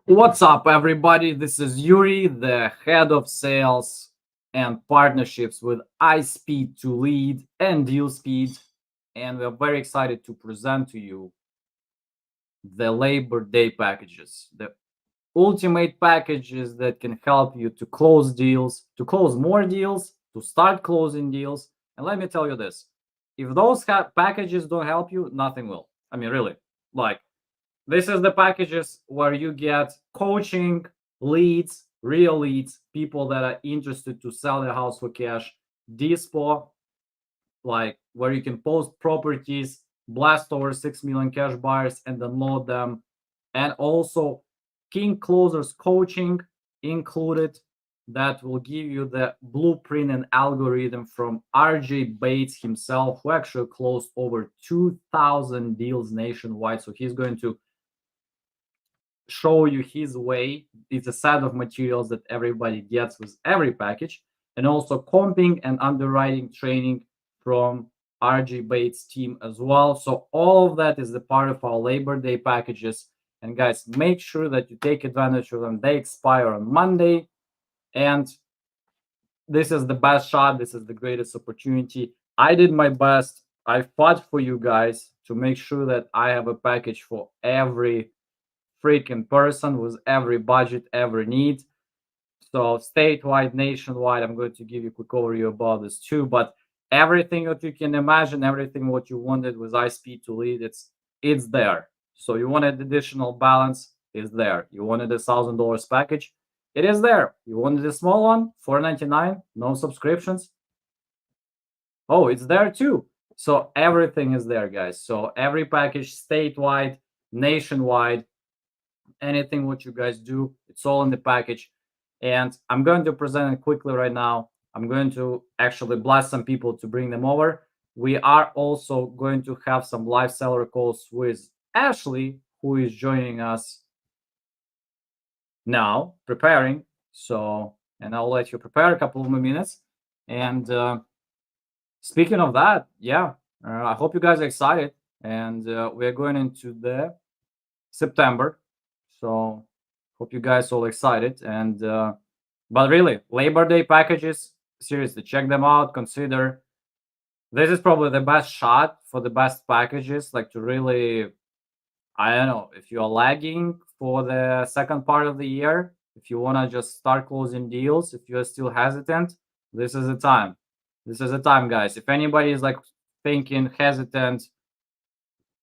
What's up, everybody? This is Yuri, the head of sales and partnerships with iSpeed to Lead and Deal Speed. And we're very excited to present to you the Labor Day packages, the ultimate packages that can help you to close deals, to close more deals, to start closing deals. And let me tell you this, if those packages don't help you, nothing will. I mean, really, like, this is the packages where you get coaching, leads, real leads, people that are interested to sell their house for cash, dispo, like where you can post properties, blast over 6 million cash buyers and unload them, and also king closers coaching included, that will give you the blueprint and algorithm from RJ Bates himself, who actually closed over 2,000 deals nationwide. So he's going to show you his way. It's a set of materials that everybody gets with every package, and also comping and underwriting training from RJ Bates' team as well. So all of that is a part of our Labor Day packages. And guys, make sure that you take advantage of them. They expire on Monday, and this is the best shot. This is the greatest opportunity. I did my best. I fought for you guys to make sure that I have a package for every freaking person with every budget, every need. So statewide, nationwide, I'm going to give you a quick overview about this too. But everything that you can imagine, everything what you wanted with iSpeed to Lead, it's there. So you wanted additional balance, is there. You wanted $1,000 package, it is there. You wanted a small one, $499, no subscriptions. Oh, it's there too. So everything is there, guys. So every package, statewide, nationwide, anything what you guys do, it's all in the package. And I'm going to present it quickly right now. I'm going to actually blast some people to bring them over. We are also going to have some live seller calls with Ashley, who is joining us now, preparing. So, and I'll let you prepare a couple of more minutes. And speaking of that, yeah, I hope you guys are excited. And we're going into the September. So hope you guys all excited. And but really, Labor Day packages, seriously, check them out. Consider this is probably the best shot for the best packages, like to really, I don't know, if you're lagging for the second part of the year, if you want to just start closing deals, if you're still hesitant, this is the time. This is the time, guys. If anybody is like thinking hesitant,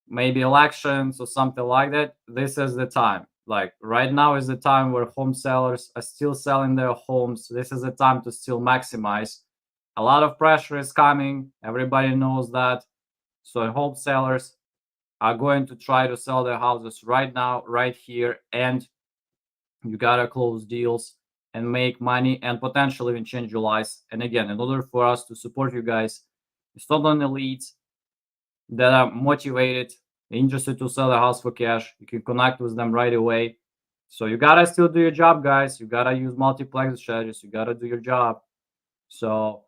maybe elections or something like that, this is the time. Like right now is the time where home sellers are still selling their homes. This is the time to still maximize. A lot of pressure is coming. Everybody knows that. So home sellers are going to try to sell their houses right now, right here. And you got to close deals and make money and potentially even change your lives. And again, in order for us to support you guys, it's not only leads that are motivated, interested to sell a house for cash. You can connect with them right away. So you gotta still do your job, guys. You gotta use multiplex strategies. You gotta do your job. So,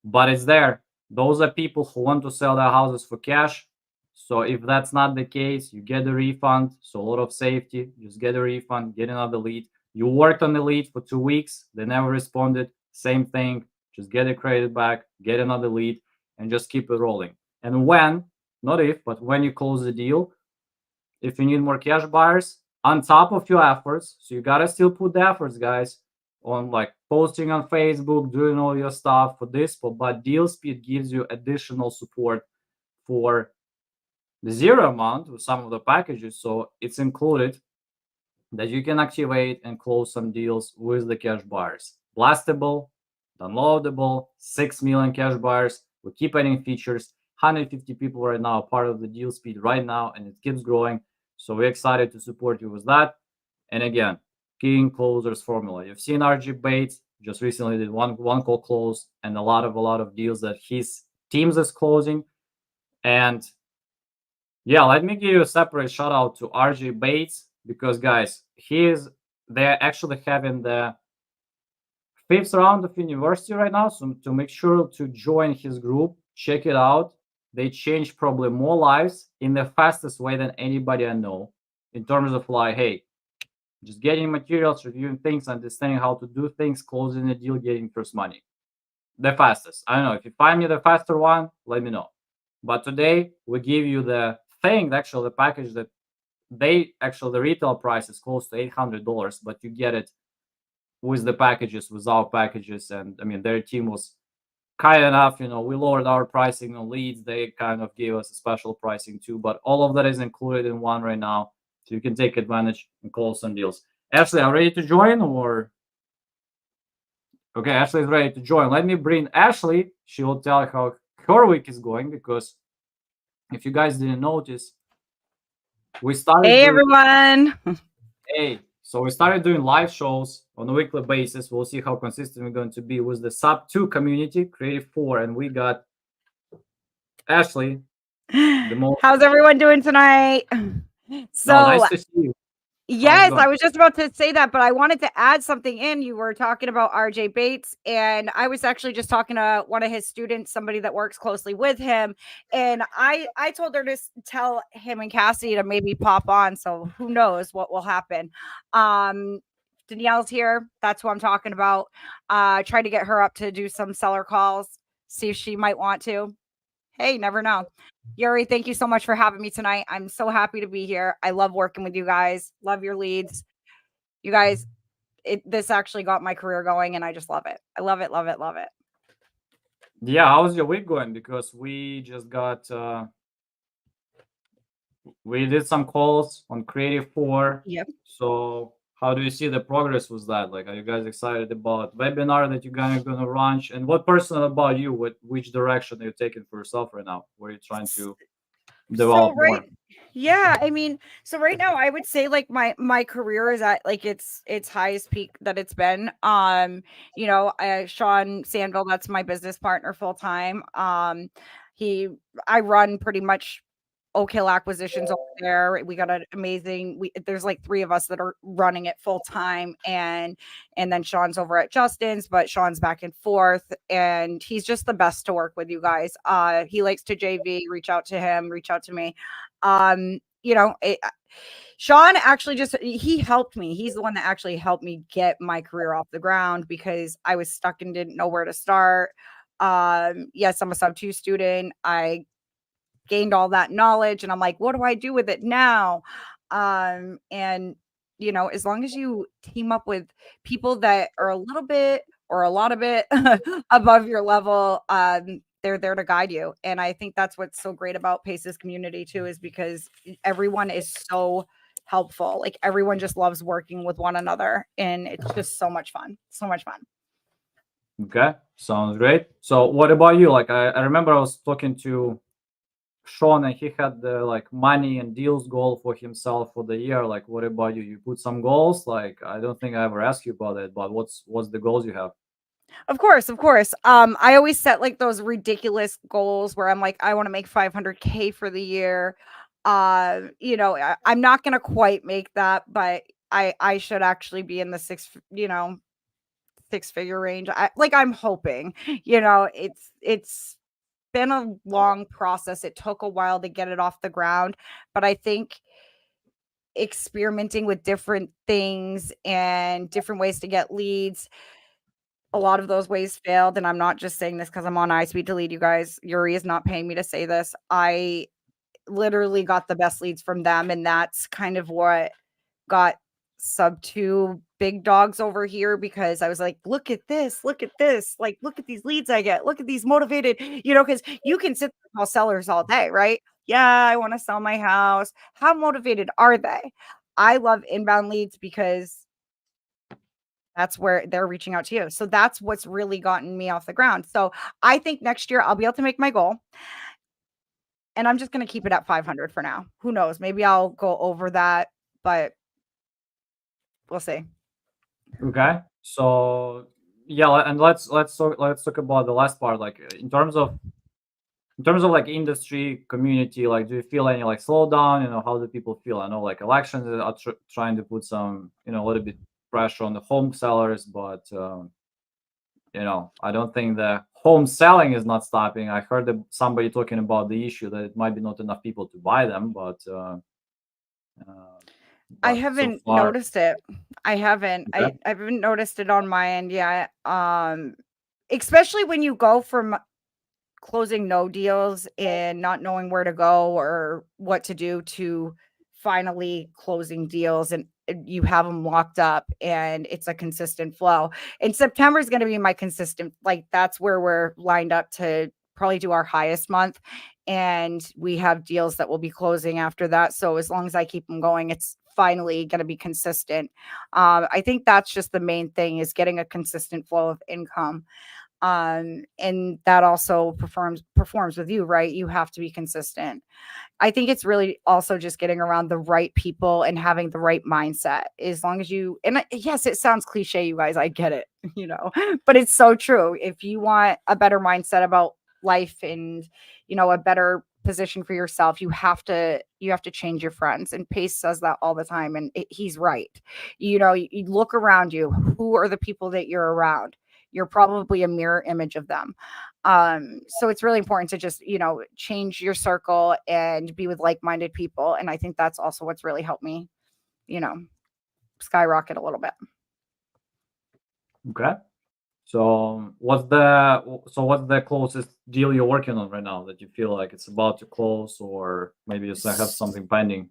but it's there. Those are people who want to sell their houses for cash. So if that's not the case, you get a refund. So a lot of safety. Just get a refund, get another lead. You worked on the lead for 2 weeks, they never responded. Same thing. Just get it credit back, get another lead, and just keep it rolling. And when, not if, but when you close the deal, if you need more cash buyers on top of your efforts, so you gotta still put the efforts, guys, on like posting on Facebook, doing all your stuff for this, but Deal Speed gives you additional support for the zero amount with some of the packages. So it's included that you can activate and close some deals with the cash buyers. Blastable, downloadable, 6 million cash buyers. We keep adding features. 150 people right now are part of the Deal Speed right now, and it keeps growing. So we're excited to support you with that. And again, king closers formula. You've seen RJ Bates just recently did one call close, and a lot of deals that his teams is closing. And yeah, let me give you a separate shout out to RJ Bates, because guys, they're actually having the 5th round of university right now. So to make sure to join his group, check it out. They changed probably more lives in the fastest way than anybody I know. in terms of like, hey, just getting materials, reviewing things, understanding how to do things, closing the deal, getting first money. The fastest. I don't know. If you find me the faster one, let me know. But today we give you the thing, actually the package that the retail price is close to $800, but you get it with the packages, without packages. And I mean, their team was kind enough, we lowered our pricing on leads. They kind of gave us a special pricing too, but all of that is included in one right now. So you can take advantage and close some deals. Ashley, are you ready to join or? Okay, Ashley is ready to join. Let me bring Ashley. She will tell how her week is going, because if you guys didn't notice, we started Hey, doing, everyone. so we started doing live shows on a weekly basis. We'll see how consistent we're going to be with the sub 2 community, Creative 4, and we got Ashley, the most. How's everyone doing tonight? No, So, nice to see you. How's it yes, I going? was just about to say that, but I wanted to add something in. You were talking about RJ Bates, and I was actually just talking to one of his students, somebody that works closely with him, and I told her to tell him and Cassie to maybe pop on. So who knows what will happen. Danielle's here. That's who I'm talking about. Try to get her up to do some seller calls, see if she might want to. Hey, never know. Yuri, thank you so much for having me tonight. I'm so happy to be here. I love working with you guys. Love your leads. You guys, this actually got my career going, and I just love it. I love it, love it, love it. Yeah, how's your week going? Because we just got we did some calls on Creative 4. Yep. So how do you see the progress with that? Like, are you guys excited about webinar that you're gonna launch? And what personal about you? Which direction are you taking for yourself right now? Where are you trying to develop more? Yeah, I mean, so right now I would say like my career is at like its highest peak that it's been. Sean Sandville, that's my business partner full time. I run pretty much Oak Hill acquisitions over there. We got an amazing, there's like 3 of us that are running it full time, and then Sean's over at Justin's, but Sean's back and forth, and he's just the best to work with, you guys. He likes to JV, reach out to him, reach out to me. Sean actually he helped me. He's the one that actually helped me get my career off the ground, because I was stuck and didn't know where to start. Yes, I'm a sub 2 student. I gained all that knowledge, and I'm like, what do I do with it now? And as long as you team up with people that are a little bit or a lot of it above your level, they're there to guide you. And I think that's what's so great about Pace's community too, is because everyone is so helpful. Like, everyone just loves working with one another, and it's just so much fun. So much fun. Okay, sounds great. So what about you? Like, I remember I was talking to Sean, and he had the like money and deals goal for himself for the year. Like, what about you? You put some goals? Like, I don't think I ever asked you about it, but what's the goals you have? Of course, of course. I always set like those ridiculous goals where I'm like, I want to make 500K for the year. I'm not gonna quite make that, but I should actually be in the six figure range. I'm hoping. It's been a long process. It took a while to get it off the ground, but I think experimenting with different things and different ways to get leads, a lot of those ways failed. And I'm not just saying this because I'm on iSpeed to lead, you guys. Yuri is not paying me to say this. I literally got the best leads from them, and that's kind of what got sub 2 big dogs over here, because I was like, look at this, like, look at these leads I get, look at these motivated, because you can sit there and call sellers all day, right? Yeah, I want to sell my house. How motivated are they? I love inbound leads because that's where they're reaching out to you. So that's what's really gotten me off the ground. So I think next year I'll be able to make my goal, and I'm just going to keep it at 500 for now. Who knows? Maybe I'll go over that, but we'll see. Okay, so yeah, and let's talk about the last part. Like, in terms of like industry community, like, do you feel any like slowdown? How do people feel? I know like elections are trying to put some a little bit pressure on the home sellers, but I don't think the home selling is not stopping. I heard somebody talking about the issue that it might be not enough people to buy them, but I but so haven't far, noticed it. I haven't. okay. I haven't noticed it on my end yet. Especially when you go from closing no deals and not knowing where to go or what to do to finally closing deals, and you have them locked up and it's a consistent flow. And September is going to be my consistent, like that's where we're lined up to probably do our highest month, and we have deals that will be closing after that. So as long as I keep them going, it's finally going to be consistent. I think that's just the main thing, is getting a consistent flow of income. And that also performs with you, right? You have to be consistent. I think it's really also just getting around the right people and having the right mindset. As long as you, yes, it sounds cliche, you guys, I get it, but it's so true. If you want a better mindset about life and, a better position for yourself, you have to change your friends. And Pace says that all the time. And he's right. You look around you, who are the people that you're around? You're probably a mirror image of them. So it's really important to just, change your circle and be with like-minded people. And I think that's also what's really helped me, you know, skyrocket a little bit. Okay. So what's the closest deal you're working on right now that you feel like it's about to close, or maybe you still have something pending?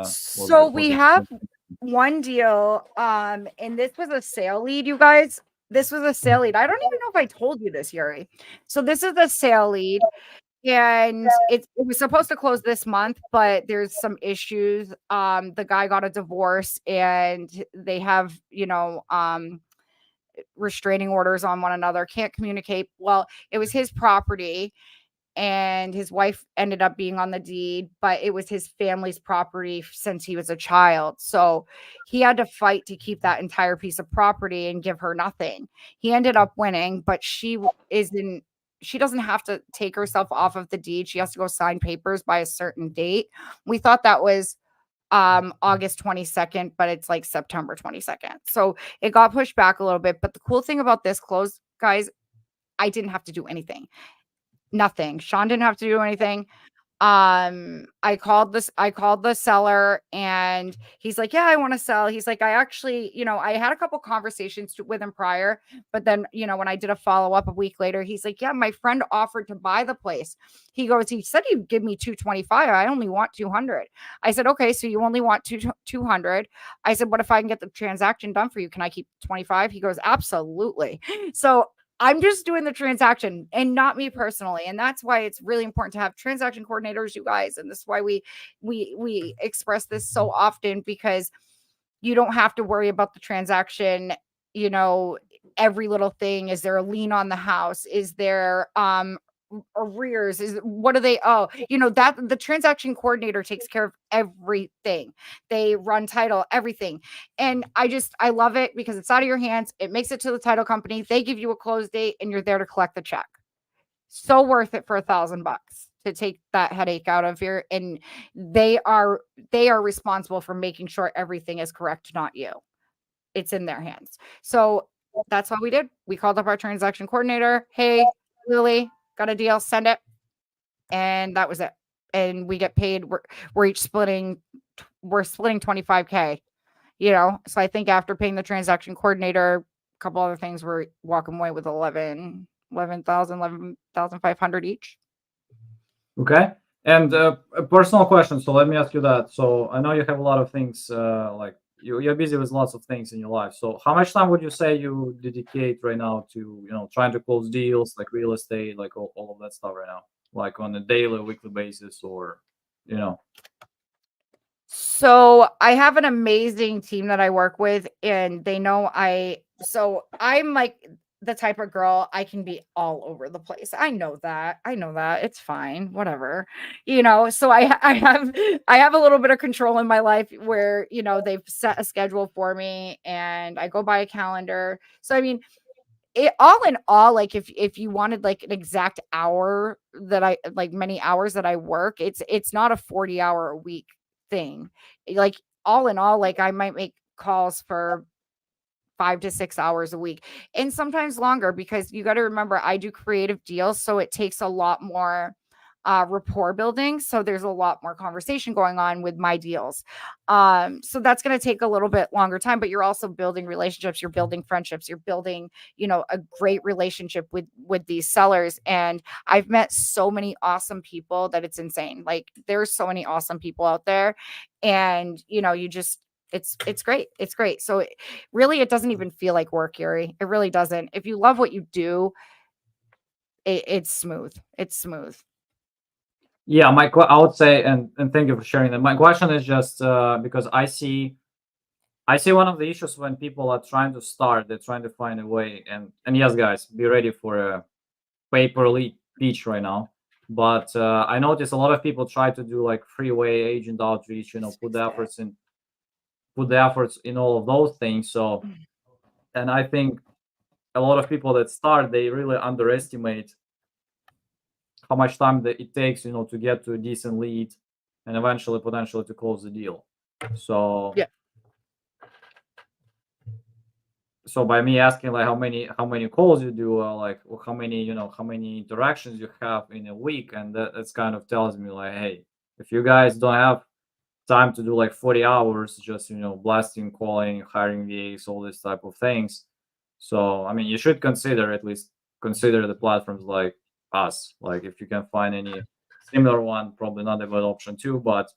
So we have one deal, and this was a sale lead, you guys. This was a sale lead. I don't even know if I told you this, Yuri. So this is a sale lead, and it was supposed to close this month, but there's some issues. The guy got a divorce, and they have, restraining orders on one another, can't communicate. Well, it was his property, and his wife ended up being on the deed, but it was his family's property since he was a child. So he had to fight to keep that entire piece of property and give her nothing. He ended up winning, but she doesn't have to take herself off of the deed. She has to go sign papers by a certain date. We thought that was August 22nd, but it's like September 22nd. So it got pushed back a little bit. But the cool thing about this close, guys, I didn't have to do anything. Nothing. Sean didn't have to do anything. I called the seller, and he's like, "Yeah, I want to sell." He's like, "I actually, I had a couple conversations with him prior, but then, when I did a follow-up a week later, he's like, 'Yeah, my friend offered to buy the place.'" He said he'd give me 225. I only want 200. I said, "Okay, so you only want 200." I said, "What if I can get the transaction done for you? Can I keep 25?" He goes, "Absolutely." So I'm just doing the transaction and not me personally. And that's why it's really important to have transaction coordinators, you guys. And this is why we express this so often, because you don't have to worry about the transaction, you know, every little thing. Is there a lien on the house? Is there arrears? Is what do they owe? That the transaction coordinator takes care of everything. They run title, everything. And I love it because it's out of your hands. It makes it to the title company. They give you a close date and you're there to collect the check. So worth it for $1,000 to take that headache out of here. And they are responsible for making sure everything is correct, not you. It's in their hands. So that's what we did. We called up our transaction coordinator. "Hey, Lily, got a deal, send it." And that was it. And we get paid. We're each splitting 25K, So I think after paying the transaction coordinator, a couple other things, we're walking away with 11,500 each. Okay. And a personal question. So let me ask you that. So I know you have a lot of things, like you're busy with lots of things in your life. So how much time would you say you dedicate right now to, trying to close deals like real estate, like all of that stuff right now, like on a daily, weekly basis, or, you know? So I have an amazing team that I work with, and they know I'm like the type of girl, I can be all over the place. I know that. It's fine. Whatever. So I have a little bit of control in my life where, they've set a schedule for me and I go by a calendar. So I mean, all in all, like if you wanted like an exact hour that I like, many hours that I work, it's not a 40-hour a week thing. Like all in all, like I might make calls for 5 to 6 hours a week, and sometimes longer, because you got to remember I do creative deals, so it takes a lot more rapport building. So there's a lot more conversation going on with my deals. So that's going to take a little bit longer time, but you're also building relationships, you're building friendships, you're building, a great relationship with these sellers. And I've met so many awesome people that it's insane. Like there's so many awesome people out there, and you just it's great. It's great. So really it doesn't even feel like work, Yuri. It really doesn't. If you love what you do, it's smooth. It's smooth. Yeah, I would say, and thank you for sharing that. My question is just because I see one of the issues when people are trying to start, they're trying to find a way, and yes, guys, be ready for a paper lead pitch right now. But I notice a lot of people try to do like freeway agent outreach, put the efforts in all of those things. So, and I think a lot of people that start, they really underestimate how much time that it takes, to get to a decent lead and eventually potentially to close the deal. So Yeah. so by me asking like how many calls you do, like or how many interactions you have in a week, and that's kind of tells me like, hey, if you guys don't have time to do like 40 hours just blasting, calling, hiring VAs, all this type of things. So I mean, you should at least consider the platforms like us. Like if you can find any similar one, probably not a bad option too, but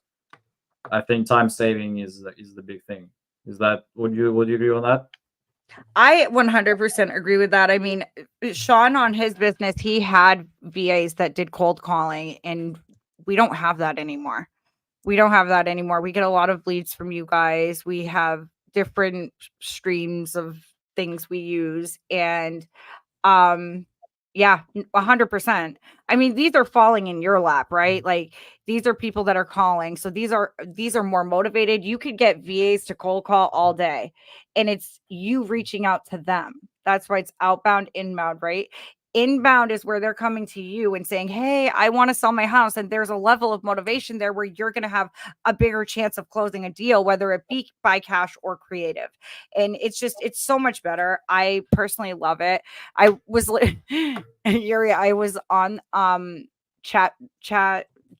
I think time saving is the big thing. Would you agree on that? I 100% agree with that. I mean, Sean on his business, he had VAs that did cold calling, and we don't have that anymore. We don't have that anymore. We get a lot of leads from you guys. We have different streams of things we use, and yeah, 100%. I mean, these are falling in your lap, right? Like these are people that are calling. So these are more motivated. You could get VAs to cold call all day, and it's you reaching out to them. That's why it's outbound, inbound, right? Inbound is where they're coming to you and saying, "Hey, I want to sell my house." And there's a level of motivation there where you're going to have a bigger chance of closing a deal, whether it be by cash or creative. And it's so much better. I personally love it. I was Yuri, I was on chat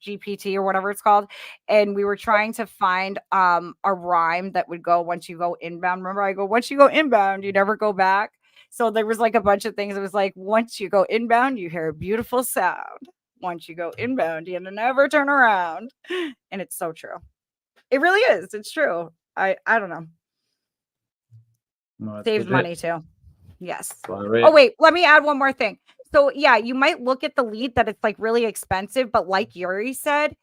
GPT or whatever it's called, and we were trying to find a rhyme that would go once you go inbound. Remember, I go, once you go inbound, you never go back. So there was like a bunch of things. It was like, once you go inbound, you hear a beautiful sound. Once you go inbound, you never turn around. And it's so true. It really is. It's true. I don't know. No, it's Saves legit. money too. Yes. Right. Oh, wait, let me add one more thing. So yeah, you might look at the lead that it's like really expensive, but like Yuri said,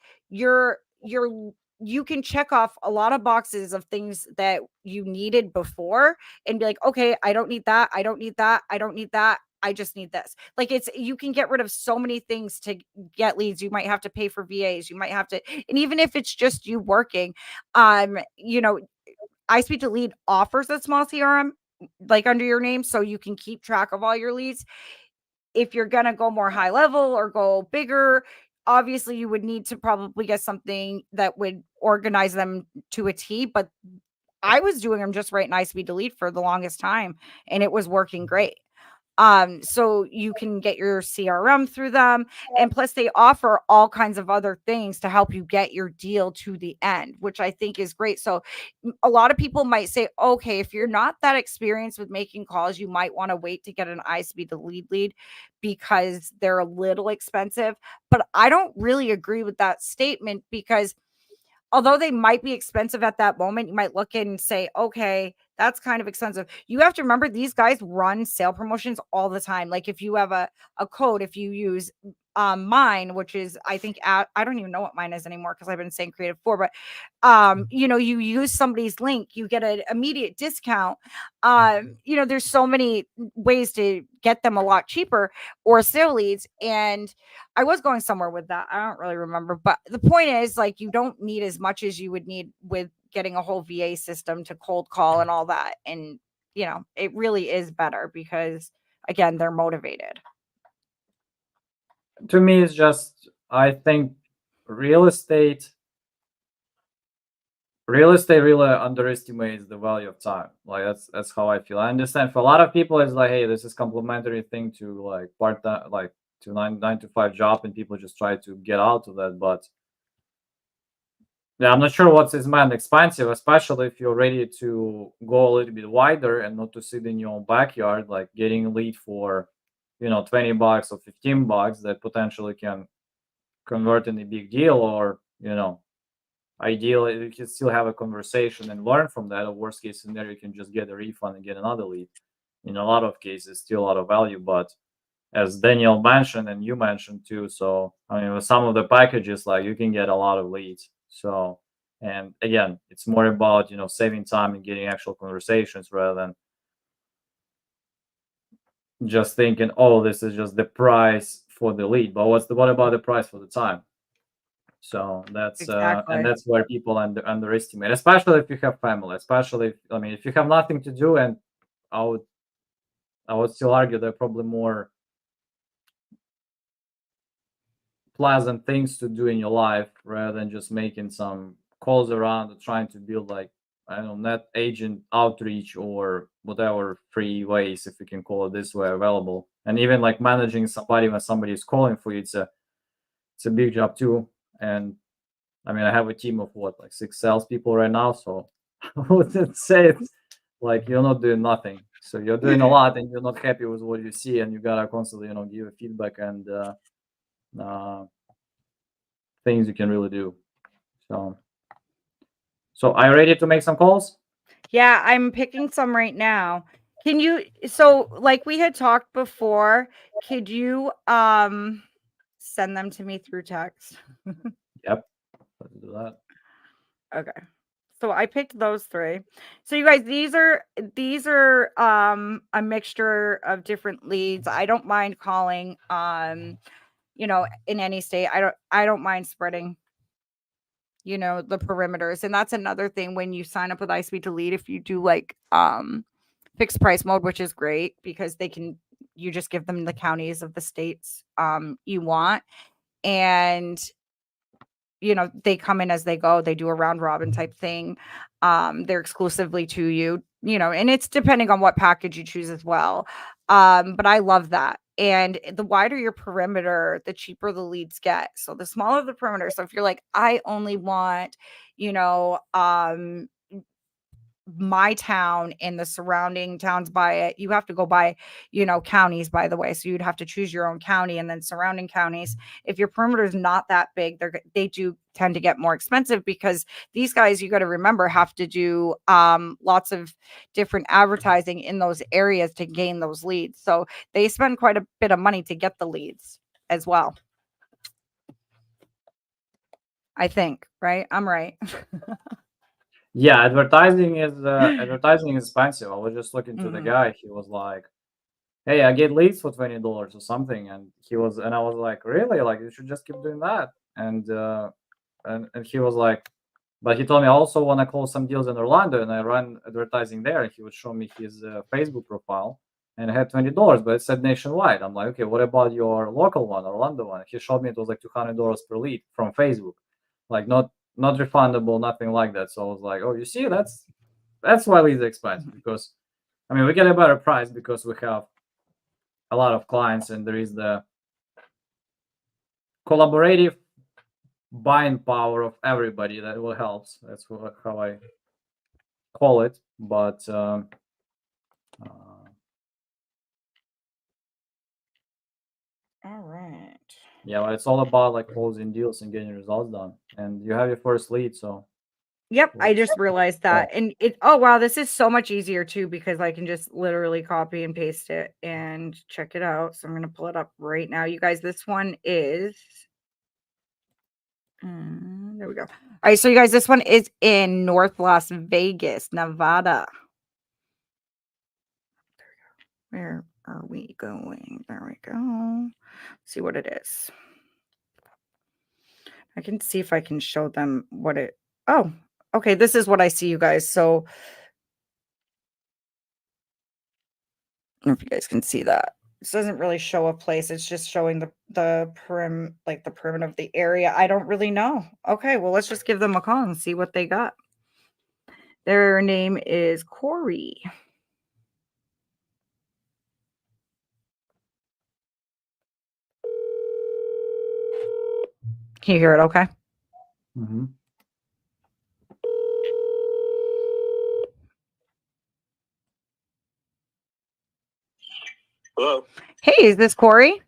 you can check off a lot of boxes of things that you needed before and be like, okay, I don't need that. I don't need that. I don't need that. I just need this. Like you can get rid of so many things to get leads. You might have to pay for VAs. You might have to, and even if it's just you working, iSpeed to Lead offers a small CRM like under your name, so you can keep track of all your leads. If you're going to go more high level or go bigger, obviously you would need to probably get something that would organize them to a T, but I was doing them just right in iSpeed Delete for the longest time, and it was working great. So you can get your CRM through them, and plus they offer all kinds of other things to help you get your deal to the end, which I think is great. So a lot of people might say, okay, if you're not that experienced with making calls, you might want to wait to get an iSpeed to lead because they're a little expensive. But I don't really agree with that statement, because although they might be expensive at that moment, you might look and say, okay, that's kind of expensive. You have to remember, these guys run sale promotions all the time. Like if you have a code, if you use mine, which is, I think, I don't even know what mine is anymore because I've been saying Creative 4, but you use somebody's link, you get an immediate discount. There's so many ways to get them a lot cheaper, or sale leads. And I was going somewhere with that. I don't really remember, but the point is, like, you don't need as much as you would need with getting a whole VA system to cold call and all that. And, it really is better because, again, they're motivated. To me, it's just, I think real estate really underestimates the value of time. Like that's how I feel. I understand for a lot of people it's like, hey, this is complementary thing to like part time, like to 9 to 5 job, and people just try to get out of that. But yeah, I'm not sure what is meant expensive, especially if you're ready to go a little bit wider and not to sit in your own backyard, like getting a lead for, $20 or $15 that potentially can convert in a big deal, or, ideally you can still have a conversation and learn from that. Or worst case scenario, you can just get a refund and get another lead. In a lot of cases, still a lot of value, but as Daniel mentioned and you mentioned too. So I mean, with some of the packages, like you can get a lot of leads. So, and again, it's more about saving time and getting actual conversations rather than just thinking, oh, this is just the price for the lead. But what about the price for the time? So that's and Exactly. that's where people underestimate, especially if you have family. Especially if you have nothing to do, and I would I would still argue there are probably more pleasant things to do in your life rather than just making some calls around or trying to build, like, I don't know, net agent outreach or whatever free ways, if you can call it this way, available. And even like managing somebody when somebody is calling for you, it's a big job too. And I mean, I have a team of what, like 6 salespeople right now, so I wouldn't say it's like you're not doing nothing. So you're doing a lot and you're not happy with what you see, and you gotta constantly give feedback and uh, things you can really do. So, are you ready to make some calls? Yeah, I'm picking some right now. Can you, so like we had talked before, could you send them to me through text? Yep, let's do that. Okay. So I picked those 3. So you guys, these are a mixture of different leads. I don't mind calling in any state. I don't mind spreading the perimeters. And that's another thing when you sign up with iSpeed Delete, if you do like fixed price mode, which is great because you just give them the counties of the states you want, and they come in as they go. They do a round robin type thing. They're exclusively to you, and it's depending on what package you choose as well. But I love that. And the wider your perimeter, the cheaper the leads get. So the smaller the perimeter. So if you're like, I only want, you know, my town and the surrounding towns by it, you have to go by counties, by the way. So you'd have to choose your own county and then surrounding counties. If your perimeter is not that big, they do tend to get more expensive because these guys, you got to remember, have to do lots of different advertising in those areas to gain those leads. So they spend quite a bit of money to get the leads as well, I think. Right, I'm right. Yeah, advertising is expensive. I was just looking to the Mhm. guy. He was like, "Hey, I get leads for $20 or something," and I was like, "Really? Like, you should just keep doing that." And he was like, but he told me I also want to close some deals in Orlando, and I run advertising there. And he would show me his Facebook profile, and it had $20, but it said nationwide. I'm like, okay, what about your local one, Orlando one? He showed me it was like $200 per lead from Facebook, like not refundable, nothing like that. So I was like, oh, you see, that's why leads are expensive, because I mean we get a better price because we have a lot of clients, and there is the collaborative buying power of everybody that will help. That's how I call it. But uh, All right. yeah, but it's all about like closing deals and getting results done. And you have your first lead, so Yep, I let's just realized go. that. And oh wow, this is so much easier too because I can just literally copy and paste it and check it out. So I'm going to pull it up right now. You guys, this one is there we go. All right, so you guys, this one is in North Las Vegas, Nevada. Where are we going? There we go. See what it is. I can see if I can show them what it. Oh, okay. This is what I see, you guys. So I don't know if you guys can see that. This doesn't really show a place. It's just showing the like the perimeter of the area. I don't really know. Okay, well, let's just give them a call and see what they got. Their name is Corey. Can you hear it okay? Mm-hmm. Hello. Hey, is this Corey?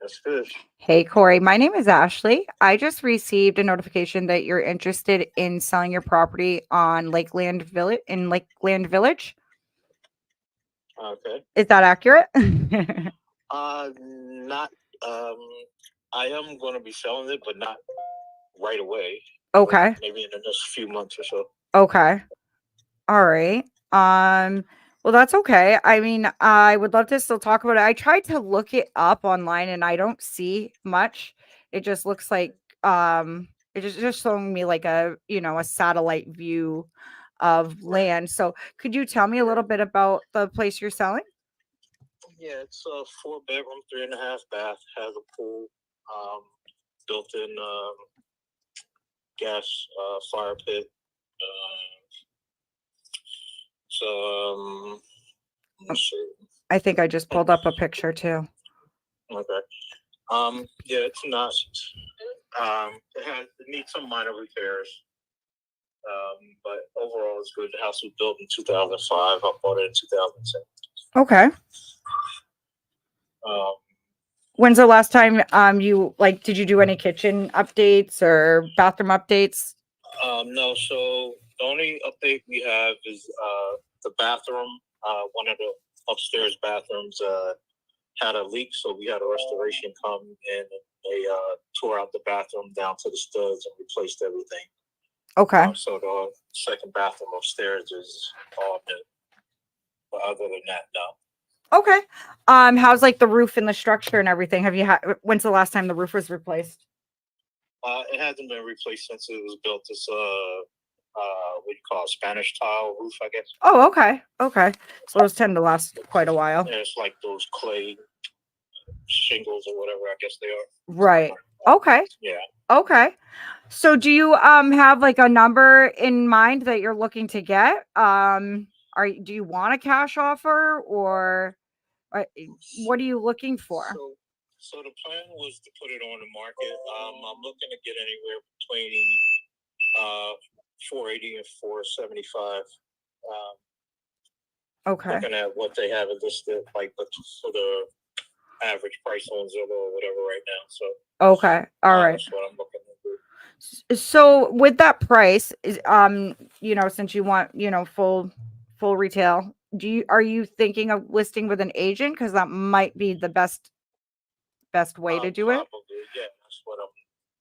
That's good. Hey, Corey. My name is Ashley. I just received a notification that you're interested in selling your property on Lakeland Village in Lakeland Village. Okay. Is that accurate? Not. I am going to be selling it, but not right away. Okay. Maybe in the next few months or so. Okay. All right. Well, that's okay. I mean, I would love to still talk about it. I tried to look it up online and I don't see much. It just looks like it's just showing me like a satellite view of land. So could you tell me a little bit about the place you're selling? Yeah, it's a 4-bedroom, 3.5 bath. Has a pool, built-in gas fire pit. Let's see. I think I just pulled up a picture too. Okay. Yeah, it's not. It needs some minor repairs. But overall, it's good. The house was built in 2005. I bought it in 2010. Okay. When's the last time did you do any kitchen updates or bathroom updates? No, so the only update we have is the bathroom. One of the upstairs bathrooms had a leak, so we had a restoration come and they tore out the bathroom down to the studs and replaced everything. Okay. So the second bathroom upstairs is all new. But other than that, no. Okay. How's like the roof and the structure and everything? When's the last time the roof was replaced? It hasn't been replaced since it was built. It's what you call a Spanish tile roof, I guess. Oh, okay. Okay. So those tend to last quite a while. Yeah, it's like those clay shingles or whatever, I guess they are. Right. Okay. Yeah. Okay. So do you have like a number in mind that you're looking to get? Do you want a cash offer or what are you looking for? So the plan was to put it on the market. I'm looking to get anywhere between 480 and 475. Okay. Looking at what they have it listed, like for the average price on Zillow or whatever right now. So okay. All right. That's what I'm looking to do. So with that price is since you want full retail, are you thinking of listing with an agent, because that might be the best way to do it? Yeah, that's what I'm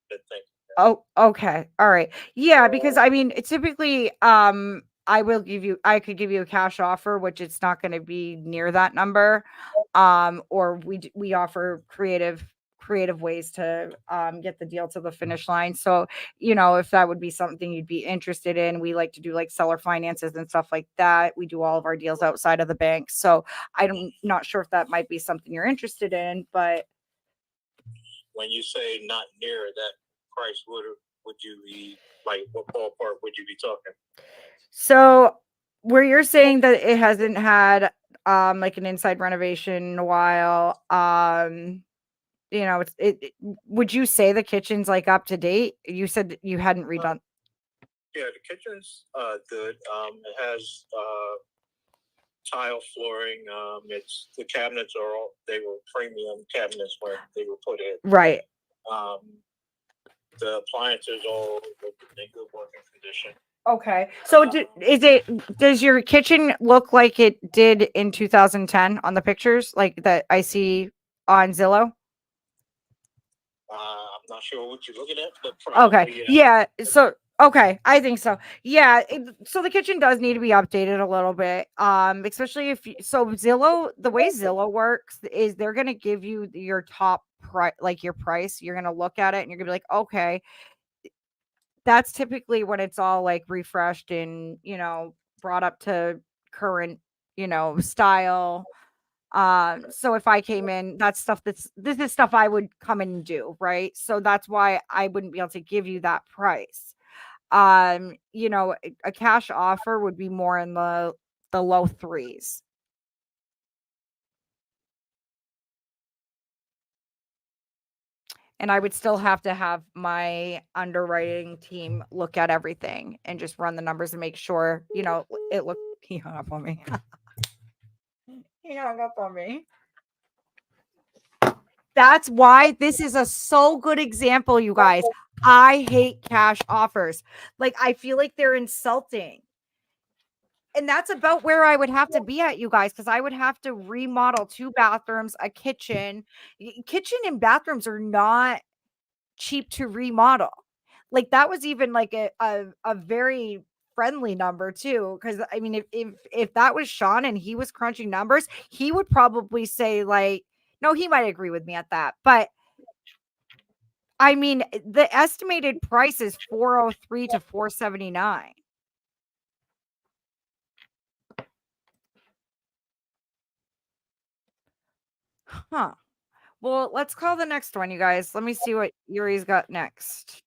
been thinking. Oh, okay. All right. Yeah, because I mean, typically I could give you a cash offer, which it's not going to be near that number. Or we offer creative ways to get the deal to the finish line. So, if that would be something you'd be interested in, we like to do like seller finances and stuff like that. We do all of our deals outside of the bank. So I'm not sure if that might be something you're interested in, but when you say not near that price, would you be like, what ballpark would you be talking? So where you're saying that it hasn't had like an inside renovation in a while, would you say the kitchen's like up to date? You said you hadn't redone. Yeah, the kitchen's good. It has tile flooring. It's the cabinets they were premium cabinets when they were put in. Right. The appliances all in good working condition. Okay. So does your kitchen look like it did in 2010 on the pictures like that I see on Zillow? I'm not sure what you're looking at, but probably, okay. Yeah. So okay, I think so. Yeah. So the kitchen does need to be updated a little bit. Especially Zillow, the way Zillow works is they're gonna give you your top price, like your price. You're gonna look at it and you're gonna be like, okay, that's typically when it's all like refreshed and brought up to current style. So if I came in, this is stuff I would come in and do, right? So that's why I wouldn't be able to give you that price. A cash offer would be more in the low threes. And I would still have to have my underwriting team look at everything and just run the numbers and make sure, you know, it looked. He hung up on me. He hung up on me. That's why this is a so good example, you guys. I hate cash offers. Like, I feel like they're insulting. And that's about where I would have to be at, you guys, because I would have to remodel 2 bathrooms, a kitchen. Kitchen and bathrooms are not cheap to remodel. Like, that was even like a very friendly number too. Because I mean, if that was Sean and he was crunching numbers, he would probably say, like, no, he might agree with me at that. But I mean, the estimated price is 403 to 479. Huh. Well, let's call the next one, you guys. Let me see what Yuri's got next.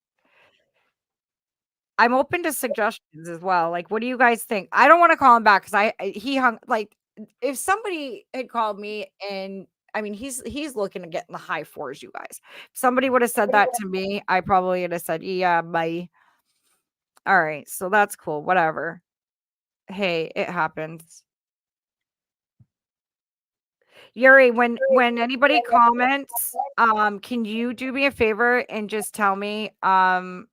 I'm open to suggestions as well. Like, what do you guys think? I don't want to call him back because he hung, like, if somebody had called me, and I mean, he's looking to get in the high fours, you guys. If somebody would have said that to me, I probably would have said, yeah, bye. All right, so that's cool. Whatever. Hey, it happens. Yuri, when anybody comments, can you do me a favor and just tell me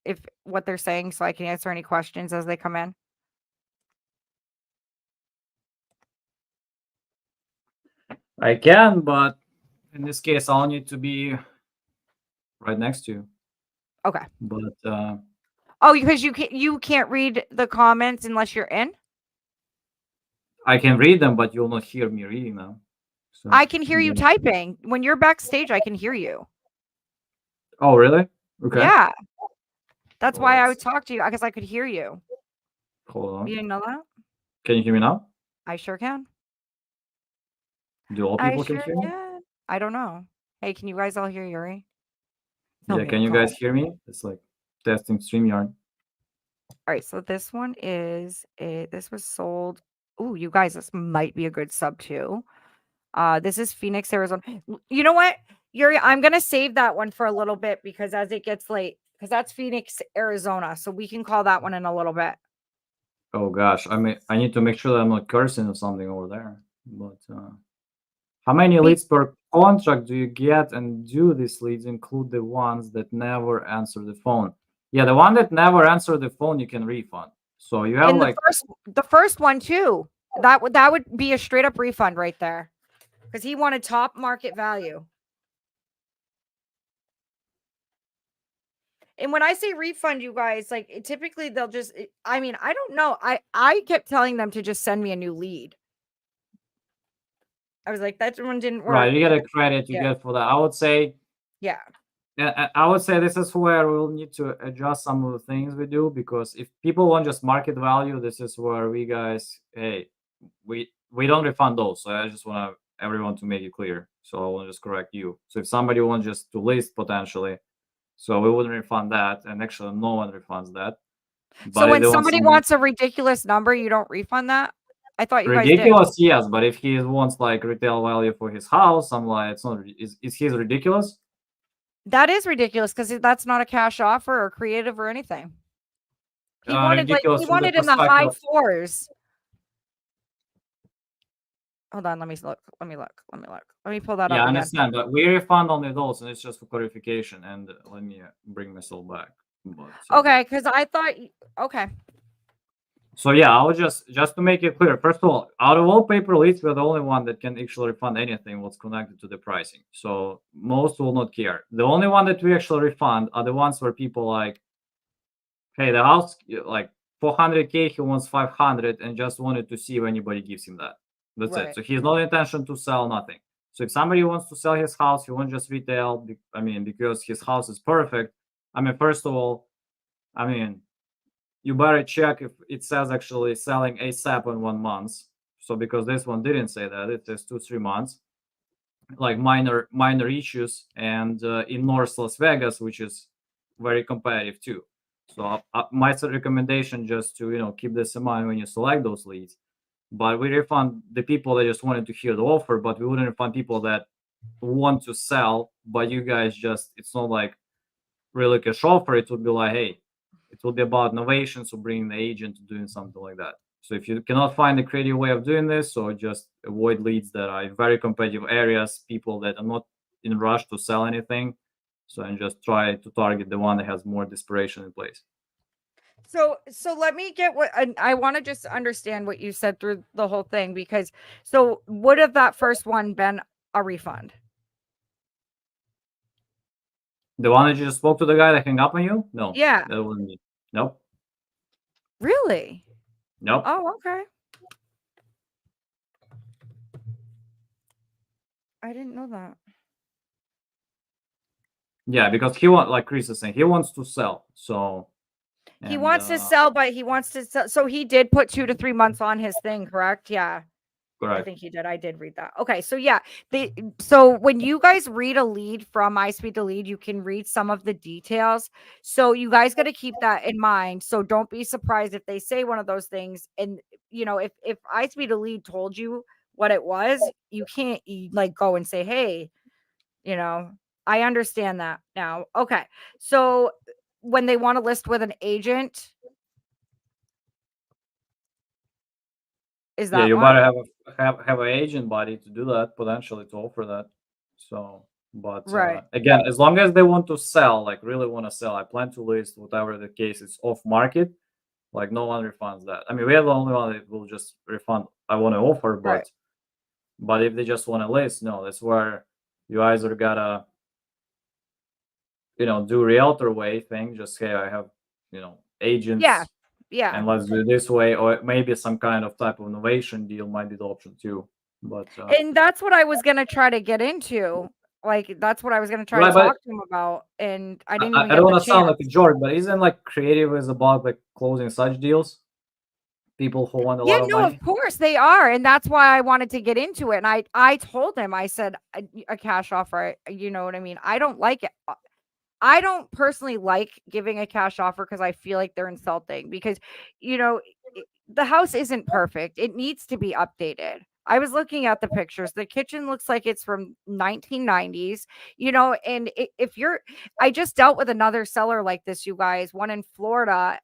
if what they're saying so I can answer any questions as they come in? I can, but in this case, I'll need to be right next to you. Okay. But Oh, because you can't read the comments unless you're in? I can read them, but you'll not hear me reading them. So, I can hear you yeah. typing. When you're backstage, I can hear you. Oh, really? Okay. Yeah. That's Well, why I let's- would talk to you, because I could hear you. Hold on. You didn't know that? Can you hear me now? I sure can. Do all I people can sure hear me? can. I don't know. Hey, can you guys all hear Yuri? Tell Yeah, me can in you the guys comments. hear me? It's like testing StreamYard. All right, so this one is this was sold. Oh, you guys, this might be a good sub too. This is Phoenix, Arizona. You know what, Yuri? I'm gonna save that one for a little bit because as it gets late, because that's Phoenix, Arizona, so we can call that one in a little bit. Oh gosh, I mean, I need to make sure that I'm not cursing or something over there. But how many leads per contract do you get, and do these leads include the ones that never answer the phone? Yeah, the one that never answer the phone, you can refund. So you have And like the first one too. That would be a straight up refund right there, because he wanted top market value. And when I say refund, you guys, like, typically they'll just, I mean, I don't know. I kept telling them to just send me a new lead. I was like, that one didn't work. right. You get a credit you Yeah. get for that. I would say, Yeah. I would say this is where we'll need to adjust some of the things we do, because if people want just market value, this is where we guys, hey, we don't refund those. So I just want everyone to make it clear. So I want to just correct you. So if somebody wants just to list potentially, so we wouldn't refund that, and actually no one refunds that. So But if when they want somebody some wants a ridiculous number, you don't refund that? I thought you guys did. ridiculous, yes. But if he wants like retail value for his house, I'm like, it's not. Is his ridiculous? That is ridiculous because that's not a cash offer or creative or anything. He wanted Ridiculous he from the wanted in the high perspective- fours. Hold on, let me look. Let me pull that Yeah, I up again. understand, but we refund only those, and it's just for clarification. And let me bring myself back. But, Okay, because I thought okay. So yeah, I would just to make it clear. First of all, out of all paper leads, we're the only one that can actually refund anything what's connected to the pricing. So most will not care. The only one that we actually refund are the ones where people like, hey, the house like 400K, he wants 500, and just wanted to see if anybody gives him that. That's Right. it. So he's no intention to sell nothing. So if somebody wants to sell his house, he won't just retail. I mean, because his house is perfect. I mean, first of all, I mean, you better check if it says actually selling ASAP in 1 month. So because this one didn't say that, it says 2-3 months, like minor issues, and in North Las Vegas, which is very competitive too. So my recommendation just to keep this in mind when you select those leads. But we refund the people that just wanted to hear the offer, but we wouldn't refund people that want to sell, but you guys just, it's not like really cash offer. It would be like, hey, it will be about innovation, so bringing the agent to doing something like that. So if you cannot find a creative way of doing this, so just avoid leads that are in very competitive areas, people that are not in rush to sell anything. So, and just try to target the one that has more desperation in place. So let me get what I want to just understand what you said through the whole thing, because so would have that first one been a refund? The one that you just spoke to the guy that hung up on you? No. Yeah. That wasn't me. Nope. Really? Nope. Oh, okay. I didn't know that. Yeah, because he wants, like Chris is saying, he wants to sell. So He wants to sell, but he wants to sell. So he did put 2 to 3 months on his thing, correct? Yeah. correct. I think he did. I did read that. Okay. So yeah, so when you guys read a lead from iSpeed to Lead, you can read some of the details. So you guys got to keep that in mind. So don't be surprised if they say one of those things. And if iSpeed to Lead told you what it was, you can't like go and say, hey, I understand that now. Okay. So when they want to list with an agent, is Yeah, that you one? better have an agent body to do that, potentially to offer that. So, but Right. again, as long as they want to sell, like really want to sell, I plan to list whatever the case is off market. Like no one refunds that. I mean, we are the only one that will just refund. I want to offer, Right. but if they just want to list, no, that's where you either gotta do realtor way thing. Just hey, I have agents. Yeah. Yeah. And let's do it this way, or maybe some kind of type of innovation deal might be the option too. But And that's what I was gonna try to get into. Like, that's what I was gonna try to right, but talk to him about, and I didn't even I get don't the want to sound like a chance. jerk, but isn't like creative is about like closing such deals? People who want a Yeah, lot of no, of money. course they are, and that's why I wanted to get into it. And I told him, I said a cash offer. You know what I mean? I don't like it. I don't personally like giving a cash offer because I feel like they're insulting. Because the house isn't perfect; it needs to be updated. I was looking at the pictures. The kitchen looks like it's from 1990s, and if you're, I just dealt with another seller like this, you guys, one in Florida.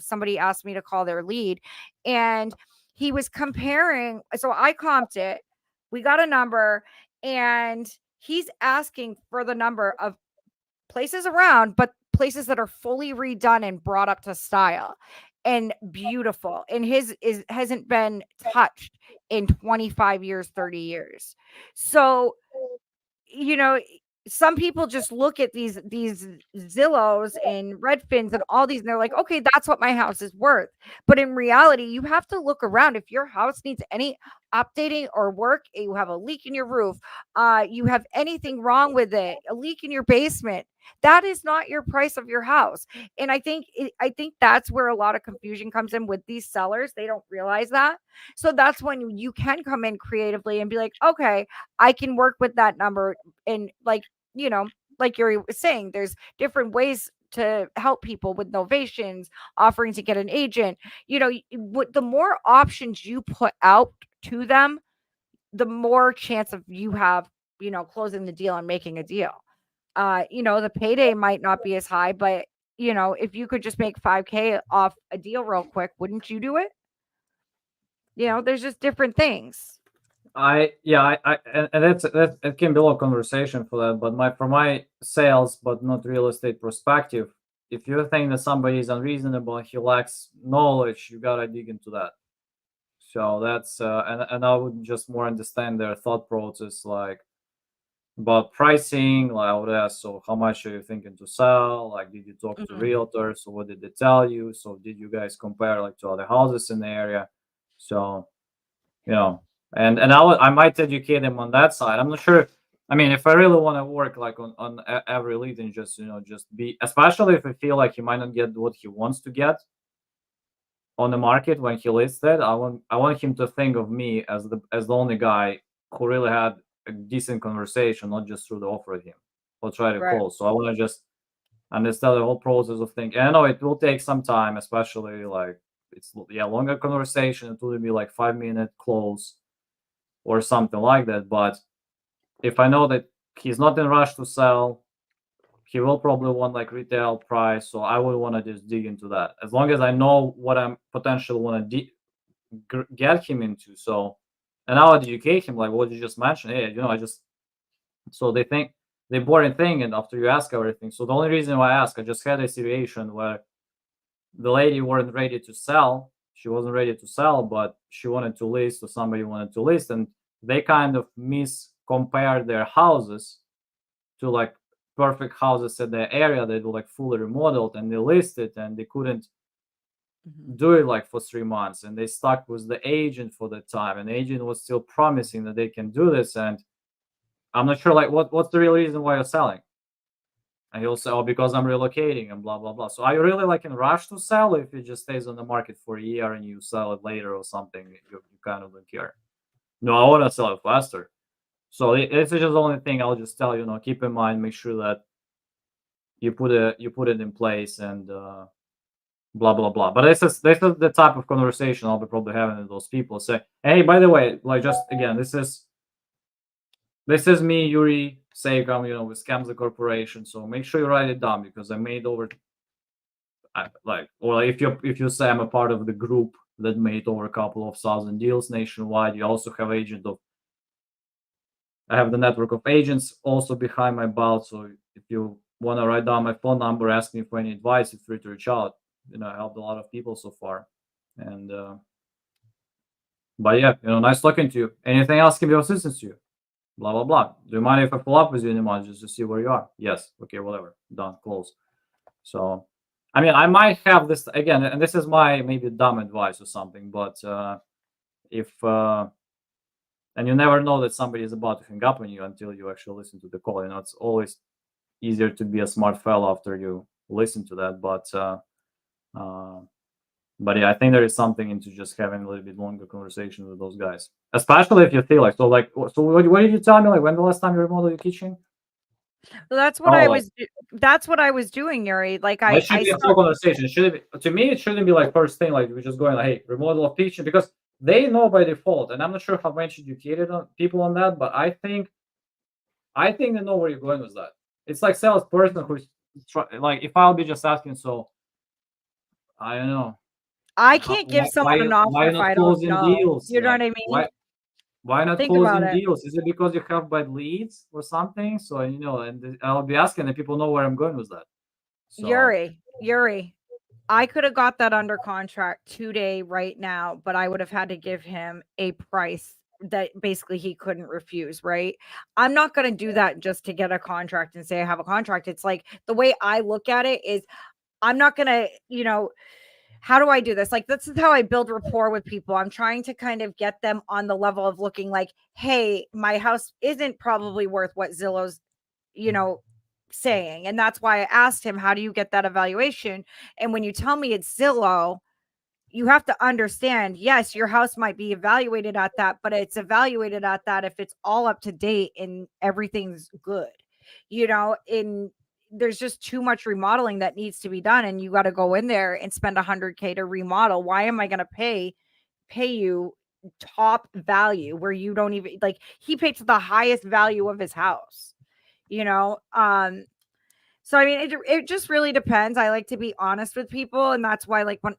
Somebody asked me to call their lead, and he was comparing. So I comped it. We got a number, and he's asking for the number of places around, but places that are fully redone and brought up to style and beautiful. And his hasn't been touched in 25 years, 30 years. So, you know, some people just look at these Zillows and Redfins and all these, and they're like, okay, that's what my house is worth. But in reality, you have to look around. If your house needs any updating or work, you have a leak in your roof, you have anything wrong with it, a leak in your basement, that is not your price of your house. And I think that's where a lot of confusion comes in with these sellers. They don't realize that. So that's when you can come in creatively and be like, okay, I can work with that number. And like Yuri was saying, there's different ways to help people with novations, offering to get an agent. The more options you put out to them, the more chance of you have, closing the deal and making a deal. The payday might not be as high, but if you could just make 5K off a deal real quick, wouldn't you do it? There's just different things. And that's it can be a lot of conversation for that. But from my sales, but not real estate perspective, if you think that somebody is unreasonable, he lacks knowledge, you gotta dig into that. So that's and I would just more understand their thought process, like about pricing. Like I would ask, so how much are you thinking to sell? Like, did you talk to realtors? So what did they tell you? So did you guys compare like to other houses in the area? So and I might educate them on that side. I'm not sure. I mean, if I really want to work like on every lead and just just be, especially if I feel like he might not get what he wants to get on the market when he lists it, I want him to think of me as the only guy who really had a decent conversation, not just through the offer at him or try to Right. close. So I want to just understand the whole process of thinking. And I know it will take some time, especially like it's longer conversation. It will be like 5-minute close or something like that. But if I know that he's not in a rush to sell, he will probably want like retail price. So I would want to just dig into that as long as I know what I'm potentially want to get him into. So, and I'll educate him like what you just mentioned. Hey, I just, so they think the boring thing, and after you ask everything. So the only reason why I ask, I just had a situation where the lady weren't ready to sell. She wasn't ready to sell, but she wanted to list, or somebody wanted to list, and they kind of compared their houses to like perfect houses at their area. They do like fully remodeled, and they listed, and they couldn't do it like for 3 months, and they stuck with the agent for the time, and the agent was still promising that they can do this, and I'm not sure like what's the real reason why you're selling. And he'll say, oh, because I'm relocating and blah blah blah. So are you really like in rush to sell? If it just stays on the market for a year and you sell it later or something, you kind of don't care. No, I want to sell it faster. So it's just the only thing I'll just tell you, keep in mind, make sure that you put it in place, and blah blah blah. But this is the type of conversation I'll be probably having with those people. Say, hey, by the way, like, just again, this is me, Yuri Seikam, with Scams the Corporation. So make sure you write it down, because I made over, or if you say I'm a part of the group that made over a couple of thousand deals nationwide. You also have I have the network of agents also behind my belt. So if you want to write down my phone number, ask me for any advice, feel free to reach out. I helped a lot of people so far. And but yeah, nice talking to you. Anything else can be of assistance to you? Blah blah blah. Do you mind if I follow up with you in a month just to see where you are? Yes. Okay, whatever. Done. Close. So I mean, I might have this again, and this is my maybe dumb advice or something, but if and you never know that somebody is about to hang up on you until you actually listen to the call. It's always easier to be a smart fellow after you listen to that. But yeah, I think there is something into just having a little bit longer conversation with those guys, especially if you feel like so. Like, so what did you tell me? Like, when the last time you remodeled your kitchen? Well, that's what that's what I was doing, Yuri. Like It should be a full conversation. To me, it shouldn't be like first thing, like we're just going like, hey, remodel of kitchen, because they know by default, and I'm not sure how much educated people on that, but I think they know where you're going with that. It's like salesperson who's like, if I'll be just asking, so I don't know. I can't give someone an offer if I don't know. Deals? You know what I mean? Why not closing deals? Is it because you have bad leads or something? So and I'll be asking, and people know where I'm going with that. So. Yuri, I could have got that under contract today right now, but I would have had to give him a price that basically he couldn't refuse, right? I'm not going to do that just to get a contract and say I have a contract. It's like the way I look at it is I'm not going to, how do I do this? Like, this is how I build rapport with people. I'm trying to kind of get them on the level of looking like, hey, my house isn't probably worth what Zillow's, saying. And that's why I asked him, how do you get that evaluation? And when you tell me it's Zillow, you have to understand, yes, your house might be evaluated at that, but it's evaluated at that if it's all up to date and everything's good, there's just too much remodeling that needs to be done. And you got to go in there and spend $100K to remodel. Why am I going to pay you top value where you don't even like, he paid for the highest value of his house, so I mean, it just really depends. I like to be honest with people, and that's why, like, when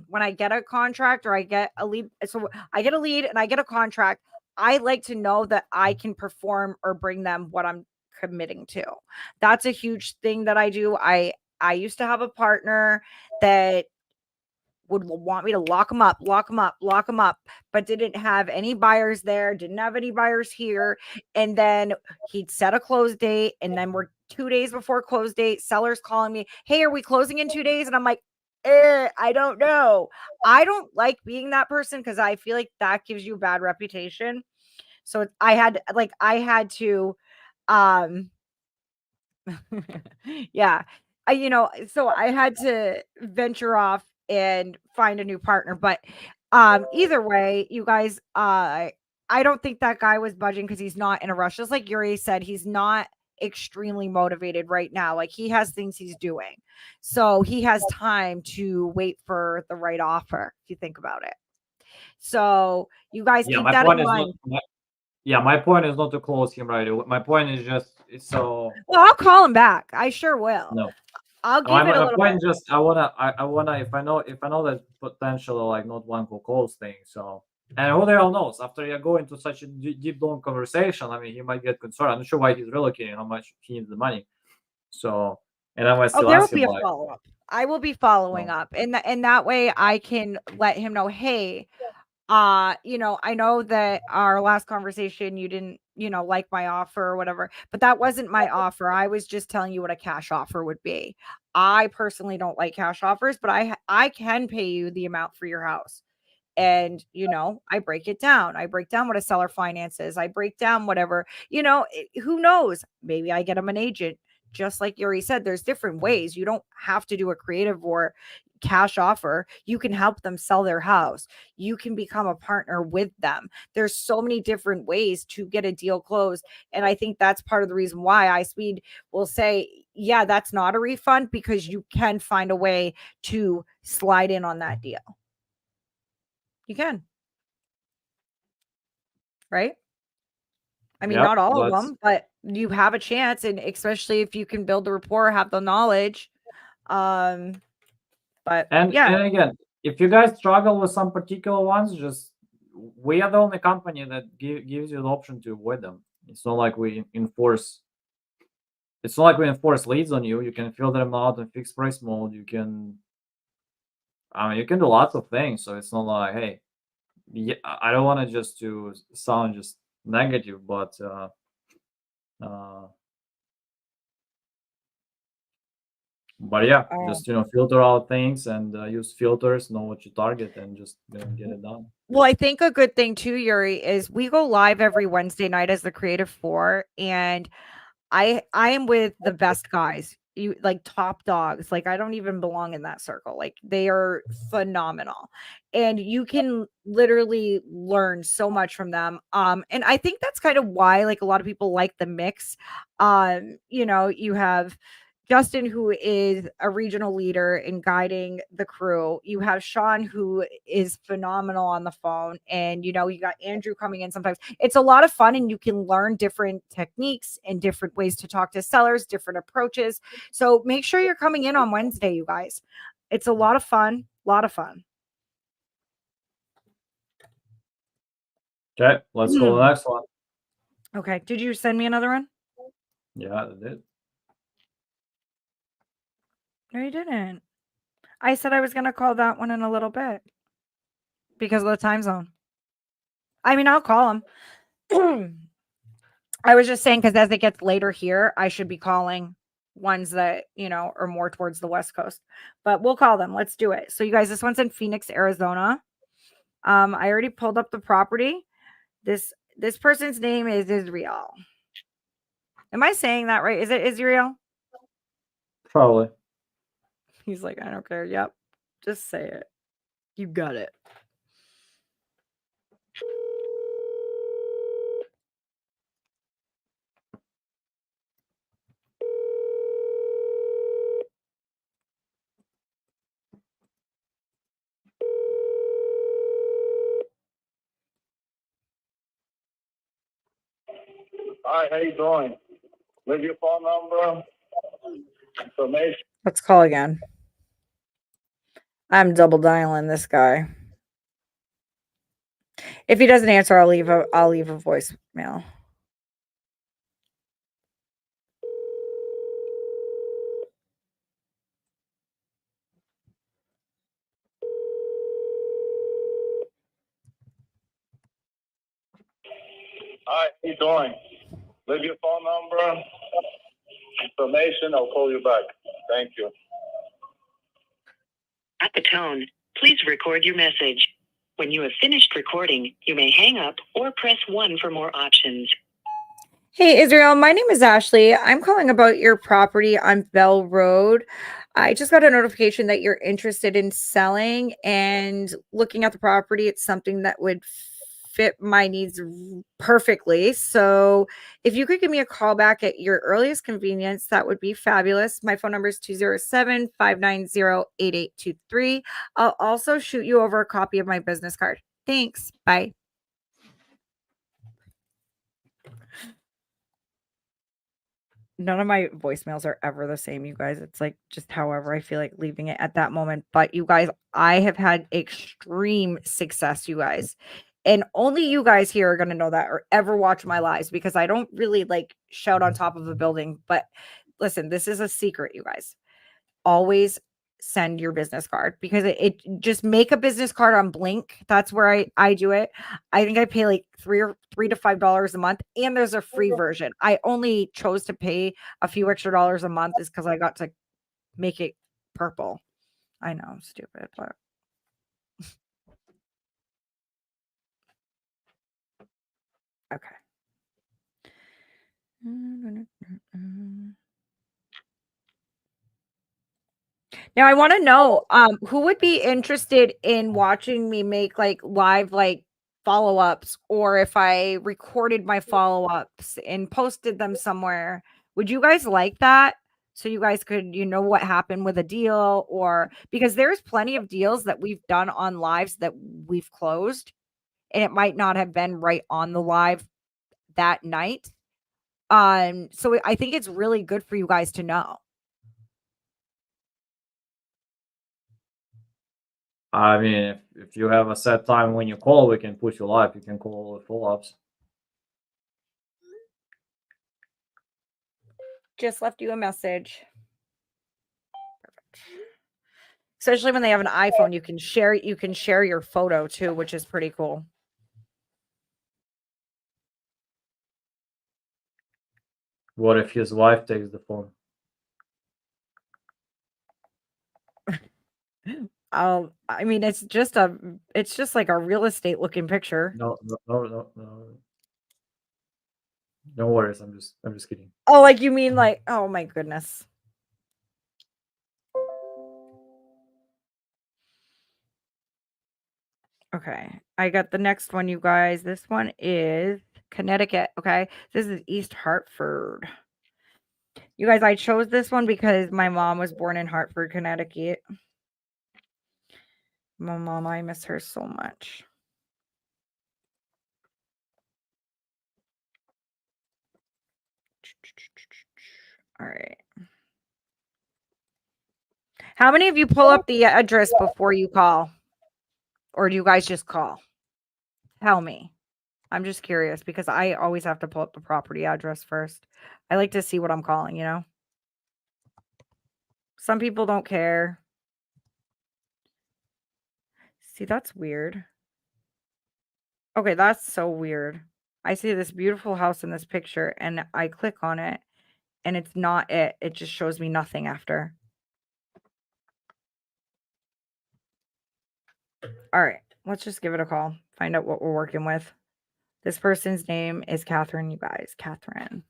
when I get a contract or I get a lead, so I get a lead and I get a contract, I like to know that I can perform or bring them what I'm committing to. That's a huge thing that I do. I used to have a partner that would want me to lock them up, but didn't have any buyers there, didn't have any buyers here. And then he'd set a close date, and then we're 2 days before close date, sellers calling me, hey, are we closing in 2 days? And I'm like, I don't know. I don't like being that person because I feel like that gives you a bad reputation. So I had to, yeah, so I had to venture off and find a new partner. But either way, you guys, I don't think that guy was budging because he's not in a rush. Just like Yuri said, he's not extremely motivated right now. Like, he has things he's doing, so he has time to wait for the right offer, if you think about it. So you guys keep that in mind. yeah, my point is not to close him right away. My point is just so Well, I'll call him back. I sure will. no. I'll give it a My little point bit. just I wanna if I know that potentially like not one who calls thing. So and who the hell knows? After you go into such a deep long conversation, I mean, he might get concerned. I'm not sure why he's relocating, how much he needs the money. So and I might Oh, still there will ask him be a like, follow-up. I will be following no. up. And that way I can let him know, hey, you know, I know that our last conversation you didn't, you know, like my offer or whatever, but that wasn't my offer. I was just telling you what a cash offer would be. I personally don't like cash offers, but I can pay you the amount for your house. And you know, I break it down. I break down what a seller finances. I break down whatever, you know, who knows, maybe I get him an agent. Just like Yuri said, there's different ways. You don't have to do a creative or cash offer. You can help them sell their house. You can become a partner with them. There's so many different ways to get a deal closed, and I think that's part of the reason why iSpeed will say, yeah, that's not a refund, because you can find a way to slide in on that deal. You can. Right? I mean, Yep, not all of let's them, but you have a chance, and especially if you can build the rapport, have the knowledge. But yeah, and again, if you guys struggle with some particular ones, just we are the only company that gives you the option to avoid them. It's not like we enforce. It's not like we enforce leads on you. You can filter them out in fixed price mode. You can, I mean, you can do lots of things. So it's not like, hey, yeah, I don't want to just to sound just negative, but uh, yeah, just filter out things and use filters, know what you target, and just get it done. well, I think a good thing too, Yuri, is we go live every Wednesday night as the Creative Four, and I am with the best guys. You like top dogs. Like I don't even belong in that circle. Like they are phenomenal. And you can literally learn so much from them. And I think that's kind of why like a lot of people like the mix. You know, you have Justin, who is a regional leader in guiding the crew. You have Sean, who is phenomenal on the phone. And, you know, you got Andrew coming in sometimes. It's a lot of fun, and you can learn different techniques and different ways to talk to sellers, different approaches. So make sure you're coming in on Wednesday, you guys. It's a lot of fun. A lot of fun. Okay, let's go to the next one. Okay. Did you send me another one? Yeah, I did. No, you didn't. I said I was going to call that one in a little bit because of the time zone. I mean, I'll call him. I was just saying, because as it gets later here, I should be calling ones that, you know, are more towards the West Coast, but we'll call them. Let's do it. So you guys, this one's in Phoenix, Arizona. I already pulled up the property. This person's name is Israel. Am I saying that right? Is it Israel? Probably. He's like, I don't care. Yep. Just say it. You got it. Hi, how you doing? Leave your phone number, information. Let's call again. I'm double dialing this guy. If he doesn't answer, I'll leave a voicemail. Hi, how you doing? Leave your phone number, information. I'll call you back. Thank you. At the tone, please record your message. When you have finished recording, you may hang up or press 1 for more options. Hey, Israel, my name is Ashley. I'm calling about your property on Bell Road. I just got a notification that you're interested in selling, and looking at the property, it's something that would fit my needs perfectly. So if you could give me a call back at your earliest convenience, that would be fabulous. My phone number is 207-590-8823. I'll also shoot you over a copy of my business card. Thanks. Bye. None of my voicemails are ever the same, you guys. It's like just however I feel like leaving it at that moment. But you guys, I have had extreme success, you guys. And only you guys here are going to know that or ever watch my lives because I don't really like shout on top of a building. But listen, this is a secret, you guys. Always send your business card because it just make a business card on Blink. That's where I do it. I think I pay like $3 to $5 a month, and there's a free version. I only chose to pay a few extra dollars a month is because I got to make it purple. I know, I'm stupid, but okay. Now I want to know who would be interested in watching me make like live like follow-ups, or if I recorded my follow-ups and posted them somewhere. Would you guys like that? So you guys could, what happened with a deal, or because there's plenty of deals that we've done on lives that we've closed and it might not have been right on the live that night. So I think it's really good for you guys to know. I mean, if you have a set time when you call, we can push you live. You can call with follow-ups. Just left you a message. Perfect. Especially when they have an iPhone, you can share your photo too, which is pretty cool. What if his wife takes the phone? I mean, it's just like a real estate looking picture. No. No worries. I'm just kidding. Oh, like you mean like, oh my goodness. Okay, I got the next one, you guys. This one is Connecticut. Okay, this is East Hartford. You guys, I chose this one because my mom was born in Hartford, Connecticut. My mom, I miss her so much. All right. How many of you pull up the address before you call? Or do you guys just call? Tell me. I'm just curious because I always have to pull up the property address first. I like to see what I'm calling, Some people don't care. See, that's weird. Okay, that's so weird. I see this beautiful house in this picture and I click on it and it's not it. It just shows me nothing after. All right, let's just give it a call. Find out what we're working with. This person's name is Catherine, you guys. Catherine.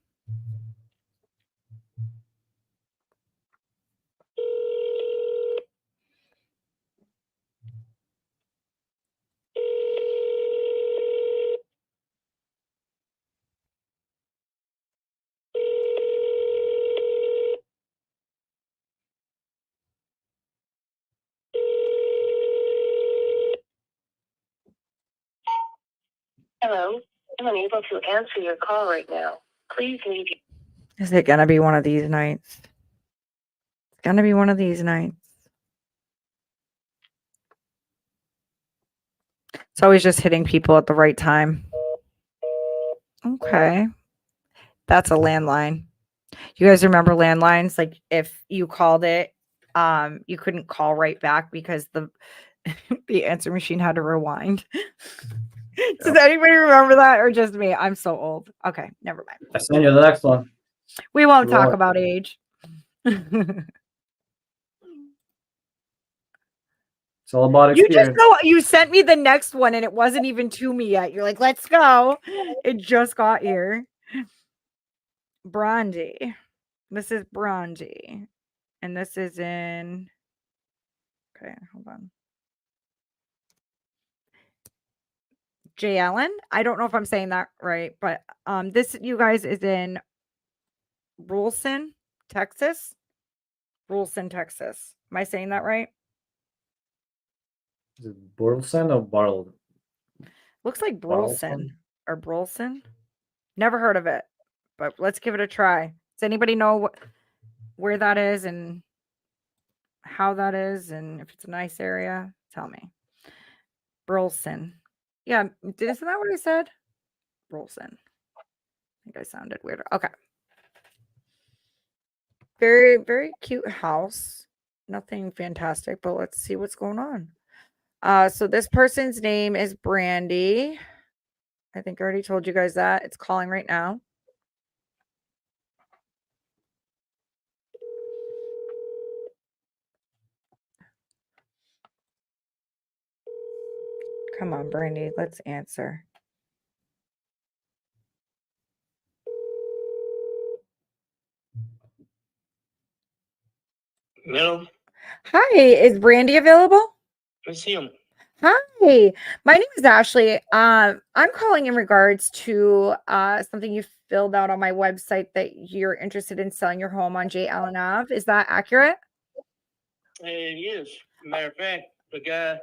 Hello, I'm unable to answer your call right now. Please leave. Is it going to be one of these nights? It's going to be one of these nights. It's always just hitting people at the right time. Okay. That's a landline. You guys remember landlines? Like if you called it, you couldn't call right back because the answer machine had to rewind. Does anybody remember that or just me? I'm so old. Okay, never mind. I send you the next one. We won't talk Right. about age. It's all about You experience. you sent me the next one and it wasn't even to me yet. You're like, let's go. It just got here. Brandy. This is Brandy. And this is in. Okay, hold on. J. Allen. I don't know if I'm saying that right, but this, you guys, is in Rulson, Texas. Rulson, Texas. Am I saying that right? Is it Burleson or Barrel? Looks like Burleson? Brulson or Brulson. Never heard of it, but let's give it a try. Does anybody know where that is and how that is, and if it's a nice area? Tell me. Burleson. Yeah, isn't that what I said? Burleson. I think I sounded weird. Okay. Very, very cute house. Nothing fantastic, but let's see what's going on. So this person's name is Brandy. I think I already told you guys that. It's calling right now. Come on, Brandy, let's answer. Hello, Hi, is Brandy available? it's him. Hi, my name is Ashley. I'm calling in regards to something you filled out on my website that you're interested in selling your home on J. Allen Ave. Is that accurate? It is. Matter of fact, the guy,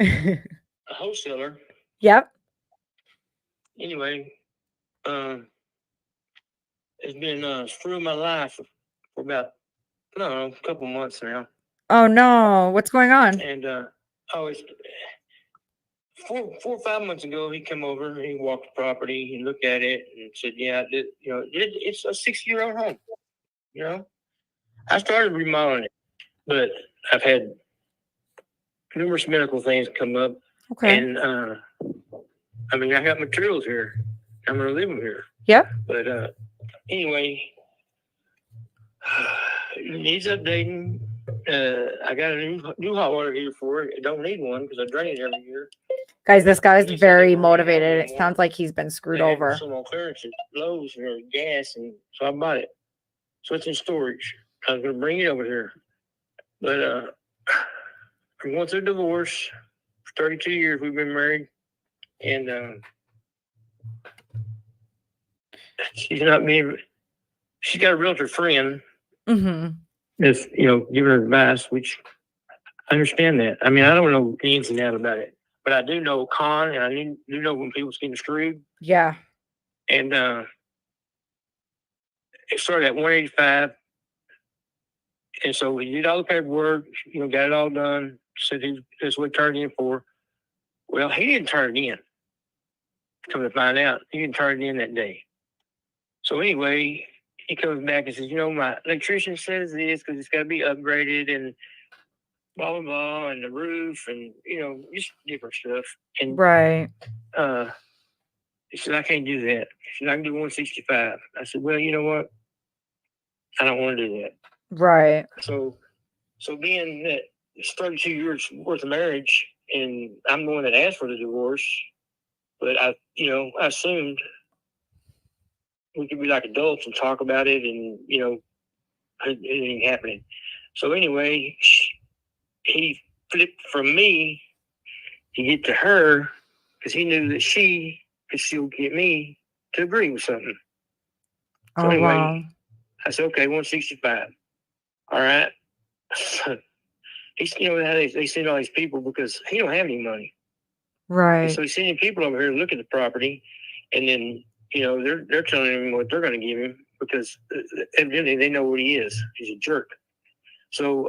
a wholesaler. Yep. Anyway, it's been screwing my life for about, I don't know, a couple months now. Oh no, what's going on? And it's 4 or 5 months ago. He came over, he walked the property, he looked at it, and said, "Yeah, it's a 6-year-old home." You know, I started remodeling it, but I've had numerous medical things come up. Okay. And I got materials here. I'm gonna leave them here. Yep. But anyway, it needs updating. I got a new hot water heater for it. I don't need one because I drain it every year. Guys, this guy's He said very they weren't gonna have motivated. It one. sounds like he's been screwed They had over. some on clearance at Lowe's for gas, and so I bought it. So it's in storage. I was gonna bring it over here, but I'm going through a divorce. For 32 years we've been married, and she's not being. She's got a realtor friend Mm-hmm. that's giving her advice, which I understand that. I mean, I don't know the ins and outs about it, but I do know con, and I do know when people's getting screwed. Yeah. And it started at 185, and so we did all the paperwork. Got it all done. Said that's what he turned in for. Well, he didn't turn it in. Come to find out, he didn't turn it in that day. So anyway, he comes back and says, my electrician says this because it's got to be upgraded and blah, blah, blah, and the roof and, just different stuff. And Right. he said, I can't do that. He said, I can do 165. I said, well, you know what? I don't want to do that. Right. So being that it's 32 years worth of marriage and I'm the one that asked for the divorce, but I assumed we could be like adults and talk about it and, anything happening. So anyway, he flipped from me to get to her because he knew that she could still get me to agree with something. So Oh, anyway, wow. I said, okay, 165. All right. He's, how they send all these people because he don't have any money. Right. So he's sending people over here to look at the property, and then they're telling him what they're going to give him because evidently they know what he is. He's a jerk. So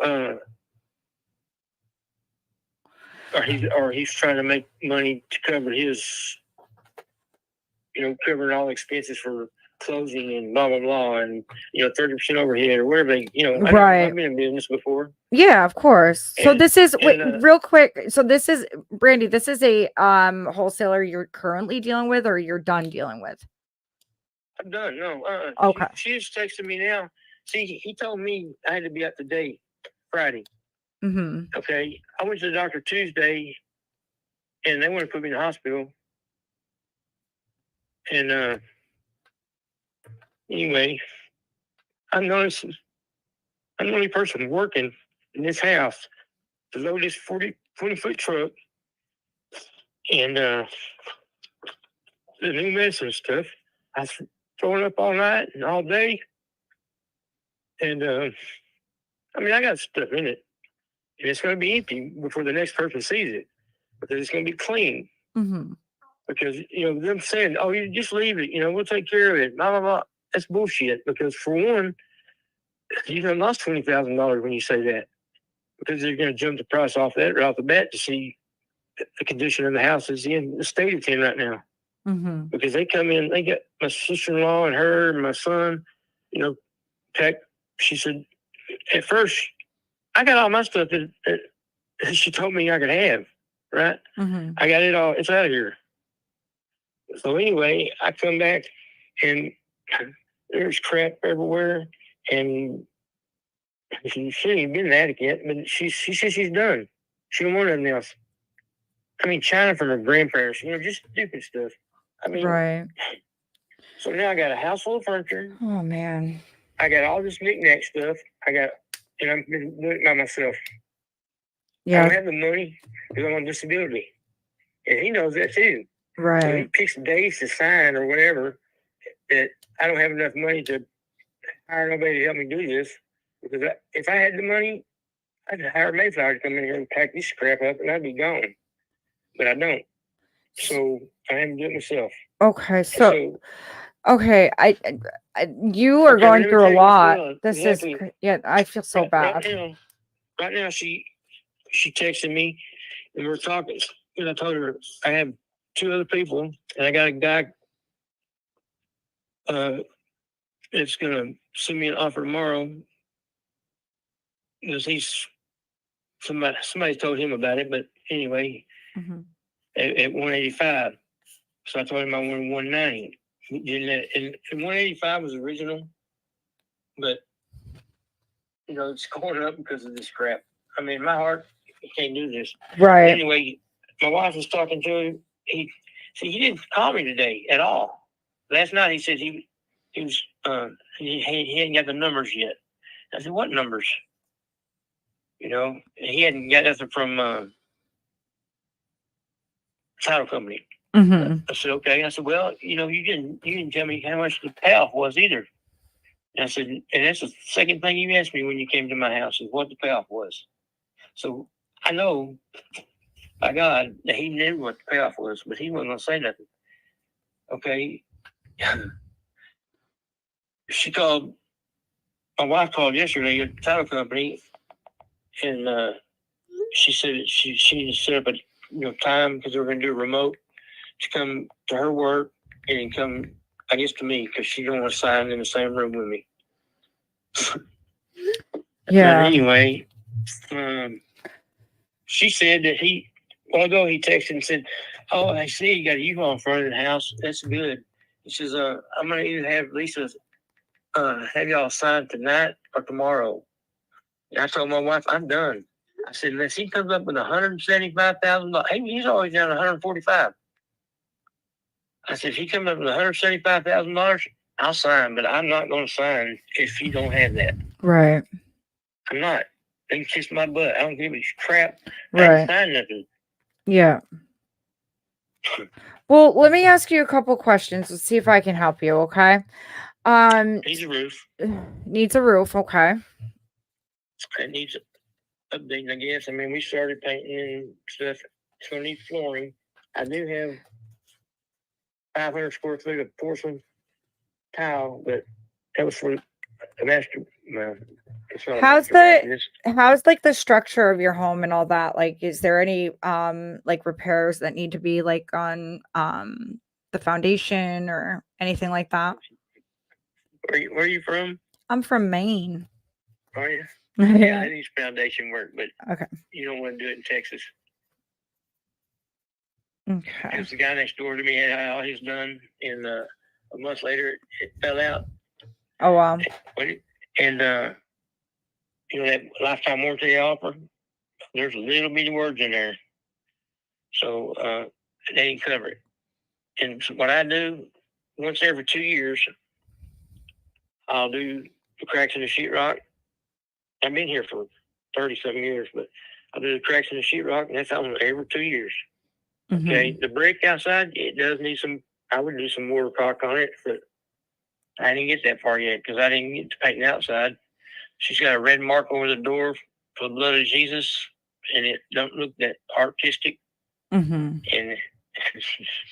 or he's trying to make money to cover his, covering all expenses for closing and blah blah blah, and 30% overhead or whatever they, Right. I've been in business before. Yeah, of course. So And- this is wait, and, real quick. So this is Brandy. This is a wholesaler you're currently dealing with, or you're done dealing with. I'm done. No. Okay. She just texted me now. See, he told me I had to be up today, Friday. Mm-hmm. Okay. I went to the doctor Tuesday, and they want to put me in the hospital. And anyway, I'm the only person working in this house to load this 20-foot truck and the new medicine stuff. I was throwing up all night and all day. And I got stuff in it. And it's going to be empty before the next person sees it. Because it's going to be clean. Mm-hmm. Because, them saying, oh, you just leave it, we'll take care of it, blah, blah, blah. That's bullshit. Because for one, you done lost $20,000 when you say that. Because they're going to jump the price off that right off the bat to see the condition of the house is in the state it's in right now. Mm-hmm. Because they come in, they got my sister-in-law and her and my son, Peck, she said, at first, I got all my stuff that she told me I could have, right? Mm-hmm. I got it all. It's out of here. So anyway, I come back and there's crap everywhere. And she ain't even been in the attic yet, but she says she's done. She don't want nothing else. I mean, China from her grandparents, just stupid stuff. I mean, Right. So now I got a house full of furniture. Oh man. I got all this knick-knack stuff. And I'm doing it by myself. I don't Yeah. have the money because I'm on disability. And he knows that too. So he Right. picks days to sign or whatever that I don't have enough money to hire nobody to help me do this. Because if I had the money, I'd hire Mayflower to come in here and pack this crap up and I'd be gone. But I don't. So I have to do it myself. Okay. So okay, you are Okay, going let me through tell a you what's lot. going on. This Exactly. is yeah. I feel so bad. Right now, she texted me and we're talking. And I told her I have 2 other people and I got a guy that's gonna send me an offer tomorrow because somebody told him about it. But anyway, Mhm. at 185, so I told him I wanted 190. And 185 was original, but it's going up because of this crap. I mean, my heart, you can't do this. Right. Anyway, my wife was talking to him. He didn't call me today at all. Last night he said he was he hadn't got the numbers yet. I said, what numbers? He hadn't got nothing from title company. Mm-hmm. I said, okay. I said, well, you didn't tell me how much the payoff was either. And I said, and that's the second thing you asked me when you came to my house is what the payoff was. So I know, by God, that he knew what the payoff was, but he wasn't going to say nothing. Okay. My wife called yesterday at the title company, and she said that she needed to set up a time because they were going to do a remote to come to her work and come, I guess, to me because she don't want to sign in the same room with me. Yeah. But anyway, she said that although he texted and said, "Oh, I see you got a U-Haul in front of the house. That's good." He says, "I'm gonna either have Lisa have y'all sign tonight or tomorrow." And I told my wife, "I'm done." I said, "Unless he comes up with $175,000, he's always down 145." I said, "If he comes up with $175,000, I'll sign, but I'm not going to sign if you don't have that." Right. I'm not. They can kiss my butt. I don't give a crap. I Right. ain't sign nothing. Yeah. Well, let me ask you a couple questions. Let's see if I can help you. Okay. Needs a roof. Needs a roof. Okay. It needs updating, I guess. I mean, we started painting and stuff. It's going to need flooring. I do have 500 square feet of porcelain tile, but that was for the master. No, it's not a How's master bathroom. how's like the structure of your home and all that? Like, is there any like repairs that need to be like on the foundation or anything like that? Where are you from? I'm from Maine. Are you? Yeah. Yeah, it needs foundation work, but Okay. you don't want to do it in Texas. Okay. Because the guy next door to me had all his done, and a month later it fell out. Oh wow. And that lifetime warranty offer, there's a little bitty words in there, so they didn't cover it. And so what I do once every 2 years, I'll do the cracks in the sheetrock. I've been here for 30-something years, but I'll do the cracks in the sheetrock, and that's on every 2 years. Mhm. Okay, the brick outside, it does need some. I would do some water caulk on it, but I didn't get that far yet because I didn't get to painting outside. She's got a red mark over the door for the blood of Jesus, and it don't look that artistic. Mhm. And It's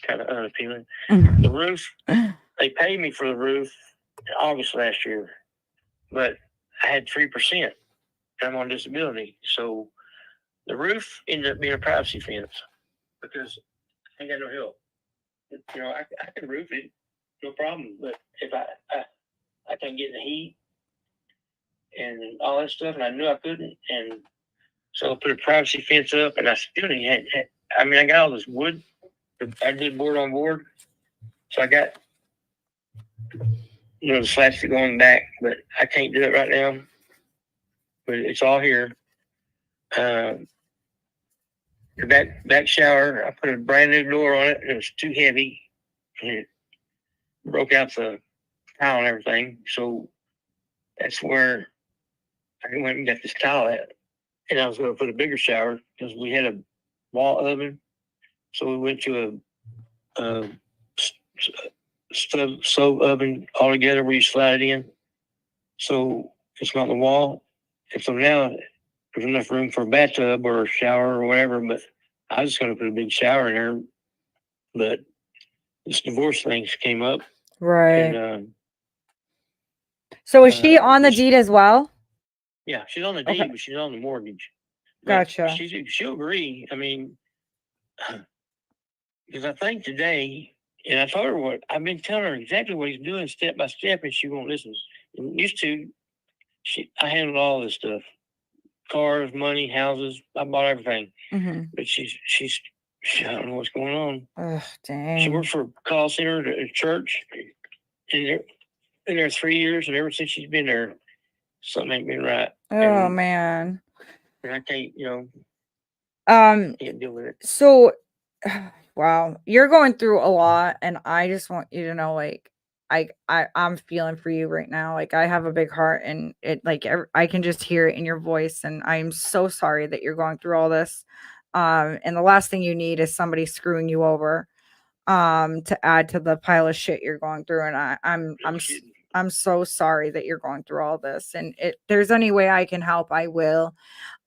kind of unappealing. Mhm. The roof, they paid me for the roof in August last year, but I had 3%. I'm on disability, so the roof ended up being a privacy fence because I ain't got no help. You know, I can roof it, no problem. But if I can't get the heat and all that stuff, and I knew I couldn't, and so I put a privacy fence up, and I still didn't had. I mean, I got all this wood. I did board on board, so I got the slats that go on back, but I can't do it right now. But it's all here. The back shower, I put a brand new door on it, and it was too heavy, and it broke out the tile and everything. So that's where I went and got this tile at. And I was going to put a bigger shower because we had a wall oven. So we went to a stove oven all together where you slide it in. So it's not the wall. And so now there's enough room for a bathtub or a shower or whatever. But I was just going to put a big shower in there. But this divorce things came up. Right. And So is she on the deed as well? yeah, she's on the deed, Okay. but she's on the mortgage. Gotcha. She'll agree. I mean, because I think today, and I told her what I've been telling her exactly what he's doing step by step, and she won't listen. And used to, I handled all this stuff, cars, money, houses. I bought everything. Mm-hmm. But I don't know what's going on. Ugh, dang. She worked for a call center at a church, and they're been there 3 years, and ever since she's been there, something ain't been right. Oh, man. And I can't, can't deal with it. So, wow, you're going through a lot, and I just want you to know, like, I'm feeling for you right now. Like, I have a big heart, and it, like, I can just hear it in your voice, and I'm so sorry that you're going through all this. And the last thing you need is somebody screwing you over, to add to the pile of shit you're going through. And I'm so sorry that you're going through all this. And if there's any way I can help, I will.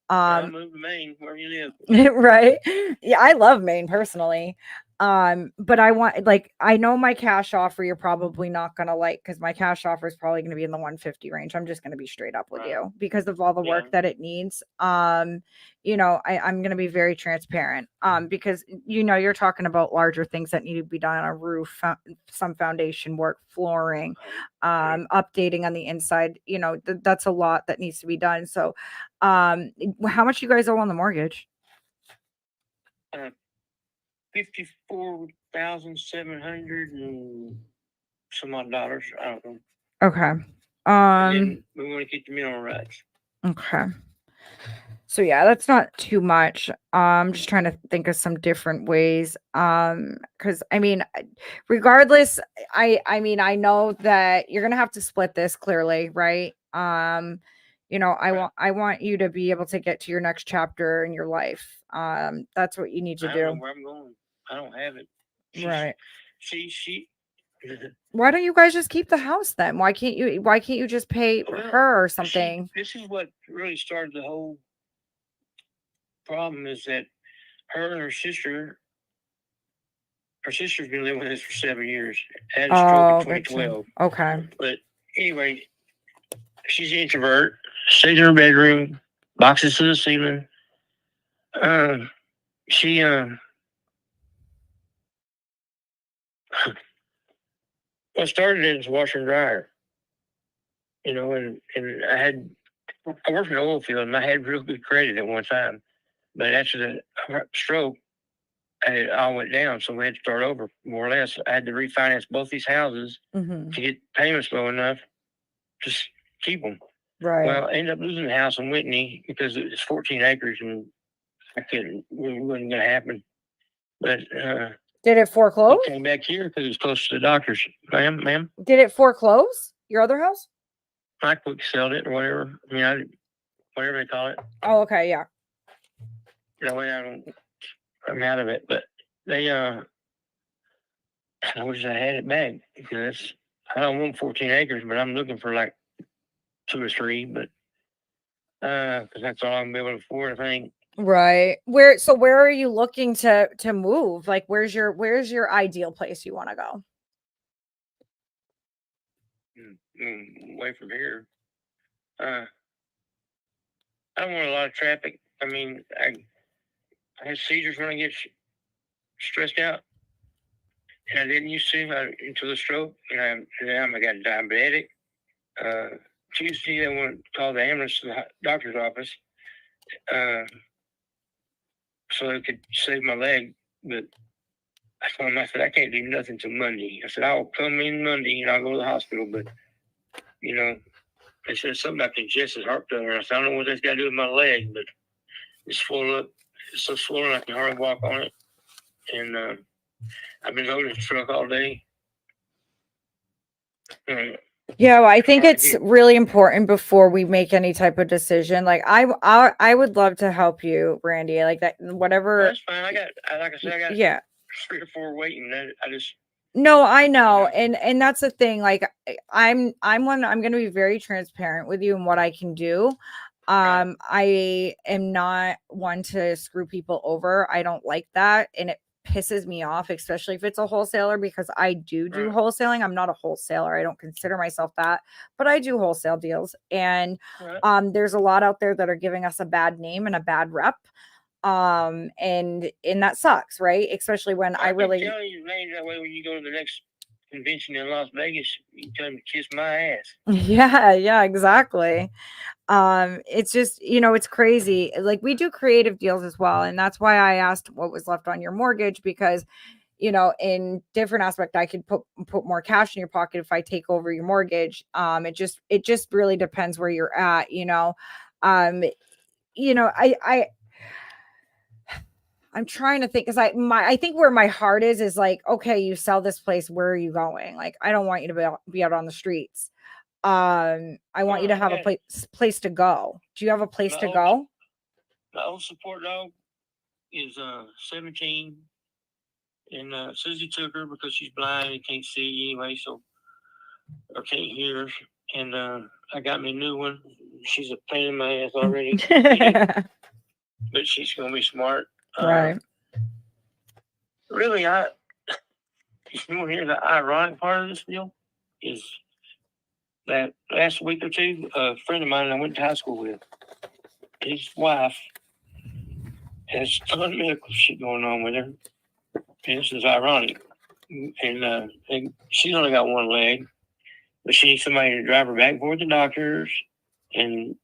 I'll move to Maine, where you live. Right. Yeah, I love Maine personally. But I know my cash offer you're probably not gonna like, because my cash offer is probably gonna be in the 150 range. I'm just gonna be straight up with you because of all the work that it needs. I'm gonna be very transparent. Because you're talking about larger things that need to be done on a roof, some foundation work, flooring, updating on the inside. That's a lot that needs to be done. So how much you guys owe on the mortgage? $54,700 and some odd dollars. I don't know. Okay. And then we want to keep the mineral rights. Okay. So yeah, that's not too much. I'm just trying to think of some different ways. Because I mean, regardless, I know that you're gonna have to split this clearly, right? I want you to be able to get to your next chapter in your life. That's what you need to I do. don't know where I'm going. I don't have it. Right. She. Why don't you guys just keep the house then? Why can't you just pay her or something? This is what really started the whole problem, is that her and her sister's been living with us for 7 years. Had a stroke in 2012. Okay. But anyway, she's an introvert, stays in her bedroom, boxes to the ceiling. She what started it as washer and dryer, and I worked in the oil field, and I had real good credit at one time. But after the stroke, it all went down, so we had to start over, more or less. I had to refinance both these houses to get payments low enough to keep them. Right. Well, I ended up losing the house in Whitney because it was 14 acres, and it wasn't going to happen. But did it foreclose? I came back here because it was close to the doctors. Ma'am. Did it foreclose? Your other house? I quick sold it or whatever. I mean, whatever they call it. Oh, okay, yeah. That way I'm out of it. But they, I wish I had it back, because I don't want 14 acres, but I'm looking for like 2 or 3. But because that's all I'm gonna be able to afford, I think. Right. So where are you looking to move? Like where's your ideal place you want to go? Away from here. I don't want a lot of traffic. I mean, I have seizures when I get stressed out, and I didn't used to until the stroke, and now I got diabetic. Tuesday, I went to call the ambulance to the doctor's office, so they could save my leg. But I told him, I said, I can't do nothing till Monday. I said, I'll come in Monday and I'll go to the hospital. But, you know, they said something about congested heart failure. I said, I don't know what that's got to do with my leg, but it's full up. It's so swollen I can hardly walk on it. And I've been loading the truck all day. Yeah, well, I think it's really important before we make any type of decision. Like I would love to help you, Randy. Like that, whatever. That's fine. Like I said, I got yeah 3 or 4 waiting. I just. No, I know. And that's the thing. Like I'm going to be very transparent with you and what I can do. I am not one to screw people over. I don't like that. And it pisses me off, especially if it's a wholesaler, because I do wholesaling. I'm not a wholesaler. I don't consider myself that, but I do wholesale deals. And there's a lot out there that are giving us a bad name and a bad rep. And that sucks, right? Especially when I really tell you names that way when you go to the next convention in Las Vegas, you can tell them to kiss my ass. Yeah, exactly. It's just, it's crazy. Like we do creative deals as well. And that's why I asked what was left on your mortgage, because in different aspect, I could put more cash in your pocket if I take over your mortgage. It just really depends where you're at, I'm trying to think, because I think where my heart is like, okay, you sell this place, where are you going? Like, I don't want you to be out on the streets. I want you to have a place to go. Do you have a place to go? My old support dog is 17, and Susie took her because she's blind and can't see anyway, or can't hear. And I got me a new one. She's a pain in my ass already, but she's gonna be smart. Right. Really, you want to hear the ironic part of this deal is that last week or two, a friend of mine I went to high school with, his wife has a ton of medical shit going on with her. And this is ironic. And she's only got one leg, but she needs somebody to drive her back and forth to doctors. And,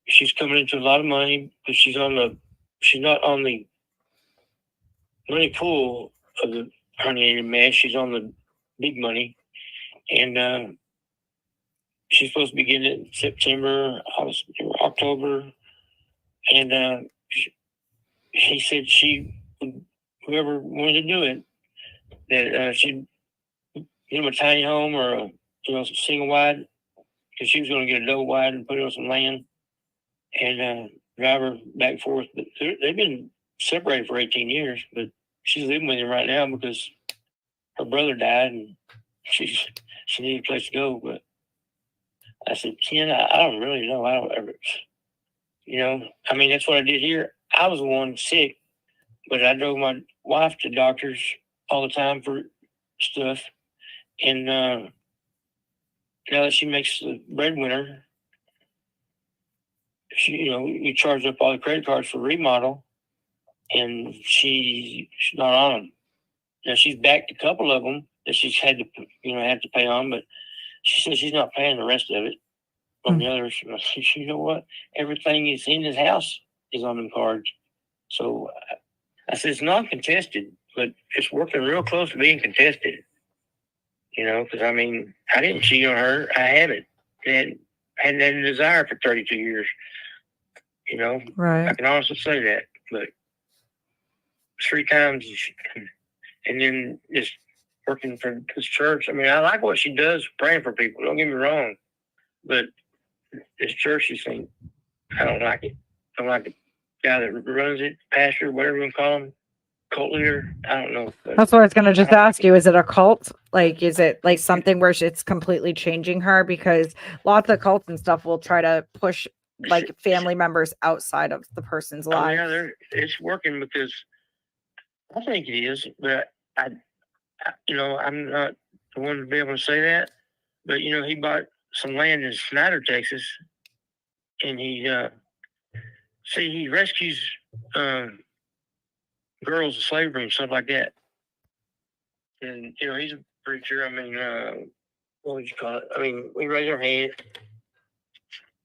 she's coming into a lot of money, but she's not on the money pool of the herniated mass. She's on the big money. And she's supposed to be getting it in September, October. And he said whoever wanted to do it, that she'd get him a tiny home or a single wide, because she was going to get a double wide and put it on some land and drive her back and forth. But they've been separated for 18 years, but she's living with him right now because her brother died and she needed a place to go. But I said, Ken, I don't really know. I don't ever, that's what I did here. I was the one sick, but I drove my wife to doctors all the time for stuff. And now that she makes the breadwinner, we charge up all the credit cards for remodel, and she's not on them. Now she's backed a couple of them that she's had to pay on, but she says she's not paying the rest of it on the others. I said, you know what? Everything is in his house is on them cards. So I said, it's not contested, but it's working real close to being contested. Because I didn't cheat on her. I haven't. Hadn't had a desire for 32 years. Right. I can honestly say that. But 3 times, and then just working for this church. I like what she does, praying for people. Don't get me wrong. But this church, I don't like it. I don't like the guy that runs it, pastor, whatever you want to call him, cult leader. I don't know. That's what I was going to just ask you. Is it a cult? Like, is it like something where it's completely changing her? Because lots of cults and stuff will try to push like family members outside of the person's Oh, life. yeah, it's working because I think it is, but I'm not the one to be able to say that. But he bought some land in Snyder, Texas, and he rescues girls in slavery and stuff like that. And he's a preacher. I mean, what would you call it? I mean, we raise our hand,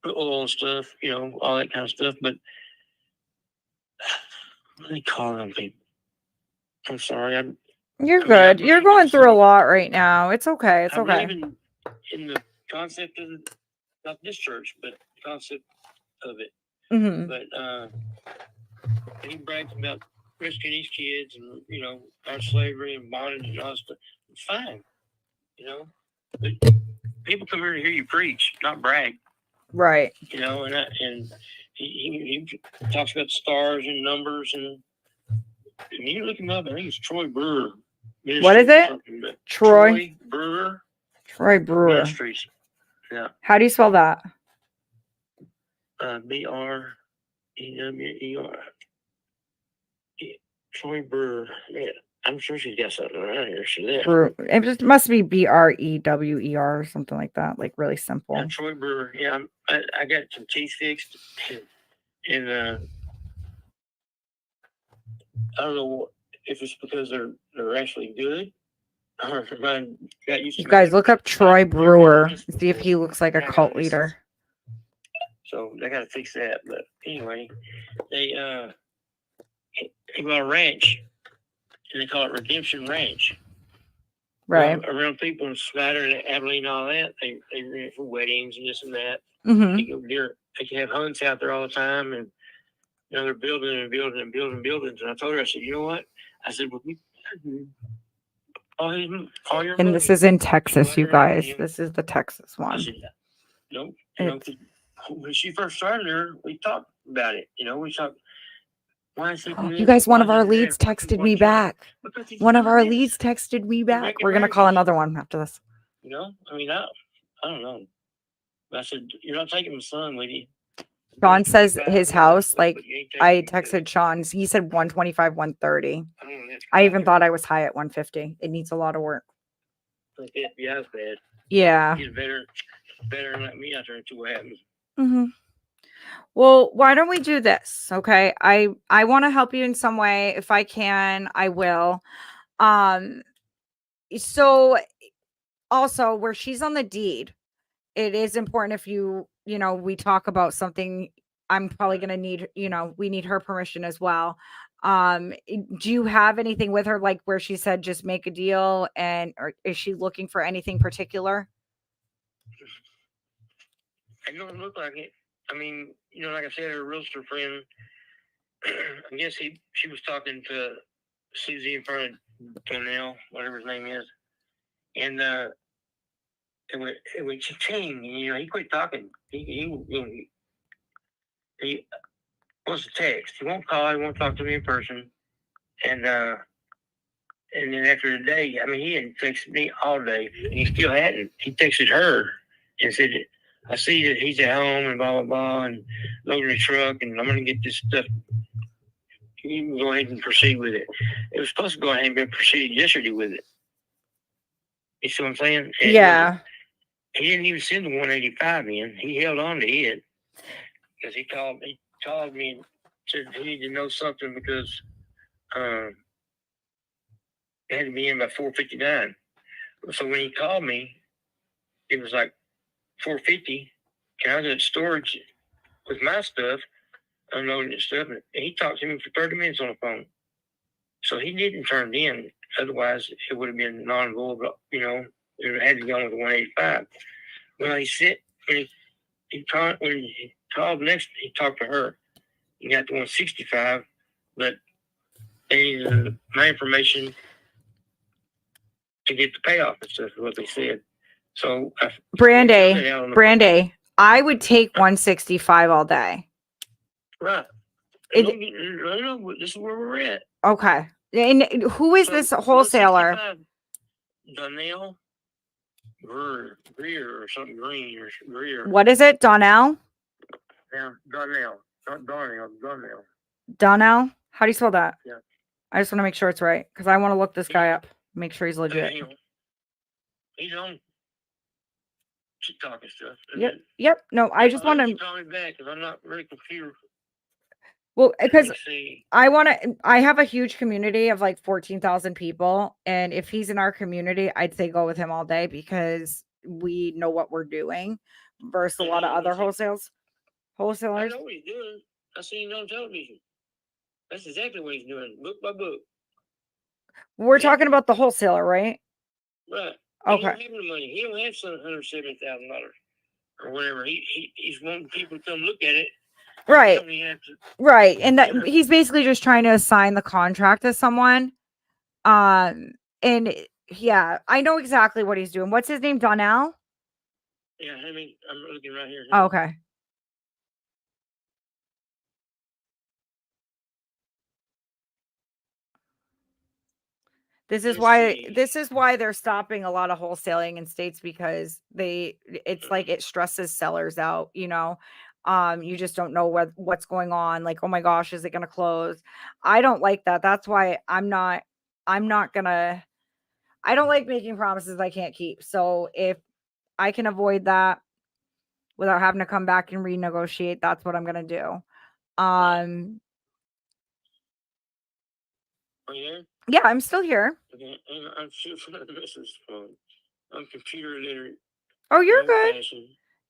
put oil and stuff, all that kind of stuff. But what do they call them people? I'm sorry. You're good. You're going through a lot right now. It's okay. It's I okay. believe in the concept of not this church, but the concept of it. Mm-hmm. But he brags about rescuing these kids and our slavery and bondage and all that stuff. It's fine, But people come here to hear you preach, not brag. Right. And he talks about stars and numbers and you look him up. I think it's Troy Brewer. What is it? Troy Brewer. Troy Brewer. Ministries. Yeah. How do you spell that? BREWER. Troy Brewer. Yeah, I'm sure she's got something around here. She lives. It just must be BREWER or something like that. Like really simple. Yeah, Troy Brewer. Yeah, I got some teeth fixed, and I don't know if it's because they're actually good, or if mine got used to. You guys look up Troy Brewer. See if he looks like a cult leader. So they got to fix that. But anyway, they bought a ranch, and they call it Redemption Ranch. Right. Around people in Snyder and Abilene and all that, they rent it for weddings and this and that. Mm-hmm. They can have hunts out there all the time, and they're building and building and building buildings. And I told her, I said, you know what? I said, well, all your And money, this is in Texas, you guys. This is the Texas I one. said, nope. When she first started there, we talked about it. We talked. You guys, one of our leads texted me back. One of our leads texted me back. We're going to call another one after this. I mean, I don't know. I said, you're not taking my son with you. Sean says his house, like I texted Sean, he said 125, 130. I even thought I was high at 150. It needs a lot of work. Yeah, it's bad. Yeah. He's better than let me out there and see what happens. Mm-hmm. Well, why don't we do this? Okay. I want to help you in some way. If I can, I will. So also where she's on the deed, it is important if we talk about something, I'm probably going to need, we need her permission as well. Do you have anything with her, like where she said, just make a deal, or is she looking for anything particular? It don't look like it. I mean, like I said, her realtor friend, I guess she was talking to Susie in front of Donnell, whatever his name is. And it went cha-ching. He quit talking. He wants to text. He won't call. He won't talk to me in person. And then after the day, I mean, he hadn't texted me all day. And he still hadn't. He texted her and said, I see that he's at home and blah, blah, blah, and loading the truck, and I'm going to get this stuff. You can go ahead and proceed with it. It was supposed to go ahead and proceed yesterday with it. You see what I'm saying? And yeah. He didn't even send the 185 in. He held on to it because he called me and said he needed to know something because it had to be in by 4:59. So when he called me, it was like 4:50, and I was at storage with my stuff, unloading the stuff, and he talked to me for 30 minutes on the phone. So he didn't turn it in. Otherwise, it would have been non-void, it had to go with the 185. Well, he said, when he called next, he talked to her. He got the 165, but they needed my information to get the payoff and stuff, is what they said. So, Brandy, I would take 165 all day. Right. No, this is where we're at. Okay. And who is this wholesaler? Donnell Greer or something Green or Greer. What is it? Donnell? Now, Darnell. Not Darnell, Darnell. Donnell? How do you spell that? Yeah. I just want to make sure it's right because I want to look this guy up, make sure he's legit. He's on TikTok and stuff. Yep. Yep. No, I just want to. Call me back because I'm not really computer. Well, because See. I have a huge community of like 14,000 people. And if he's in our community, I'd say go with him all day because we know what we're doing versus a lot of other wholesalers. I know what he's doing. I seen it on television. That's exactly what he's doing, book by book. We're talking about the wholesaler, right? Right. Okay. He don't have the money. He don't have $170,000 or whatever. He's wanting people to come look at it. Right. To, right. And that he's basically just trying to assign the contract to someone. And yeah, I know exactly what he's doing. What's his name? Donnell? Yeah, I mean, I'm looking right here. Oh, okay. This is why they're stopping a lot of wholesaling in states because it's like it stresses sellers out, you know. You just don't know what's going on. Like, oh my gosh, is it gonna close? I don't like that. That's why I don't like making promises I can't keep. So if I can avoid that without having to come back and renegotiate, that's what I'm gonna do. Are you there? Yeah, I'm still here. Okay, and I'm still trying to miss this phone. I'm computer literate. Oh, you're good.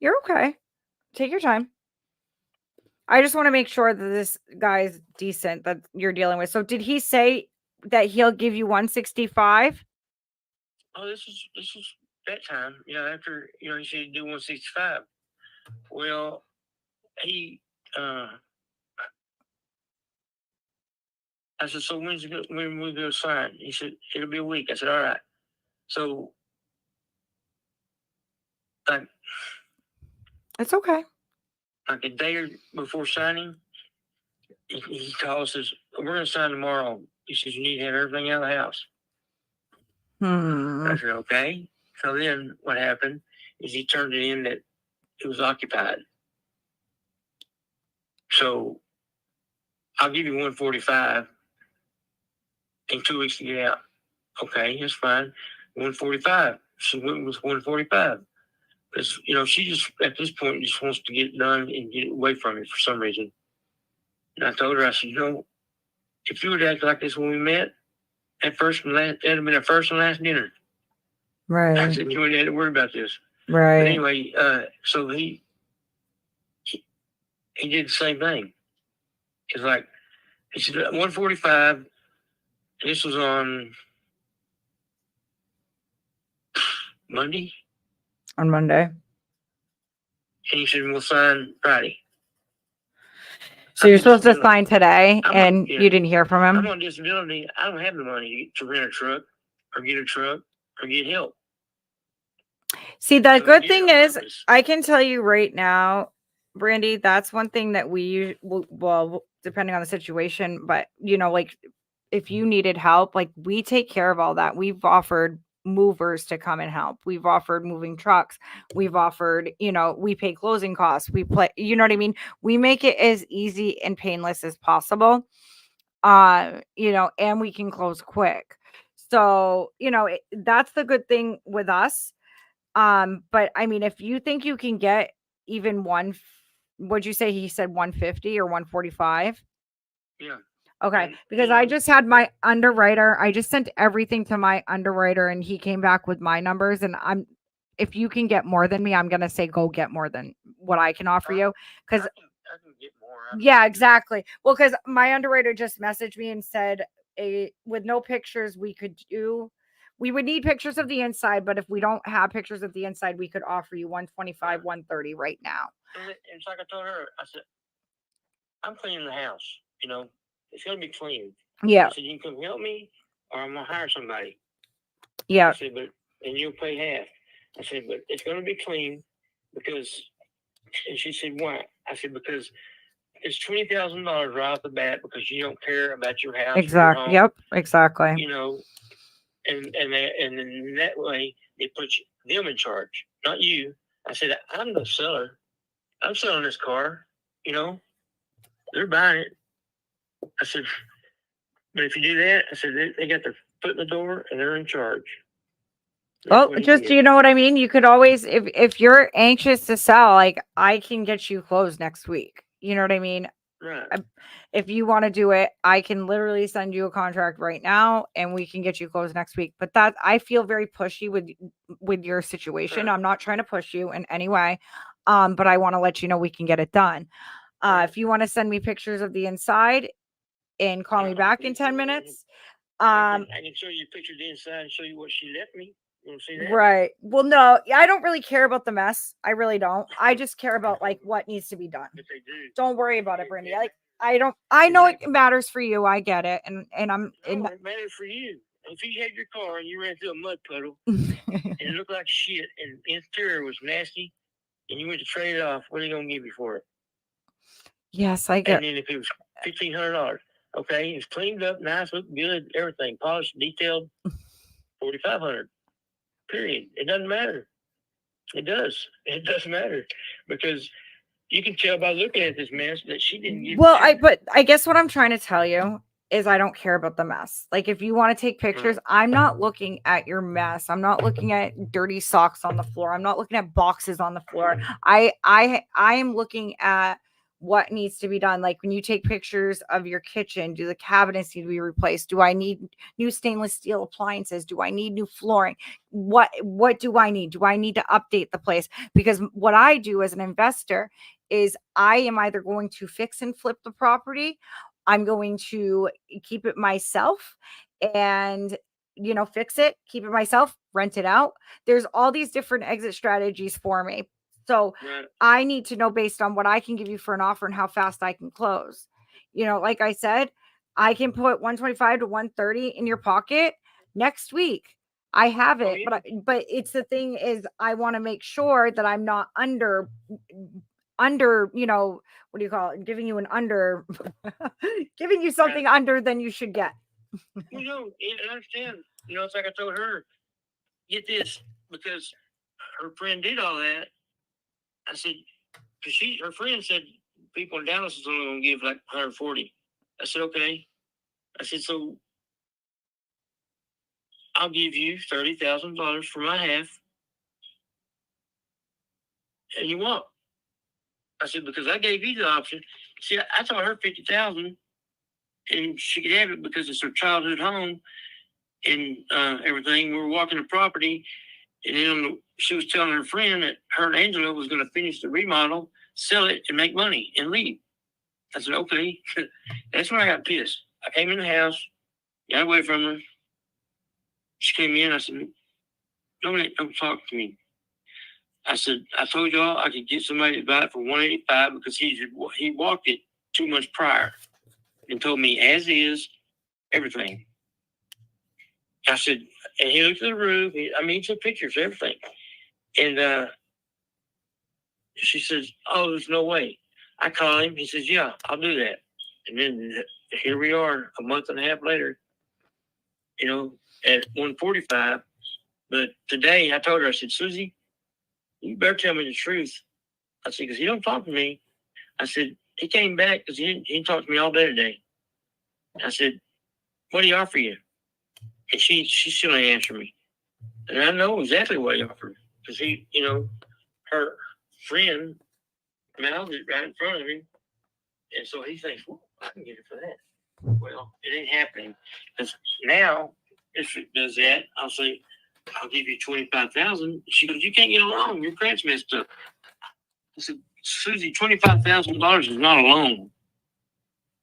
You're okay. Take your time. I just want to make sure that this guy's decent that you're dealing with. So did he say that he'll give you 165? Oh, this is that time. After he said he'd do 165. Well, he I said, so when we go sign? He said, it'll be a week. I said, all right. So It's okay. Like a day or before signing, he calls, says, we're going to sign tomorrow. He says, you need to have everything out of the house. I said, okay. So then what happened is he turned it in that it was occupied. So I'll give you 145 in 2 weeks to get out. Okay, that's fine. 145. She went with 145. Because, she just, at this point, just wants to get it done and get away from it for some reason. And I told her, I said, if you would act like this when we met, that'd have been our first and last dinner. Right. I said, you wouldn't have to worry about this. Right. But anyway, so he did the same thing. It's like, he said, 145, this was on Monday. On Monday. And he said, we'll sign Friday. So you're supposed to sign today and you didn't hear from him? I'm on disability. I don't have the money to rent a truck or get help. See, the good thing is, I can tell you right now, Brandy, that's one thing that we, well, depending on the situation, but like if you needed help, like we take care of all that. We've offered movers to come and help. We've offered moving trucks. We've offered, we pay closing costs. We play, you know what I mean? We make it as easy and painless as possible. And we can close quick. So, that's the good thing with us. But I mean, if you think you can get even would you say he said 150 or 145? Yeah. Okay, because I just had my underwriter. I just sent everything to my underwriter and he came back with my numbers. And if you can get more than me, I'm going to say go get more than what I can offer you. Because I can get more. Yeah, exactly. Well, because my underwriter just messaged me and said with no pictures, we would need pictures of the inside. But if we don't have pictures of the inside, we could offer you 125, 130 right now. And it's like I told her, I said, I'm cleaning the house, It's going to be clean. Yeah. I said, you can come help me or I'm going to hire somebody. Yeah. I said, and you'll pay half. I said, but it's going to be clean and she said, why? I said, because it's $20,000 right off the bat because you don't care about your house. Exactly. Yep. Exactly. And in that way, they put them in charge, not you. I said, I'm the seller. I'm selling this car. you know, they're buying it. I said, but if you do that, I said, they got their foot in the door and they're in charge. That's Well, what he just, did. you know what I mean? You could always, if you're anxious to sell, like, I can get you closed next week. You know what I mean? Right. If you want to do it, I can literally send you a contract right now and we can get you closed next week. But that, I feel very pushy with your situation. Right. I'm not trying to push you in any way. But I want to let you know we can get it done. Right. If you want to send me pictures of the inside and call me back in 10 minutes. I can show you a picture of the inside and show you what she left me. You want to see that? Right. Well, no, I don't really care about the mess. I really don't. I just care about like what needs to be done. But they do. Don't worry about it, Brandy. Like, I know it matters for you. I get it. And I'm No, it matters for you. If you had your car and you ran through a mud puddle in, and it looked like shit and the interior was nasty and you went to trade it off, what are you gonna give you for it? yes, I get. And then if it was $1,500, okay, it's cleaned up, nice, looked good, everything polished, detailed, $4,500. Period. It doesn't matter. It does. It does matter because you can tell by looking at this mess that she didn't give. Well, I guess what I'm trying to tell you is I don't care about the mess. Like, if you want to take pictures, I'm not looking at your mess. I'm not looking at dirty socks on the floor. I'm not looking at boxes on the floor. I am looking at what needs to be done. Like, when you take pictures of your kitchen, do the cabinets need to be replaced? Do I need new stainless steel appliances? Do I need new flooring? What do I need? Do I need to update the place? Because what I do as an investor is I am either going to fix and flip the property, I'm going to keep it myself and, you know, fix it, keep it myself, rent it out. There's all these different exit strategies for me. So Right. I need to know based on what I can give you for an offer and how fast I can close. You know, like I said, I can put 125 to 130 in your pocket next week. I have it, yeah. but it's the thing is I want to make sure that I'm not under, you know, what do you call it? Giving you an under, giving you something under than you should get. You know, I understand. You know, it's like I told her, get this, because her friend did all that. I said, because her friend said people in Dallas is only going to give like 140. I said, okay. I said, so I'll give you $30,000 for my half. And you want? I said, because I gave you the option. See, I told her 50,000 and she could have it because it's her childhood home and everything. We were walking the property, and then she was telling her friend that her and Angela was going to finish the remodel, sell it, and make money and leave. I said, okay. That's when I got pissed. I came in the house, got away from her. She came in. I said, don't talk to me. I said, I told y'all I could get somebody to buy it for $185 because he walked it 2 months prior and told me as is everything. I said, and he looked at the roof. He took pictures, everything. And she says, oh, there's no way. I call him. He says, yeah, I'll do that. And then here we are a month and a half later, you know, at 145. But today I told her, I said, Susie, you better tell me the truth. I said, because he don't talk to me. I said, he came back because he didn't talk to me all day today. I said, what did he offer you? And she still ain't answer me. And I know exactly what he offered because he, you know, her friend mouthed it right in front of him. And so he thinks, well, I can get it for that. Well, it ain't happening. Because now, if it does that, I'll say, I'll give you $25,000. She goes, you can't get a loan. Your credit's messed up. I said, Susie, $25,000 is not a loan.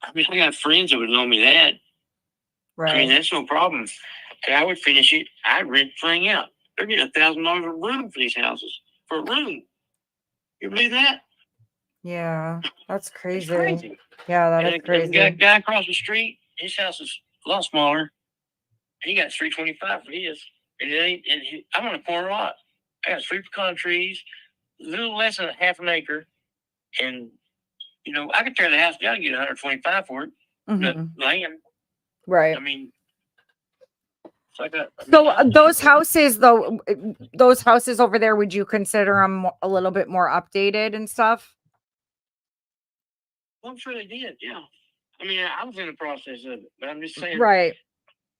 I mean, I got friends that would loan me that. Right. I mean, that's no problem. And I would finish it. I'd rent the thing out. They're getting $1,000 a room for these houses. For a room. You believe that? Yeah, that's crazy. It's crazy. Yeah, that is And crazy. the guy across the street, his house is a lot smaller. He got $325 for his. And I'm on a corner lot. I got 3 pecan trees, a little less than half an acre. And, you know, I could tear the house down and get $125 for it. Mhm. The land. Right. I mean, it's like a. So those houses, though, those houses over there, would you consider them a little bit more updated and stuff? Well, I'm sure they did. Yeah. I mean, I was in the process of it, but I'm just saying. Right.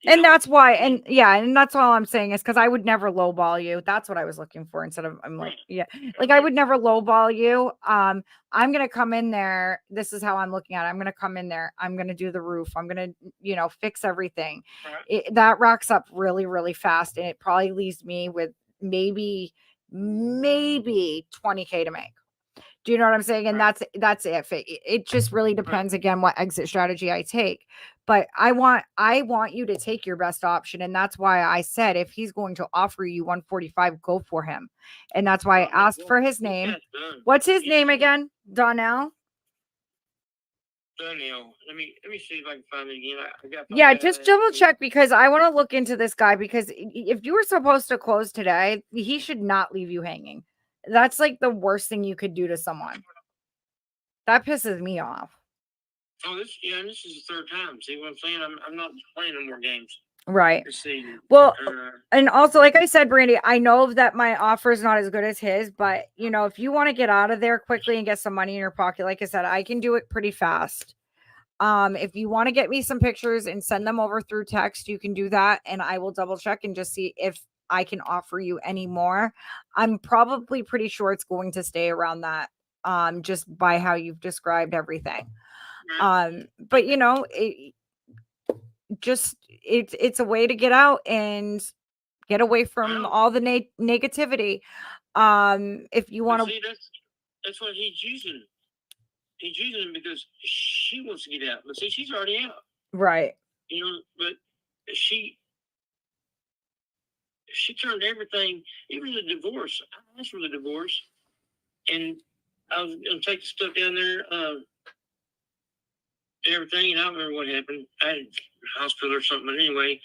you And know, that's why, and yeah, and that's all I'm saying is because I would never lowball you. That's what I was looking for instead of I'm like, yeah, like I would never lowball you. I'm gonna come in there. This is how I'm looking at it. I'm gonna come in there. I'm gonna do the roof. I'm gonna, fix everything. Right. That racks up really, really fast, and it probably leaves me with maybe 20K to make. Do you know what I'm saying? And Right. that's if it just really depends again what exit strategy I take. But I want you to take your best option. And that's why I said if he's going to offer you 145, go for him. And that's why I asked for his name. What's his name again? Donnell? Donnell. Let me see if I can find it again. I got Yeah, just double check because I want to look into this guy because if you were supposed to close today, he should not leave you hanging. That's like the worst thing you could do to someone. That pisses me off. Oh, this is the third time. See what I'm saying? I'm not playing no more games. Right. Let's see. Well, and also, like I said, Brandy, I know that my offer is not as good as his, but if you want to get out of there quickly and get some money in your pocket, like I said, I can do it pretty fast. If you want to get me some pictures and send them over through text, you can do that, and I will double check and just see if I can offer you any more. I'm probably pretty sure it's going to stay around that, just by how you've described everything. But it's a way to get out and get away from all the negativity. If you want to, that's what he's using. He's using it because she wants to get out, but see, she's already out. Right. But she turned everything, even the divorce. I asked for the divorce, and I was gonna take the stuff down there, everything, and I don't remember what happened. I had a hospital or something, but anyway,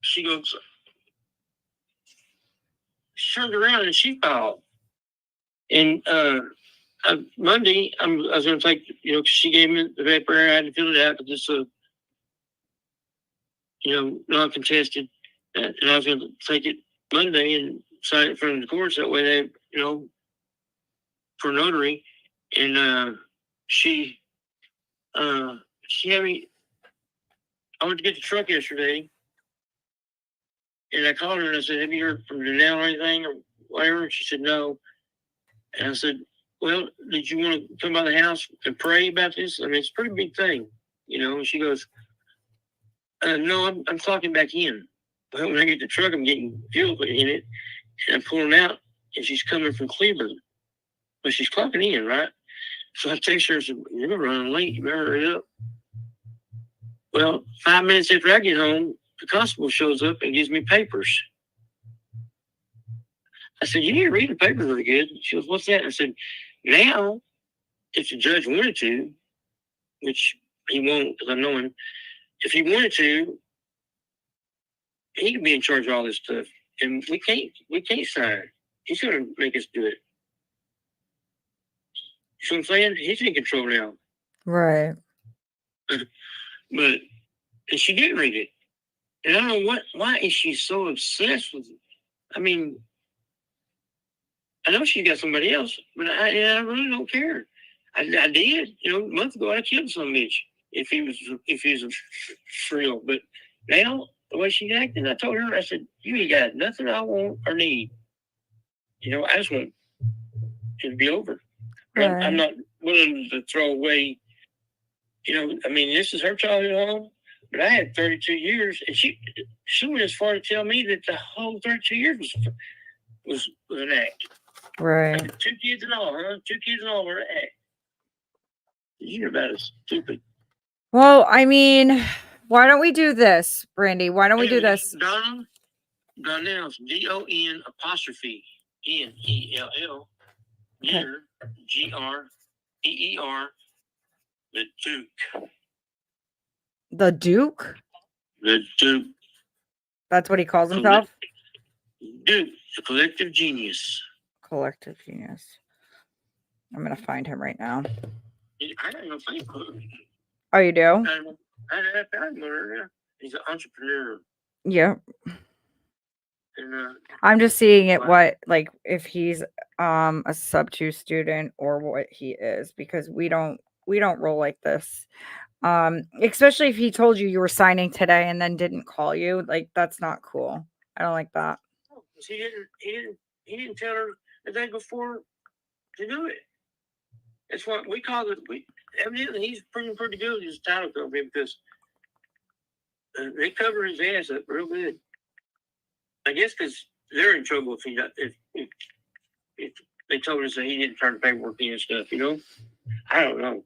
she turned around and she filed. And Monday, I was going to take, because she gave me the paper, I had to fill it out, because it's non-contested. And I was going to take it Monday and sign it from the courts. That way they, for notary. And she had me, I went to get the truck yesterday. And I called her and I said, have you heard from Janelle or anything or whatever? And she said, no. And I said, well, did you want to come by the house and pray about this? I mean, it's a pretty big thing, And she goes, no, I'm clocking back in. Well, when I get the truck, I'm getting fuel in it. And I'm pulling out, and she's coming from Cleveland. But she's clocking in, right? So I text her and said, you're running late. You better hurry up. Well, 5 minutes after I get home, the constable shows up and gives me papers. I said, you need to read the paper really good. She goes, what's that? I said, now, if the judge wanted to, which he won't because I know him, if he wanted to, he could be in charge of all this stuff. And we can't sign. He's going to make us do it. You know what I'm saying? He's in control now. Right. And she didn't read it. And I don't know why is she so obsessed with it? I mean, I know she's got somebody else, but I really don't care. I did, a month ago I killed some bitch if he was for real. But now the way she's acting, I told her, I said, you ain't got nothing I want or need. I just want it to be over. Right. I'm not willing to throw away. I mean, this is her childhood home, but I had 32 years, and she went as far to tell me that the whole 32 years was an act. Right. 2 kids and all, huh? 2 kids and all were an act. You hear about it, stupid. Well, I mean, why don't we do this, Brandy? Why don't we do this? Donnell's DON apostrophe NELL Geer GREER the Duke. The Duke? The Duke. That's what he calls himself? Duke, the collective genius. Collective genius. I'm going to find him right now. I got no Facebook. Oh, you do? I found him. He's an entrepreneur. Yeah. And I'm just seeing it Wow. what like if he's a sub 2 student or what he is, because we don't roll like this. Especially if he told you were signing today and then didn't call you, like that's not cool. I don't like that. no, 'cause he didn't tell her the day before to do it. That's what we call it. Evidently he's pretty good with his title company because they cover his ass up real good. I guess because they're in trouble if they told us that he didn't turn the paperwork in and stuff, you know? I don't know.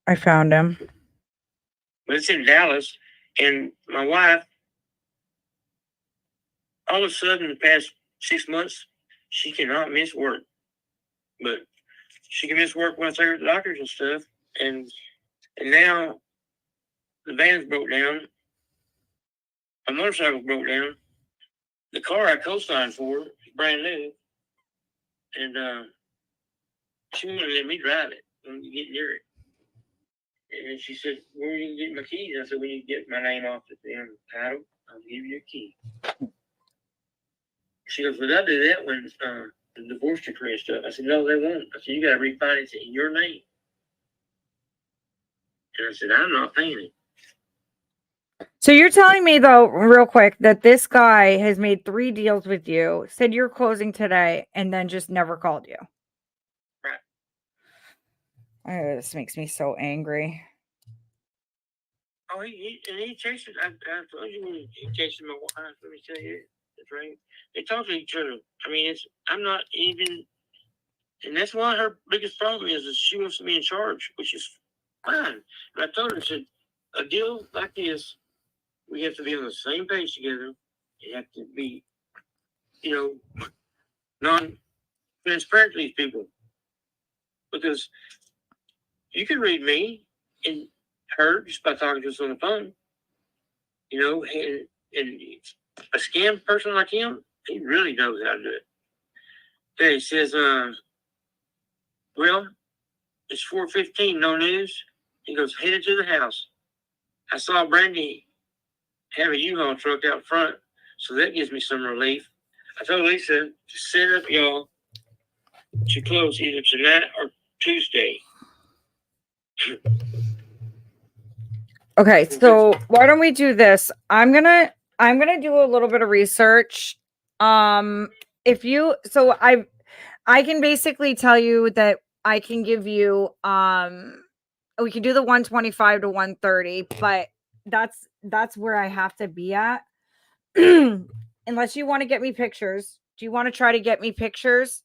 I found him. But it's in Dallas, and my wife, all of a sudden, the past 6 months, she cannot miss work. But she can miss work when I take her to the doctors and stuff. And now the van's broke down. My motorcycle broke down. The car I co-signed for is brand new. And she wanted to let me drive it when you get near it. And she said, "Where are you get my keys?" I said, "When you get my name off the damn title, I'll give you a key." She goes, "Well, I do that when the divorce decree and stuff." I said, "No, they won't." I said, "You got to refinance it in your name." And I said, "I'm not paying it." So you're telling me though, real quick, that this guy has made 3 deals with you, said you're closing today, and then just never called you. Right. Oh, this makes me so angry. Oh, he texted. I told you when he texted my wife. Let me tell you, that's right. They talk to each other. I mean, I'm not even, and that's why her biggest problem is she wants to be in charge, which is fine. And I told her, I said, a deal like this, we have to be on the same page together. You have to be, non-transparent to these people, because you can read me and her just by talking to us on the phone. And a scam person like him, he really knows how to do it. Okay, he says, well, it's 4:15, no news. He goes, headed to the house. I saw Brandy have a U-Haul truck out front, so that gives me some relief. I told Lisa to set up y'all to close either tonight or Tuesday. Okay, so why don't we do this? I'm gonna do a little bit of research. If you so I can basically tell you that I can give you we can do the 125 to 130, but that's where I have to be at. Unless you want to get me pictures. Do you want to try to get me pictures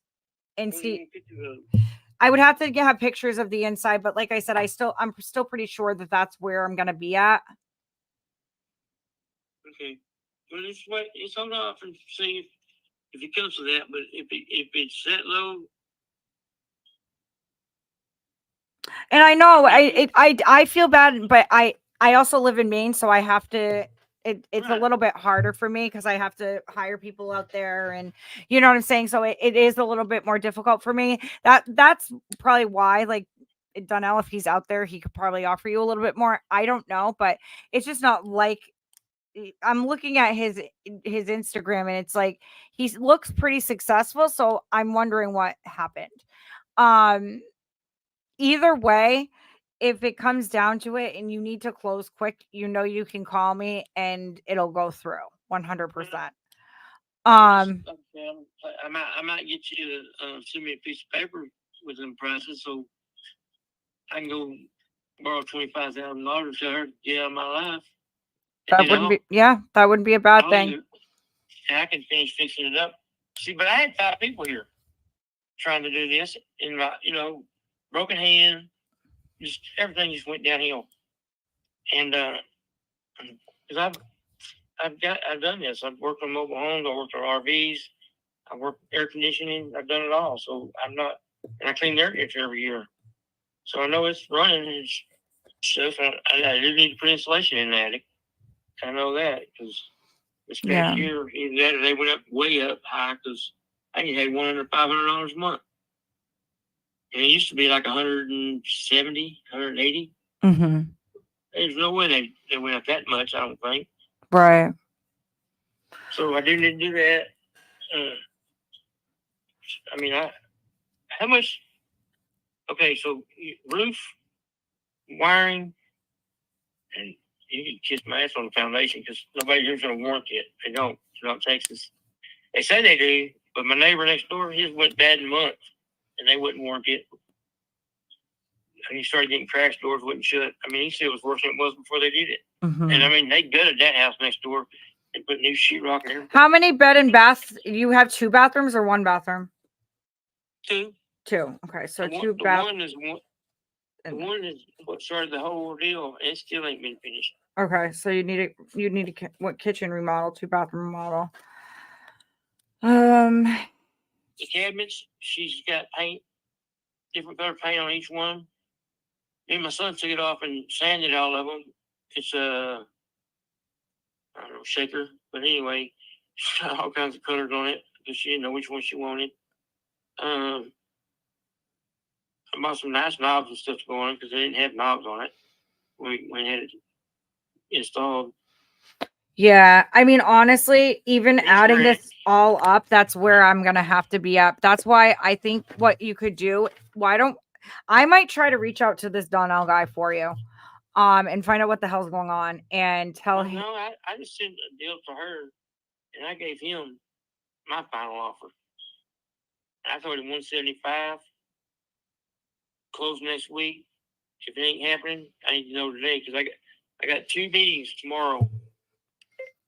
and see? I would have to have pictures of the inside, but like I said, I'm still pretty sure that that's where I'm gonna be at. Okay. Well, it's hold off and see if it comes to that. But if it's that low, And I know I feel bad, but I also live in Maine, so I have to. It's a Right. little bit harder for me because I have to hire people out there, and you know what I'm saying. So it is a little bit more difficult for me. That's probably why, like, Donnell, if he's out there, he could probably offer you a little bit more. I don't know, but it's just not like I'm looking at his Instagram, and it's like he looks pretty successful. So I'm wondering what happened. Either way, if it comes down to it and you need to close quick, you can call me and it'll go through 100%. I might get you to send me a piece of paper with them prices so I can go borrow $25,000 to her to get out of my life. That wouldn't be a bad thing. And I can finish fixing it up. See, but I had 5 people here trying to do this, and broken hand, just everything just went downhill. And because I've done this. I've worked on mobile homes. I worked on RVs. I worked air conditioning. I've done it all. So and I clean the air conditioner every year. So I know it's running and stuff. I do need to put insulation in the attic. I know that because this past year, either that or they went up way up high because I had one under $500 a month. And it used to be like 170, 180. Mm-hmm. There's no way they went up that much, I don't think. Right. So I do need to do that. How much? Okay, so roof, wiring, and you can kiss my ass on the foundation because nobody here's going to warrant it. They don't. It's not Texas. They say they do, but my neighbor next door, his went bad in a month, and they wouldn't warrant it. And he started getting crash doors, wouldn't shut. I mean, he said it was worse than it was before they did it. Mhm. And I mean, they gutted that house next door and put new sheetrock in there. How many bed and baths? You have 2 bathrooms or 1 bathroom? 2. 2. Okay, so The 2 one, bathrooms. the one is what started the whole ordeal, and it still ain't been finished. Okay, so you need a what kitchen remodel, 2 bathroom remodel. The cabinets, she's got paint, different color paint on each one. Me and my son took it off and sanded all of them. It's I don't know, shaker, but anyway, she's got all kinds of colors on it because she didn't know which one she wanted. I bought some nice knobs and stuff to go on because they didn't have knobs on it when we had it installed. Yeah, I mean, honestly, even It's adding great. this all up, that's where I'm gonna have to be at. That's why I think what you could do, I might try to reach out to this Donnell guy for you, and find out what the hell's going on and tell him. No, I just sent a deal to her, and I gave him my final offer. I told him 175. Close next week. If it ain't happening, I need to know today because I got 2 meetings tomorrow.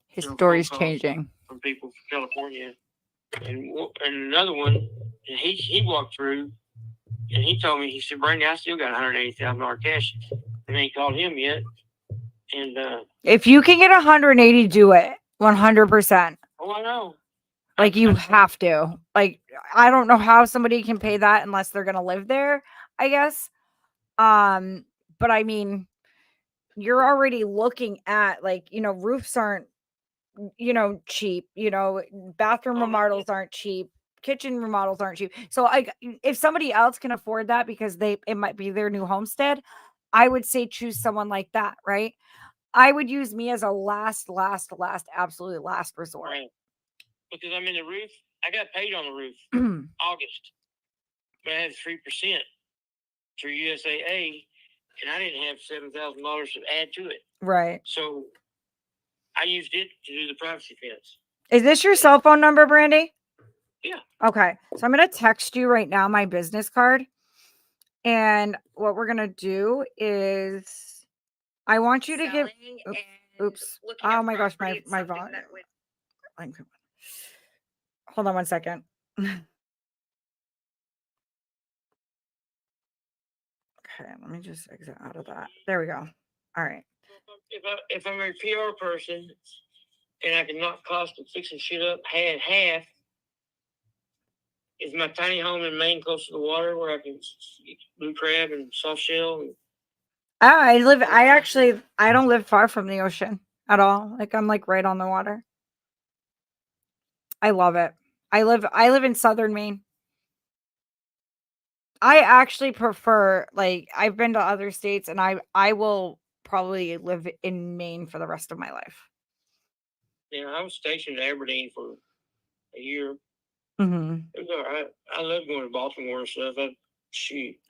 His Phone story's calls changing. from people from California, and another one. And he walked through, and he told me, he said, "Brandy, I still got $180,000 cash, and I ain't called him yet." And If you can get 180, do it 100%. oh, I know. Like you have to. Like I don't know how somebody can pay that unless they're gonna live there, I guess. But I mean, you're already looking at roofs aren't cheap, bathroom remodels aren't cheap, kitchen remodels aren't cheap. So if somebody else can afford that because it might be their new homestead, I would say choose someone like that, right? I would use me as a last, absolute last resort. Right. Because I'm in the roof. I got paid on the roof August, but I had 3% through USAA, and I didn't have $7,000 to add to it. Right. So I used it to do the privacy fence. Is this your cell phone number, Brandy? Yeah. Okay. So I'm going to text you right now my business card. And what we're going to do is I want you to give. Oops. Oh my gosh. My volume. Hold on one second. Okay. Let me just exit out of that. There we go. All right. If I'm a PR person and I can knock cost of fixing shit up half, is my tiny home in Maine close to the water where I can eat blue crab and soft shell? I don't live far from the ocean at all. Like I'm like right on the water. I love it. I live in southern Maine. I actually prefer, like, I've been to other states and I will probably live in Maine for the rest of my life. Yeah, I was stationed in Aberdeen for a year. Mm-hmm. It was all right. I love going to Baltimore and stuff. All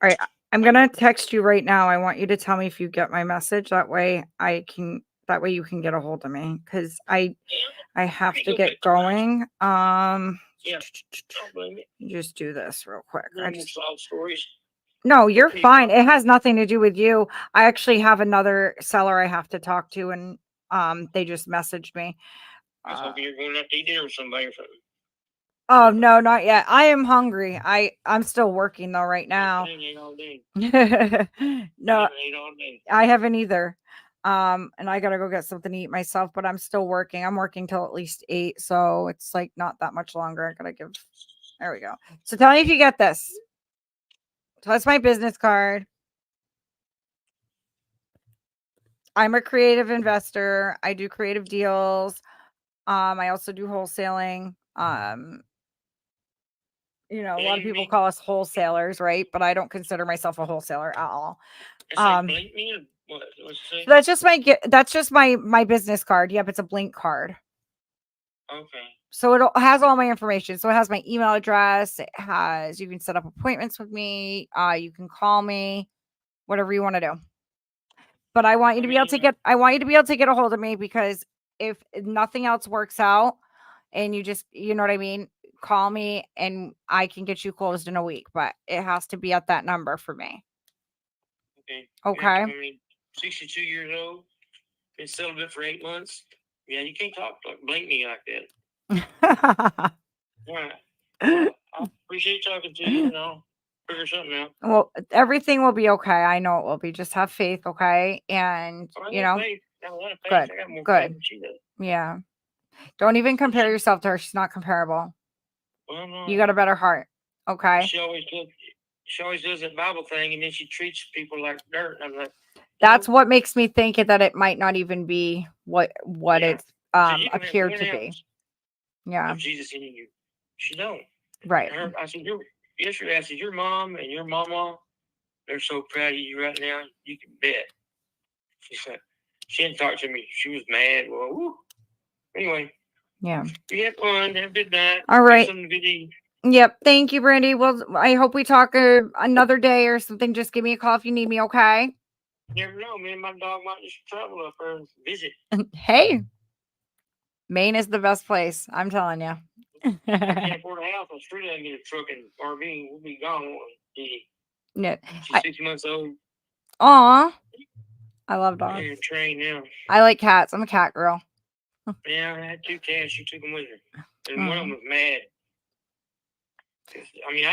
right. I'm going to text you right now. I want you to tell me if you get my message. That way you can get a hold of me because I have to get going. Yeah. Don't blame me. Just do this real quick. Stories. No, you're fine. It has nothing to do with you. I actually have another seller I have to talk to, and they just messaged me. I was hoping you were going out to eat dinner with somebody or something. Oh no, not yet. I am hungry. I'm still working though right now. I ate all day. No, I ate all day. I haven't either. And I gotta go get something to eat myself, but I'm still working. I'm working till at least 8, so it's like not that much longer. There we go. So tell me if you get this. So that's my business card. I'm a creative investor. I do creative deals. I also do wholesaling. A lot of people call us wholesalers, right? But I don't consider myself a wholesaler at all. Blink me or what? So that's just my business card. Yep, it's a blink card. Okay. So it has all my information. So it has my email address. It has, you can set up appointments with me. You can call me, whatever you want to do. But I want you to be able to get, a hold of me, because if nothing else works out and you just, you know what I mean? Call me and I can get you closed in a week, but it has to be at that number for me. Okay. Okay. I mean, 62 years old, been celibate for 8 months. Yeah, you can't blink me like that. All right. Well, I appreciate talking to you, and I'll figure something out. Well, everything will be okay. I know it will be. Just have faith, okay? And you know, faith. I got a lot of faith. good, I got more good. faith than she does. Yeah. Don't even compare yourself to her. She's not comparable. Well, no, You got a better heart. Okay. She always does that Bible thing, and then she treats people like dirt. And I'm like, That's what makes me think that it might not even be what Yeah. it's so you can have appeared one to be. ounce Yeah. of Jesus in you. She don't. Right. I said, yesterday I said, your mom and your mama, they're so proud of you right now. You can bet. She said, she didn't talk to me. She was mad. Well, woo. Anyway, Yeah. we had fun. Have a good night. All right. Get something good to eat. Yep. Thank you, Brandy. Well, I hope we talk another day or something. Just give me a call if you need me. Okay. You never know. Me and my dog might just travel up there and visit. Hey, Maine is the best place. I'm telling you. I can't afford a house on the street. I can get a truck and RV. We'll be gone. Yeah. She's 6 months old. Aw. I love dogs. And trained now. I like cats. I'm a cat girl. Yeah, I had 2 cats. She took them with her. And one of them was mad. I mean,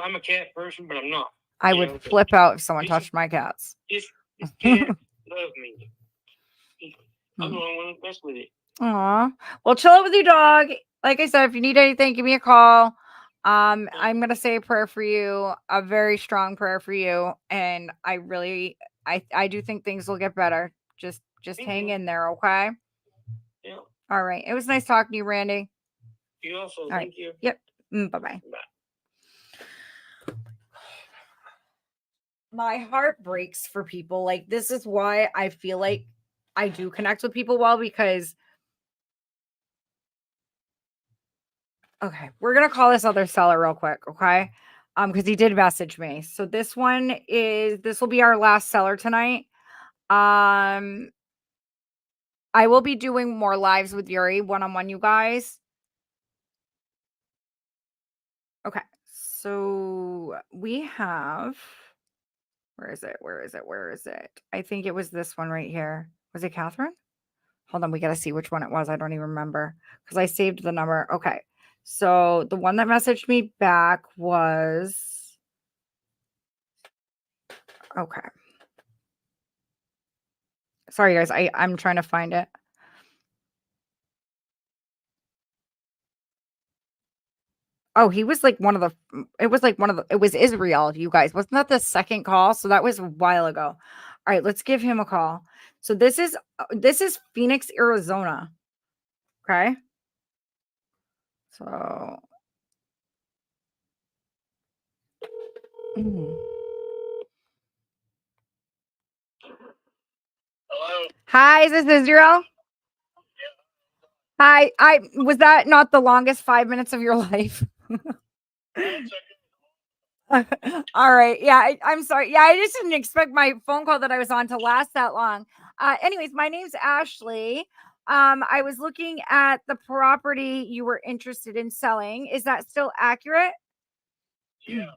I'm a cat person, but I'm not. I would flip out if someone touched my cats. This cat loved me. I'm the only one that messed with it. Aw. Well, chill out with your dog. Like I said, if you need anything, give me a call. I'm gonna say a prayer for you, a very strong prayer for you, and I do think things will get better. Just hang in there, okay? Yeah. All right. It was nice talking to you, Randy. You also. All Thank right. you. Yep. Bye-bye. Bye. My heart breaks for people. Like, this is why I feel like I do connect with people well, because okay, we're gonna call this other seller real quick, okay? Because he did message me. So this will be our last seller tonight. I will be doing more lives with Yuri one-on-one, you guys. Okay, so we have, where is it? I think it was this one right here. Was it Catherine? Hold on, we got to see which one it was. I don't even remember because I saved the number. Okay, so the one that messaged me back was, okay. Sorry, guys. I'm trying to find it. Oh, he was like it was Israel, you guys. Wasn't that the second call? So that was a while ago. All right, let's give him a call. So this is Phoenix, Arizona. Okay. So Hello? Hi, is this Israel? Hi, was that not the longest 5 minutes of your life? All right. Yeah, I'm sorry. Yeah, I just didn't expect my phone call that I was on to last that long. Anyways, my name's Ashley. I was looking at the property you were interested in selling. Is that still accurate? Yeah.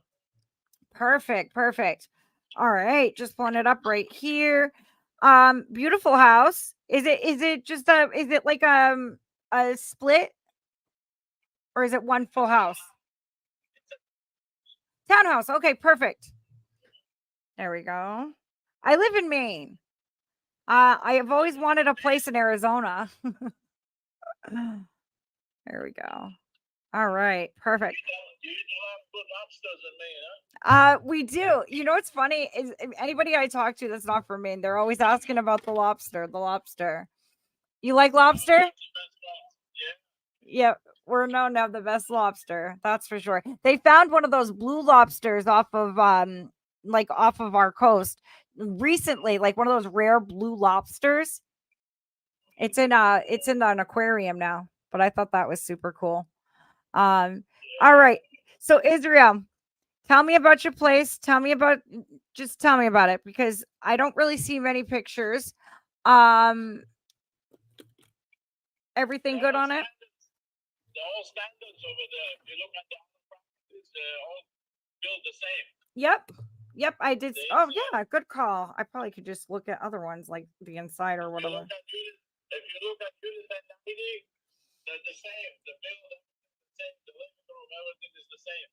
Perfect. All right, just pulling it up right here. Beautiful house. Is it like a split, or is it one full house? Townhouse. Okay, perfect. There we go. I live in Maine. I have always wanted a place in Arizona. There we go. All right, perfect. You didn't allow to put lobsters in me, huh? We do. You know what's funny is anybody I talk to that's not from Maine, they're always asking about the lobster. The lobster. You like lobster? Yeah, we're known to have the best lobster. That's for sure. They found one of those blue lobsters off of our coast recently, like one of those rare blue lobsters. It's in an aquarium now, but I thought that was super cool. All right. So Israel, tell me about your place. Just tell me about it because I don't really see many pictures. Everything good on it? The whole standards over there. If you look at the other properties, they're all built the same. Yep, I did. Oh yeah, good call. I probably could just look at other ones like the inside or whatever. If you look at units and they're the same. The building is the same. The living room, everything is the same.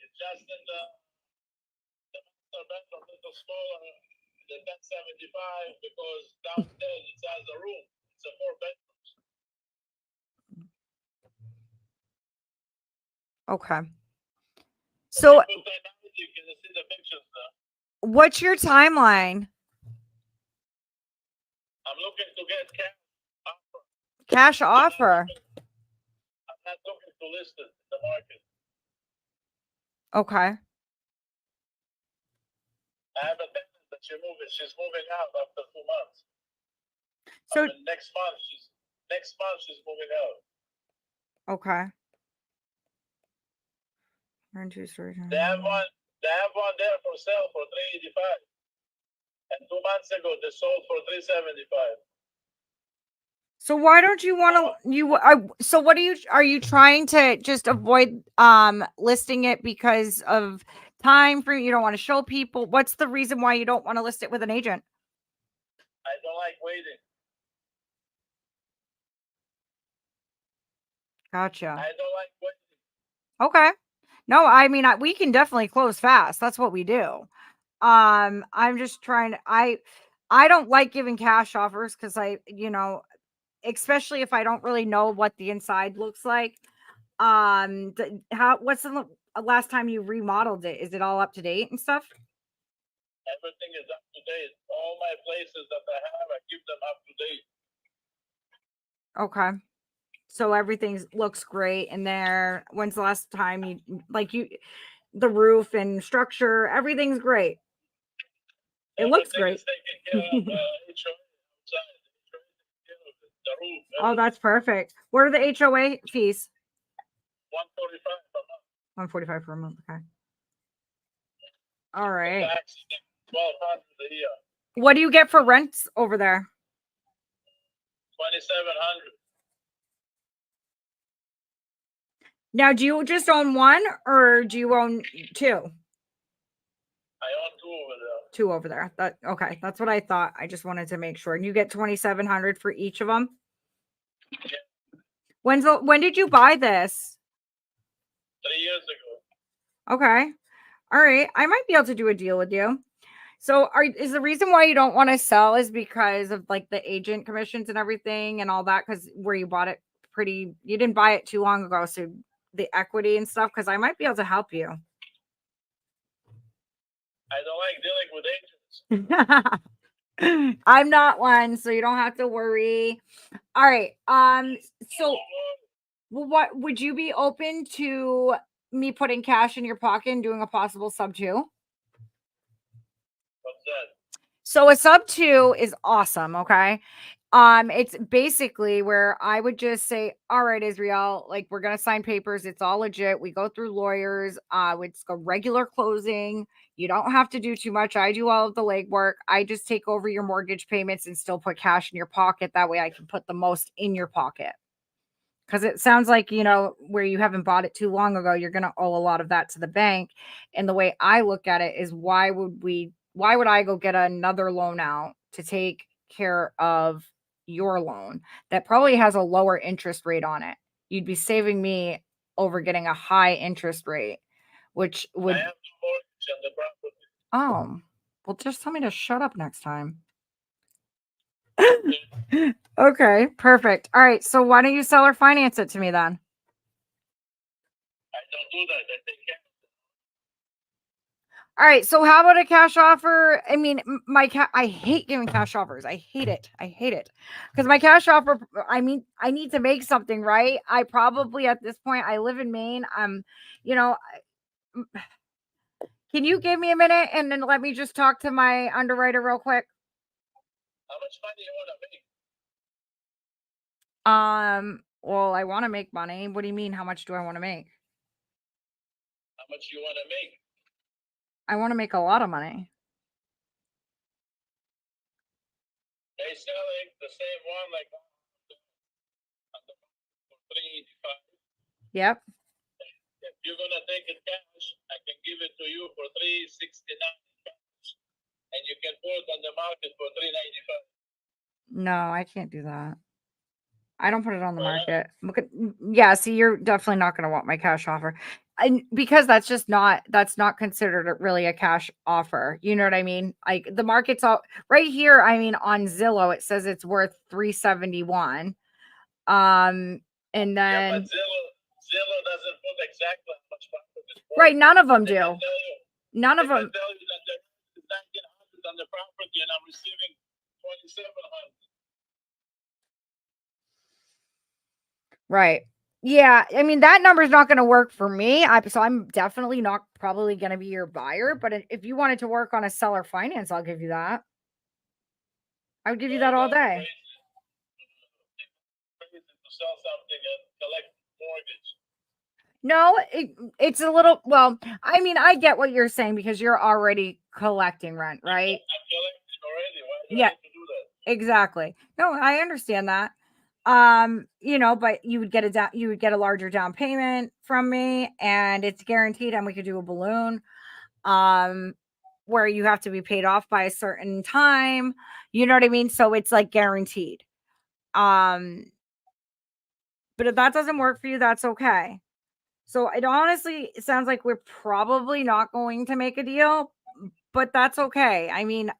It's just in the master bedroom, a little smaller, the 1075, because downstairs it has a room. It's a 4 bedrooms. Okay. So You can see the pictures there. what's your timeline? I'm looking to get Cash offer. I'm not looking to list it in the market. Okay. I have a tenant that she's moving out after 2 months. So Next month she's moving out. okay. 2 stories. They have one there for sale for $385. And 2 months ago they sold for $375. So why don't you want to so what are you trying to just avoid listing it because of time frame? You don't want to show people? What's the reason why you don't want to list it with an agent? I don't like waiting. Gotcha. I don't like waiting. Okay. No, I mean we can definitely close fast. That's what we do. I'm just trying to I don't like giving cash offers because especially if I don't really know what the inside looks like. What's the last time you remodeled it? Is it all up to date and stuff? Everything is up to date. All my places that I have, I keep them up to date. Okay. So everything looks great in there. When's the last time the roof and structure, everything's great. It looks great. Is taken care of, the roof. Oh, that's perfect. What are the HOA fees? $145 per month. $145 per month. Okay. All right. Tax, $1,200 a year. What do you get for rents over there? $2,700. Now, do you just own one or do you own two? I own 2 over there. 2 over there. Okay. That's what I thought. I just wanted to make sure. And you get $2,700 for each of them. Yeah. When did you buy this? 3 years ago. Okay. All right. I might be able to do a deal with you. So is the reason why you don't want to sell is because of like the agent commissions and everything and all that? Because where you bought it you didn't buy it too long ago. So the equity and stuff, because I might be able to help you. I don't like dealing with agents. I'm not one, so you don't have to worry. All right. So what would you be open to me putting cash in your pocket and doing a possible sub 2? What's that? So a sub 2 is awesome. Okay. It's basically where I would just say, all right, Israel, like we're going to sign papers. It's all legit. We go through lawyers. It's a regular closing. You don't have to do too much. I do all of the legwork. I just take over your mortgage payments and still put cash in your pocket. That way I can put the most in your pocket. Because it sounds like, where you haven't bought it too long ago, you're going to owe a lot of that to the bank. And the way I look at it is why would I go get another loan out to take care of your loan that probably has a lower interest rate on it? You'd be saving me over getting a high interest rate, which would. I have no mortgage on the property. Oh, well, just tell me to shut up next time. Okay, perfect. All right, so why don't you sell or finance it to me then? I don't do that. I take care. All right, so how about a cash offer? I mean, I hate giving cash offers. I hate it. Because my cash offer, I need to make something, right? I probably at this point, I live in Maine. Can you give me a minute and then let me just talk to my underwriter real quick? How much money you want to make? Well, I want to make money. What do you mean? How much do I want to make? How much you want to make? I want to make a lot of money. They selling the same one like on the for 385. Yep. If you're gonna take it cash, I can give it to you for 369 cash, and you can put it on the market for 395. No, I can't do that. I don't put it on the Why not? market. Look at, yeah, see, you're definitely not going to want my cash offer. And because that's not considered really a cash offer. You know what I mean? Like the market's all right here. I mean, on Zillow, it says it's worth 371. And Yeah, then but Zillow doesn't put exactly how much profit it's worth. right, none of them They can do. tell you, None they of can them. tell you that there's 1900 on the property, and I'm receiving 2700. Right. Yeah. I mean, that number's not going to work for me. So I'm definitely not probably going to be your buyer. But if you wanted to work on a seller finance, I'll give you that. I would give you that all day. Crazy to sell something and collect mortgage. No, it's a little, well, I mean, I get what you're saying because you're already collecting rent, right? I'm collecting already. Why do Yeah. I need to do that? Exactly. No, I understand that. But you would get a larger down payment from me, and it's guaranteed, and we could do a balloon. Where you have to be paid off by a certain time. You know what I mean? So it's like guaranteed. But if that doesn't work for you, that's okay. So it sounds like we're probably not going to make a deal, but that's okay. I mean,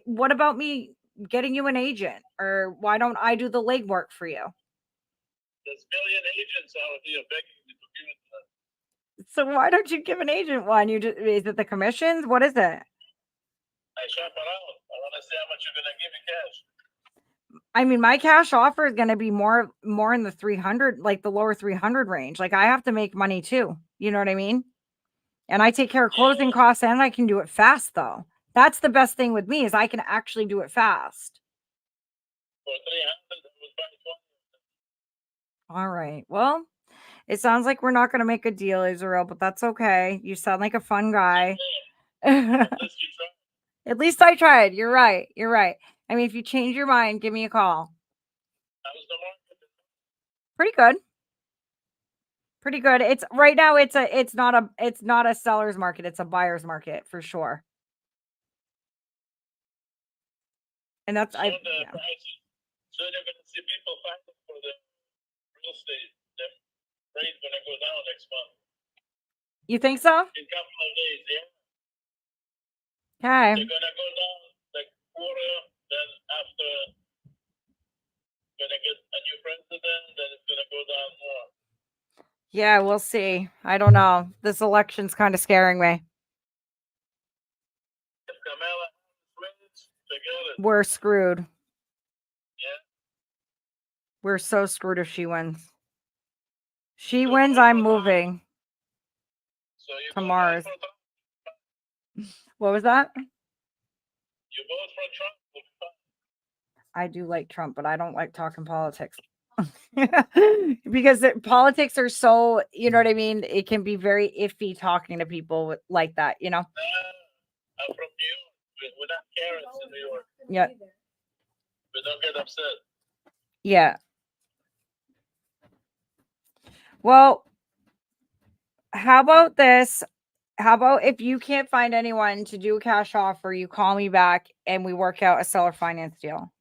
what about me getting you an agent, or why don't I do the legwork for you? There's million agents out here begging me to give it to them. So why don't you give an agent one? Is it the commissions? What is it? I shop around. I want to see how much you're gonna give me cash. I mean, my cash offer is going to be more in the 300, like the lower 300 range. Like I have to make money too. You know what I mean? And I take care of closing costs, and I can do it fast though. That's the best thing with me is I can actually do it fast. For 300, I would buy 20. All right. Well, it sounds like we're not going to make a deal, Israel, but that's okay. You sound like a fun guy. Unless you try. At least I tried. You're right. You're right. I mean, if you change your mind, give me a call. How's the market? Pretty good. Pretty good. It's right now it's not a seller's market, it's a buyer's market for sure. And that's Soon the yeah. prices. Soon you're gonna see people fighting for the real estate. The rate's gonna go down next month. You think so? In a couple of days, yeah. Okay. They're gonna go down like quarter, then after gonna get a new president, then it's gonna go down more. Yeah, we'll see. I don't know. This election's kind of scaring me. If Kamala wins, forget it. We're screwed. Yeah. We're so screwed if she wins. She So wins, vote I'm for Trump. moving So you to go Mars. vote for Trump. What was that? You vote for Trump. We'll be fine. I do like Trump, but I don't like talking politics. Because politics are so, you know what I mean? It can be very iffy talking to people like that, you know? I'm from New York. We're not Karens in New York. Yeah. We don't get upset. Yeah. Well, how about this? How about if you can't find anyone to do a cash offer, you call me back and we work out a seller finance deal.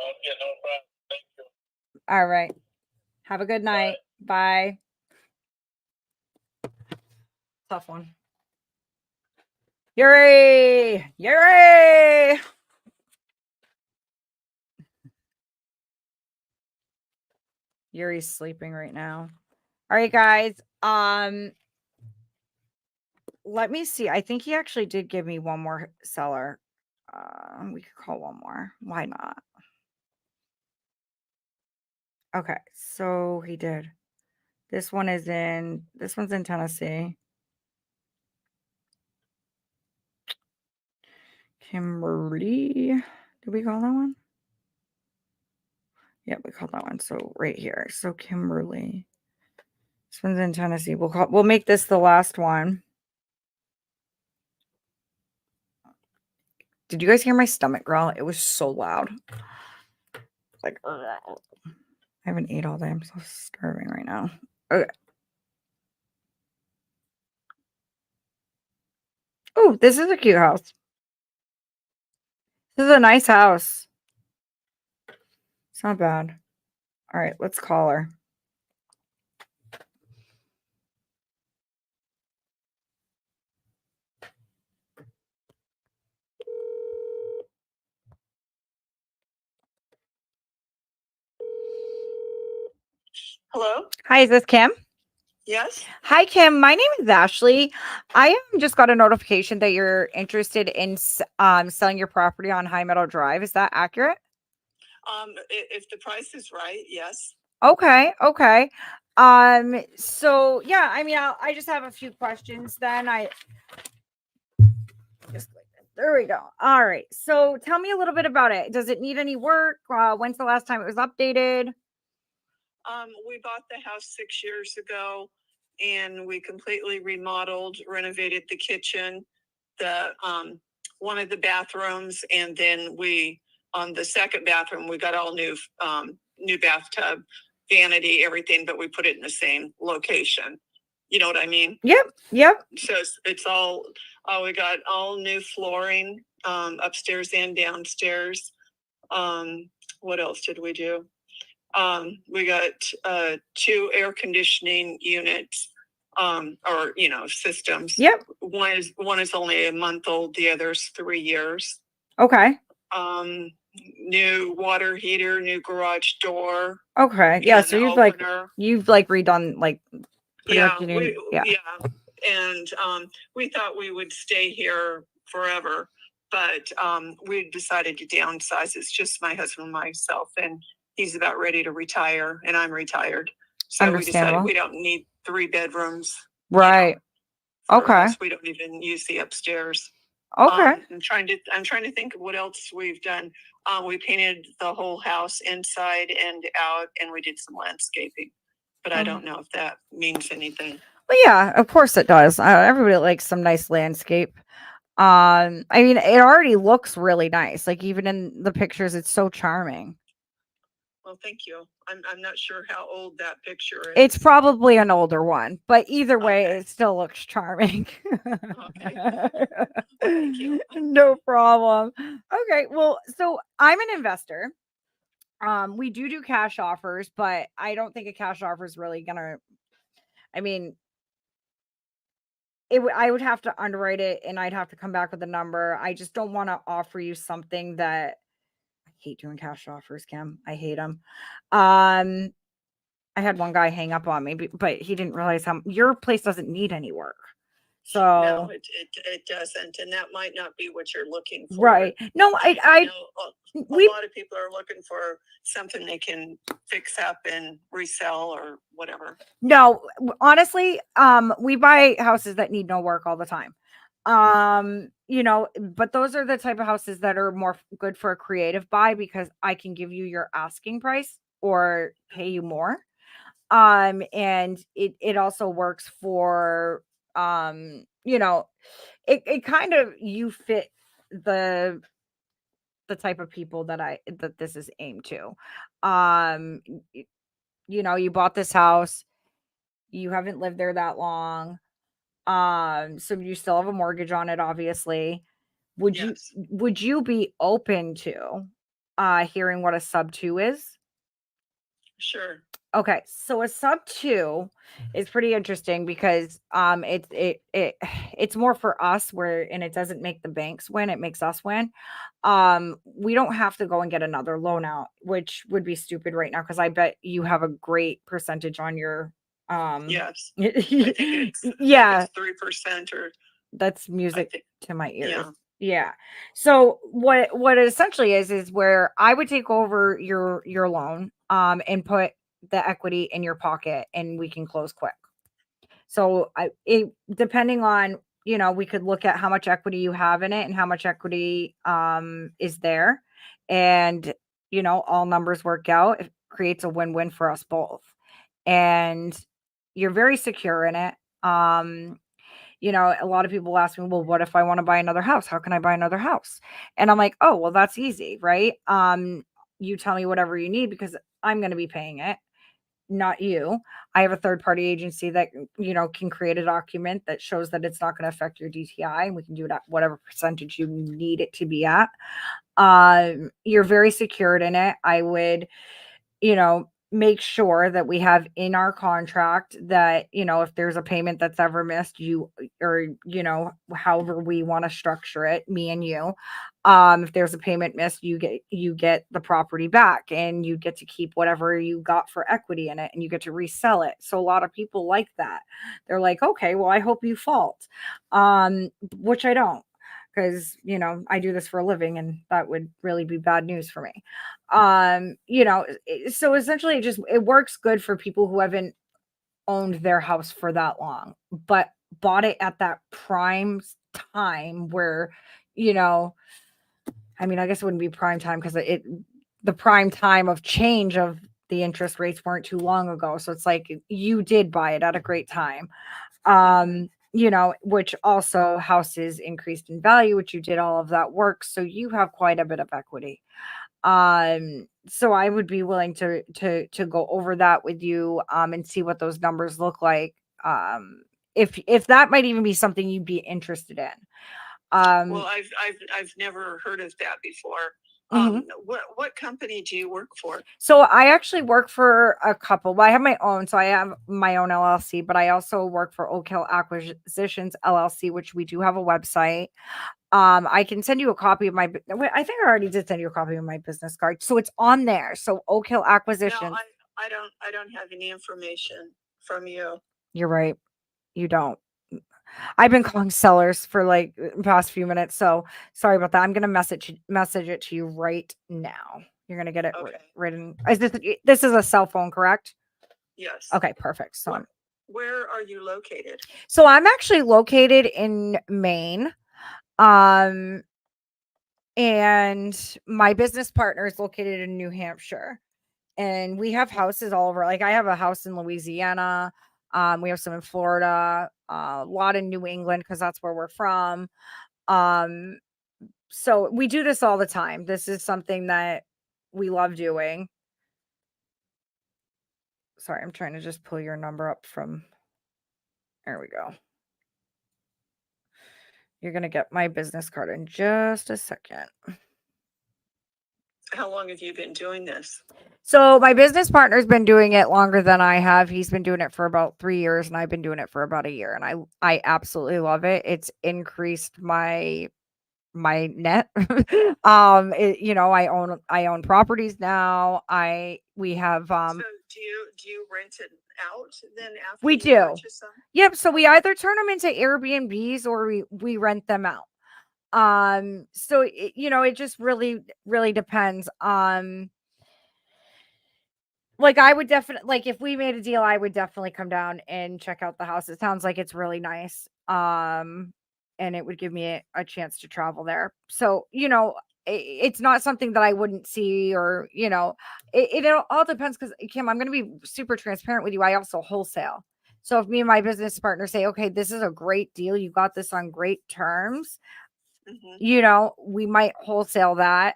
Okay, no problem. Thank you. All right. Have a good night. Bye. Tough one. Yuri! Yuri! Yuri's sleeping right now. All right, guys. Let me see. I think he actually did give me one more seller. We could call one more. Why not? Okay, so he did. This one's in Tennessee. Kimberly. Did we call that one? Yeah, we called that one. So right here. So Kimberly. This one's in Tennessee. We'll make this the last one. Did you guys hear my stomach growl? It was so loud. Like, I haven't ate all day. I'm so starving right now. Okay. Oh, this is a cute house. This is a nice house. It's not bad. All right, let's call her. Hello? Hi, is this Kim? Yes? Hi, Kim. My name is Ashley. I just got a notification that you're interested in selling your property on High Meadow Drive. Is that accurate? If the price is right, yes. Okay. So yeah, I mean, I just have a few questions then. There we go. All right. So tell me a little bit about it. Does it need any work? When's the last time it was updated? We bought the house 6 years ago and we completely remodeled, renovated the kitchen, the one of the bathrooms, and then on the second bathroom, we got all new bathtub, vanity, everything, but we put it in the same location. You know what I mean? Yep. So it's all, we got all new flooring, upstairs and downstairs. What else did we do? We got 2 air conditioning units, or systems. Yep. One is only a month old, the other's 3 years. Okay. New water heater, new garage door. Okay. Yeah. So you've opener. redone pretty much And we thought we would stay here forever, but we decided to downsize. It's just my husband and myself, and he's about ready to retire, and I'm retired. So we decided we don't need 3 bedrooms. Right. Okay. We don't even use the upstairs. Okay. I'm trying to think of what else we've done. We painted the whole house inside and out, and we did some landscaping, but I don't know if that means anything. Well, yeah, of course it does. Everybody likes some nice landscape. I mean, it already looks really nice. Like even in the pictures, it's so charming. Well, thank you. I'm not sure how old that picture is. It's probably an older one, but either way, it still looks charming. Okay. Thank you. No problem. Okay, well, so I'm an investor. We do cash offers, but I don't think a cash offer is really gonna. I mean, I would have to underwrite it, and I'd have to come back with a number. I just don't want to offer you something that. I hate doing cash offers, Kim. I hate them. I had one guy hang up on me, but he didn't realize your place doesn't need any work. So no, it doesn't, and that might not be what you're looking for. Right. No, a lot of people are looking for something they can fix up and resell or whatever. No, honestly, we buy houses that need no work all the time. But those are the type of houses that are more good for a creative buy because I can give you your asking price or pay you more. And it also works for it kind of you fit the type of people that this is aimed to. You bought this house, you haven't lived there that long. So you still have a mortgage on it, obviously. Would you be open to hearing what a sub 2 is? Sure. Okay, so a sub 2 is pretty interesting because it's more for us and it doesn't make the banks win, it makes us win. We don't have to go and get another loan out, which would be stupid right now because I bet you have a great percentage on your yes. I think it's 3% or that's music to my ears. Yeah. So what it essentially is where I would take over your loan and put the equity in your pocket and we can close quick. So depending on, we could look at how much equity you have in it and how much equity is there. And, all numbers work out. creates a win-win for us both. And you're very secure in it. You know, a lot of people ask me, well, what if I want to buy another house? How can I buy another house? And I'm like, oh, well, that's easy, right? You tell me whatever you need because I'm going to be paying it, not you. I have a third party agency that, you know, can create a document that shows that it's not going to affect your DTI, and we can do it at whatever percentage you need it to be at. You're very secured in it. I would, you know, make sure that we have in our contract that, you know, if there's a payment that's ever missed, you, or, you know, however we want to structure it, me and you, if there's a payment missed, you get the property back, and you get to keep whatever you got for equity in it, and you get to resell it. So a lot of people like that. They're like, okay, well, I hope you fault, which I don't, because, you know, I do this for a living, and that would really be bad news for me. You know, so essentially it works good for people who haven't owned their house for that long, but bought it at that prime time where, you know, I mean, I guess it wouldn't be prime time because the prime time of change of the interest rates weren't too long ago. So it's like you did buy it at a great time. You know, which also houses increased in value, which you did all of that work. So you have quite a bit of equity. So I would be willing to go over that with you, and see what those numbers look like. If that might even be something you'd be interested in. Well, I've never heard of that before. What company do you work for? So I actually work for a couple. Well, I have my own, so I have my own LLC, but I also work for Oak Hill Acquisitions LLC, which we do have a website. I can send you a copy of my, I think I already did send you a copy of my business card. So it's on there. So Oak Hill Acquisitions. No, I don't have any information from you. You're right. You don't. I've been calling sellers for like the past few minutes. So sorry about that. I'm going to message it to you right now. You're going to get it written. This is a cell phone, correct? Yes. Okay, perfect. So where are you located? So I'm actually located in Maine. And my business partner is located in New Hampshire, and we have houses all over. Like I have a house in Louisiana. We have some in Florida, a lot in New England, because that's where we're from. So we do this all the time. This is something that we love doing. Sorry, I'm trying to just pull your number up from, there we go. You're going to get my business card in just a second. How long have you been doing this? So my business partner's been doing it longer than I have. He's been doing it for about 3 years, and I've been doing it for about a year. And I absolutely love it. It's increased my net. You know, I own properties now. We have So do you rent it out then after we you do. purchase them? Yep. So we either turn them into Airbnbs or we rent them out. So you know, it just really depends. Like I would definitely, like if we made a deal, I would definitely come down and check out the house. It sounds like it's really nice. And it would give me a chance to travel there. So, you know, it's not something that I wouldn't see, or, you know, it all depends. Because Kim, I'm going to be super transparent with you. I also wholesale. So if me and my business partner say, okay, this is a great deal, you got this on great terms, you know, we might wholesale that.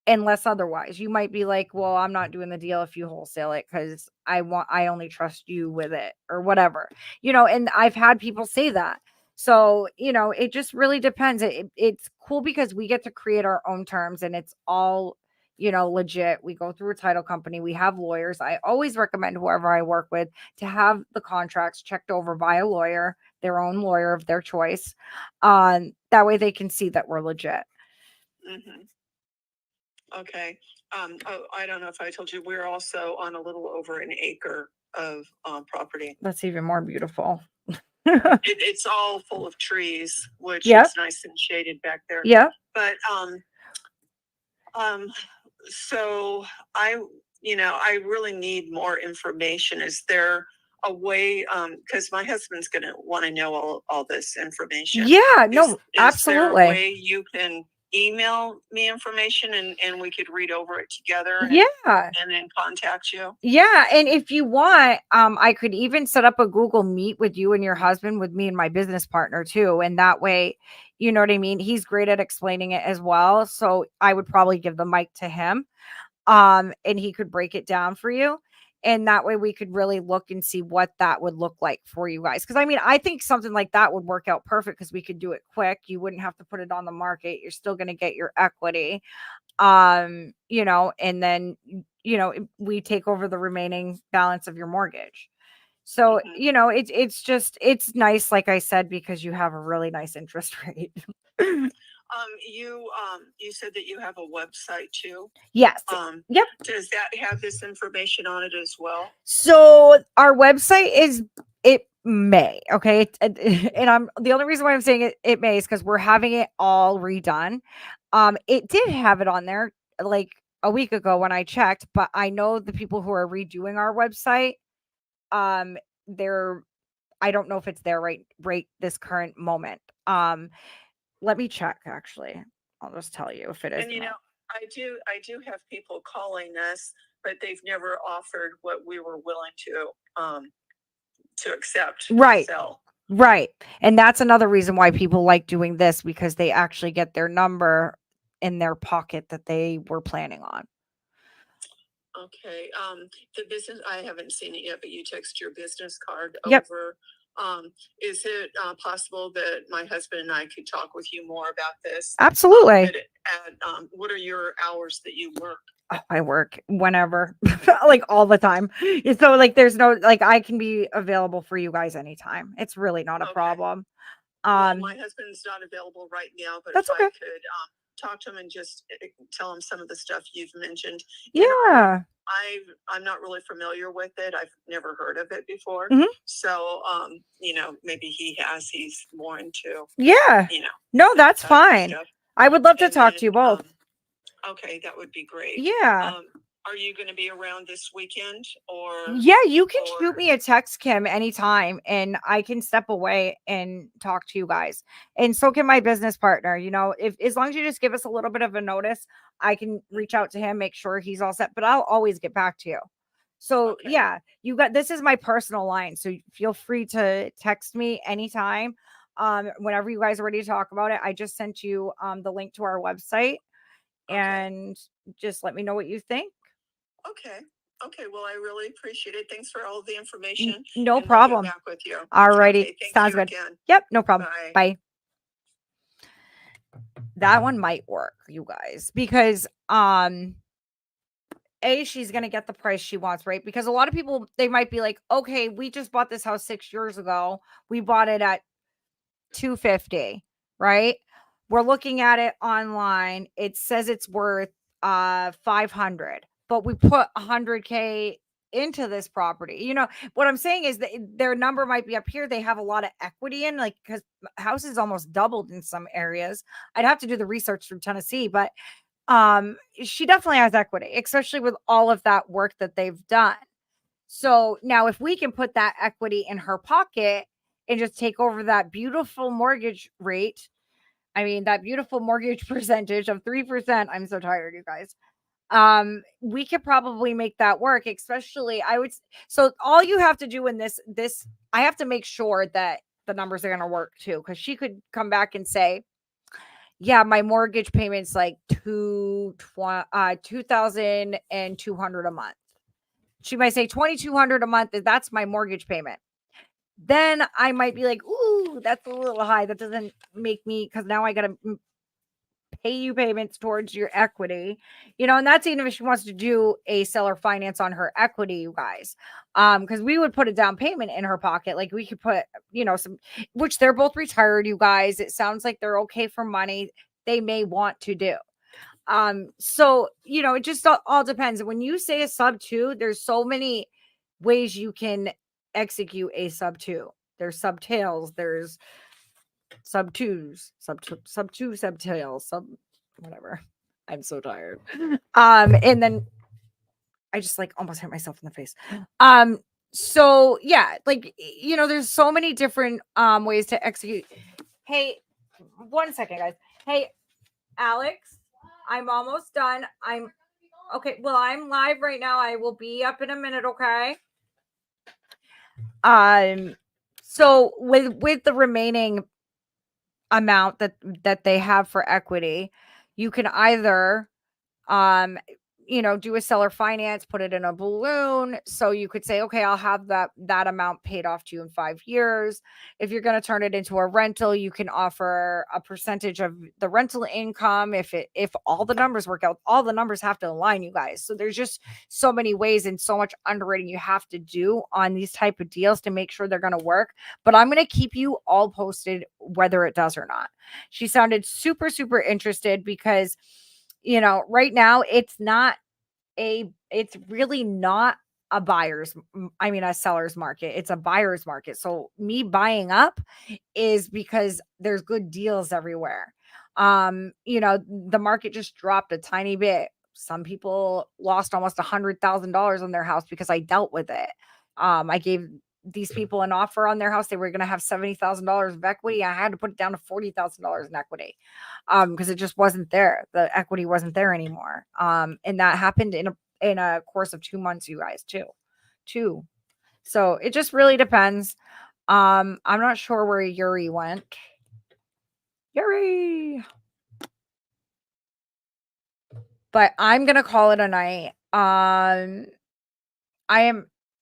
Unless otherwise, you might be like, well, I'm not doing the deal if you wholesale it because I only trust you with it, or whatever, you know. And I've had people say that. So, you know, it just really depends. It's cool because we get to create our own terms, and it's all, you know, legit. We go through a title company. We have lawyers. I always recommend whoever I work with to have the contracts checked over by a lawyer, their own lawyer of their choice. That way they can see that we're legit. Okay. I don't know if I told you, we're also on a little over an acre of property. That's even more beautiful. It's all full of trees, which is nice and shaded back there. Yeah. But so I really need more information. Is there a way, because my husband's gonna want to know all this information. Yeah, no, absolutely. Is there a way you can email me information and we could read over it together Yeah. and then contact you? Yeah, and if you want, I could even set up a Google Meet with you and your husband, with me and my business partner too, and that way, you know what I mean? He's great at explaining it as well, so I would probably give the mic to him, and he could break it down for you, and that way we could really look and see what that would look like for you guys. Because I mean, I think something like that would work out perfect because we could do it quick. You wouldn't have to put it on the market. You're still going to get your equity, you know, and then we take over the remaining balance of your mortgage. So Mhm. you know, it's nice, like I said, because you have a really nice interest rate. You said that you have a website too. Yes. Yep. Does that have this information on it as well? So our website it may, okay, and I'm the only reason why I'm saying it may is because we're having it all redone. It did have it on there like a week ago when I checked, but I know the people who are redoing our website, they're I don't know if it's there right this current moment. Let me check actually. I'll just tell you if it is. And you know, I do have people calling us, but they've never offered what we were willing to accept. Right. To sell. Right. And that's another reason why people like doing this, because they actually get their number in their pocket that they were planning on. Okay. The business, I haven't seen it yet, but you text your business card Yep. over. Is it possible that my husband and I could talk with you more about this? Absolutely. What are your hours that you work? Oh, I work whenever, like all the time. So like, there's no, like, I can be available for you guys anytime. It's really not a Okay. problem. Well, my husband's not available right now, but That's if okay. I could talk to him and just tell him some of the stuff you've mentioned. Yeah. I'm not really familiar with it. I've never heard of it before. Mhm. So, you know, maybe he's more into, Yeah. you know. No, that's that type of fine. stuff. I would love to And talk then, to you both. Okay, that would be great. Yeah. Are you going to be around this weekend or? Yeah, you can shoot me a text, Kim, anytime, and I can step away and talk to you guys. And so can my business partner. You know, if as long as you just give us a little bit of a notice, I can reach out to him, make sure he's all set, but I'll always get back to you. So Okay. yeah, this is my personal line. So feel free to text me anytime. Whenever you guys are ready to talk about it. I just sent you the link to our website, and just let me know what you think. Okay. Okay. Well, I really appreciate it. Thanks for all the information. No and problem. We'll get back with you. Alrighty. Okay, thank Sounds you good. again. Yep. No problem. Bye. Bye. That one might work, you guys, because she's gonna get the price she wants, right? Because a lot of people, they might be like, okay, we just bought this house 6 years ago. We bought it at $250, right? We're looking at it online. It says it's worth $500, but we put $100K into this property. You know what I'm saying is that their number might be up here. They have a lot of equity in, like, because houses almost doubled in some areas. I'd have to do the research from Tennessee, but she definitely has equity, especially with all of that work that they've done. So now if we can put that equity in her pocket and just take over that beautiful mortgage rate, I mean, that beautiful mortgage percentage of 3%. I'm so tired, you guys. We could probably make that work, especially so all you have to do in this, I have to make sure that the numbers are going to work too. Cause she could come back and say, yeah, my mortgage payment's like $2,200 a month. She might say $2,200 a month. That's my mortgage payment. Then I might be like, ooh, that's a little high. That doesn't make me, because now I got to pay you payments towards your equity, and that's even if she wants to do a seller finance on her equity, you guys. Because we would put a down payment in her pocket. Like we could put, some, which they're both retired, you guys. It sounds like they're okay for money. They may want to do. So, it just all depends. When you say a sub 2, there's so many ways you can execute a sub 2. There's subtails, there's sub 2s, sub 2 subtails, whatever. I'm so tired. And then I just like almost hit myself in the face. So yeah, like, there's so many different ways to execute. Hey, 1 second, guys. Hey, Alex, I'm almost done. Okay. Well, I'm live right now. I will be up in a minute. Okay. So with the remaining amount that they have for equity, you can either do a seller finance, put it in a balloon. So you could say, okay, I'll have that amount paid off to you in 5 years. If you're going to turn it into a rental, you can offer a percentage of the rental income. If all the numbers work out, all the numbers have to align, you guys. So there's just so many ways and so much underwriting you have to do on these type of deals to make sure they're going to work. But I'm going to keep you all posted whether it does or not. She sounded super, super interested because right now it's really not a seller's market. It's a buyer's market. So me buying up is because there's good deals everywhere. The market just dropped a tiny bit. Some people lost almost $100,000 on their house because I dealt with it. I gave these people an offer on their house. They were going to have $70,000 of equity. I had to put it down to $40,000 in equity because it just wasn't there. The equity wasn't there anymore. And that happened in a course of 2 months, you guys, two. So it just really depends. I'm not sure where Yuri went. Yuri. But I'm going to call it a night.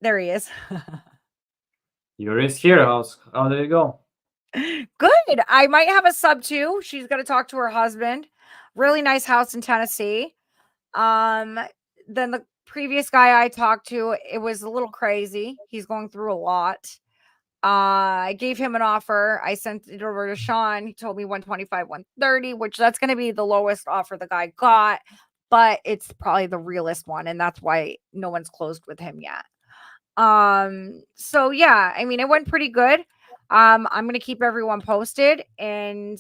There he is. Yuri's here. How did it go? Good. I might have a sub too. She's going to talk to her husband. Really nice house in Tennessee. Then the previous guy I talked to, it was a little crazy. He's going through a lot. I gave him an offer. I sent it over to Sean. He told me 125, 130, which that's going to be the lowest offer the guy got, but it's probably the realest one. And that's why no one's closed with him yet. So yeah, it went pretty good. I'm going to keep everyone posted and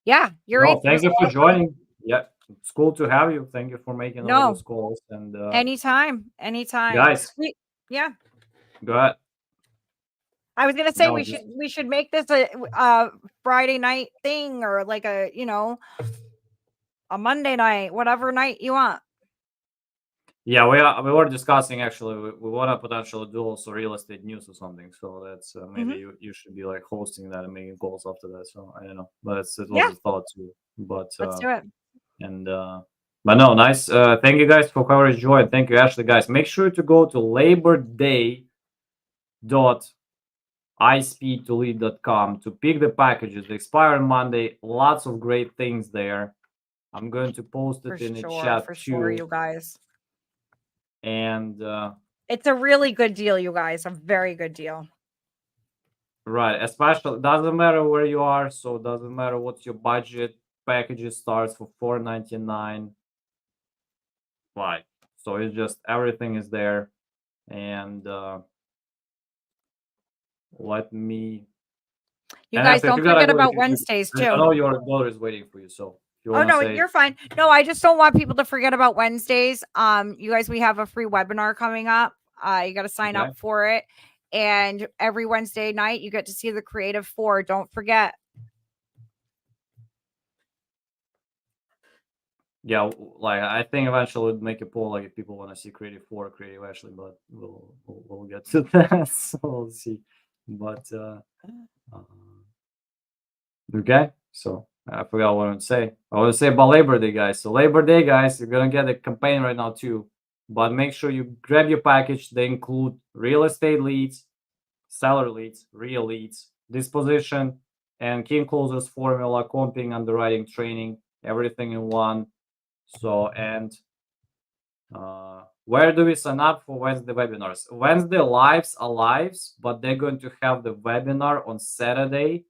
yeah, Yuri. Thank you for joining. Yeah. It's cool to have you. Thank you for making all those calls and anytime. Guys. Yeah. Go ahead. I was gonna say we should make this a Friday night thing or like a Monday night, whatever night you want. Yeah, we were discussing actually. We want to potentially do also real estate news or something. So that's maybe you should be like hosting that and making calls after that. So I don't know, but it was a thought too. But let's do it. And but no, nice. Thank you guys for coverage, joy. Thank you, Ashley. Guys, make sure to go to laborday.ispeedtolead.com to pick the packages. They expire on Monday. Lots of great things there. I'm going to post it in the chat for too. Sure, you guys. And it's a really good deal, you guys. A very good deal. Right, especially doesn't matter where you are, so doesn't matter what's your budget. Packages starts for $4.99. Right, so it's just everything is there, and let me. You guys don't forget about Wednesdays too. I know your daughter is waiting for you, so. You're fine. No, I just don't want people to forget about Wednesdays. You guys, we have a free webinar coming up. You got to sign up for it. And every Wednesday night, you get to see the Creative 4. Don't forget. Yeah, like I think eventually we'll make a poll, like if people want to see Creative 4 or Creative Ashley, but we'll get to that. So we'll see. But okay, so. I forgot what I want to say. I want to say about Labor Day, guys. So Labor Day, guys, you're going to get a campaign right now too. But make sure you grab your package. They include real estate leads, seller leads, real leads, disposition, and King Closers formula, comping, underwriting, training, everything in one. So, and where do we sign up for Wednesday webinars? Wednesday lives are lives, but they're going to have the webinar on Saturday,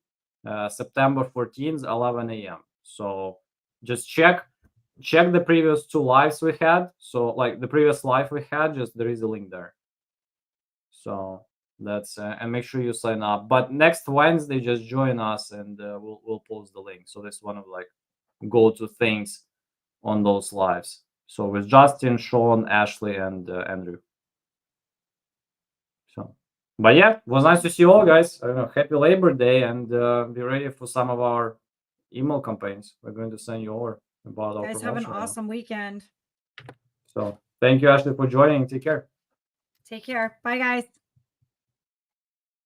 September 14th, 11 a.m. So just check the previous 2 lives we had. So like the previous live we had, just there is a link there. So that's and make sure you sign up. But next Wednesday, just join us and we'll post the link. So this is one of like go-to things on those lives. So with Justin, Sean, Ashley, and Andrew. So. But yeah, it was nice to see you all, guys. I don't know, happy Labor Day, and be ready for some of our email campaigns we're going to send you over about our Guys, have an promotion right now. awesome weekend. So thank you, Ashley, for joining. Take care. Take care. Bye, guys.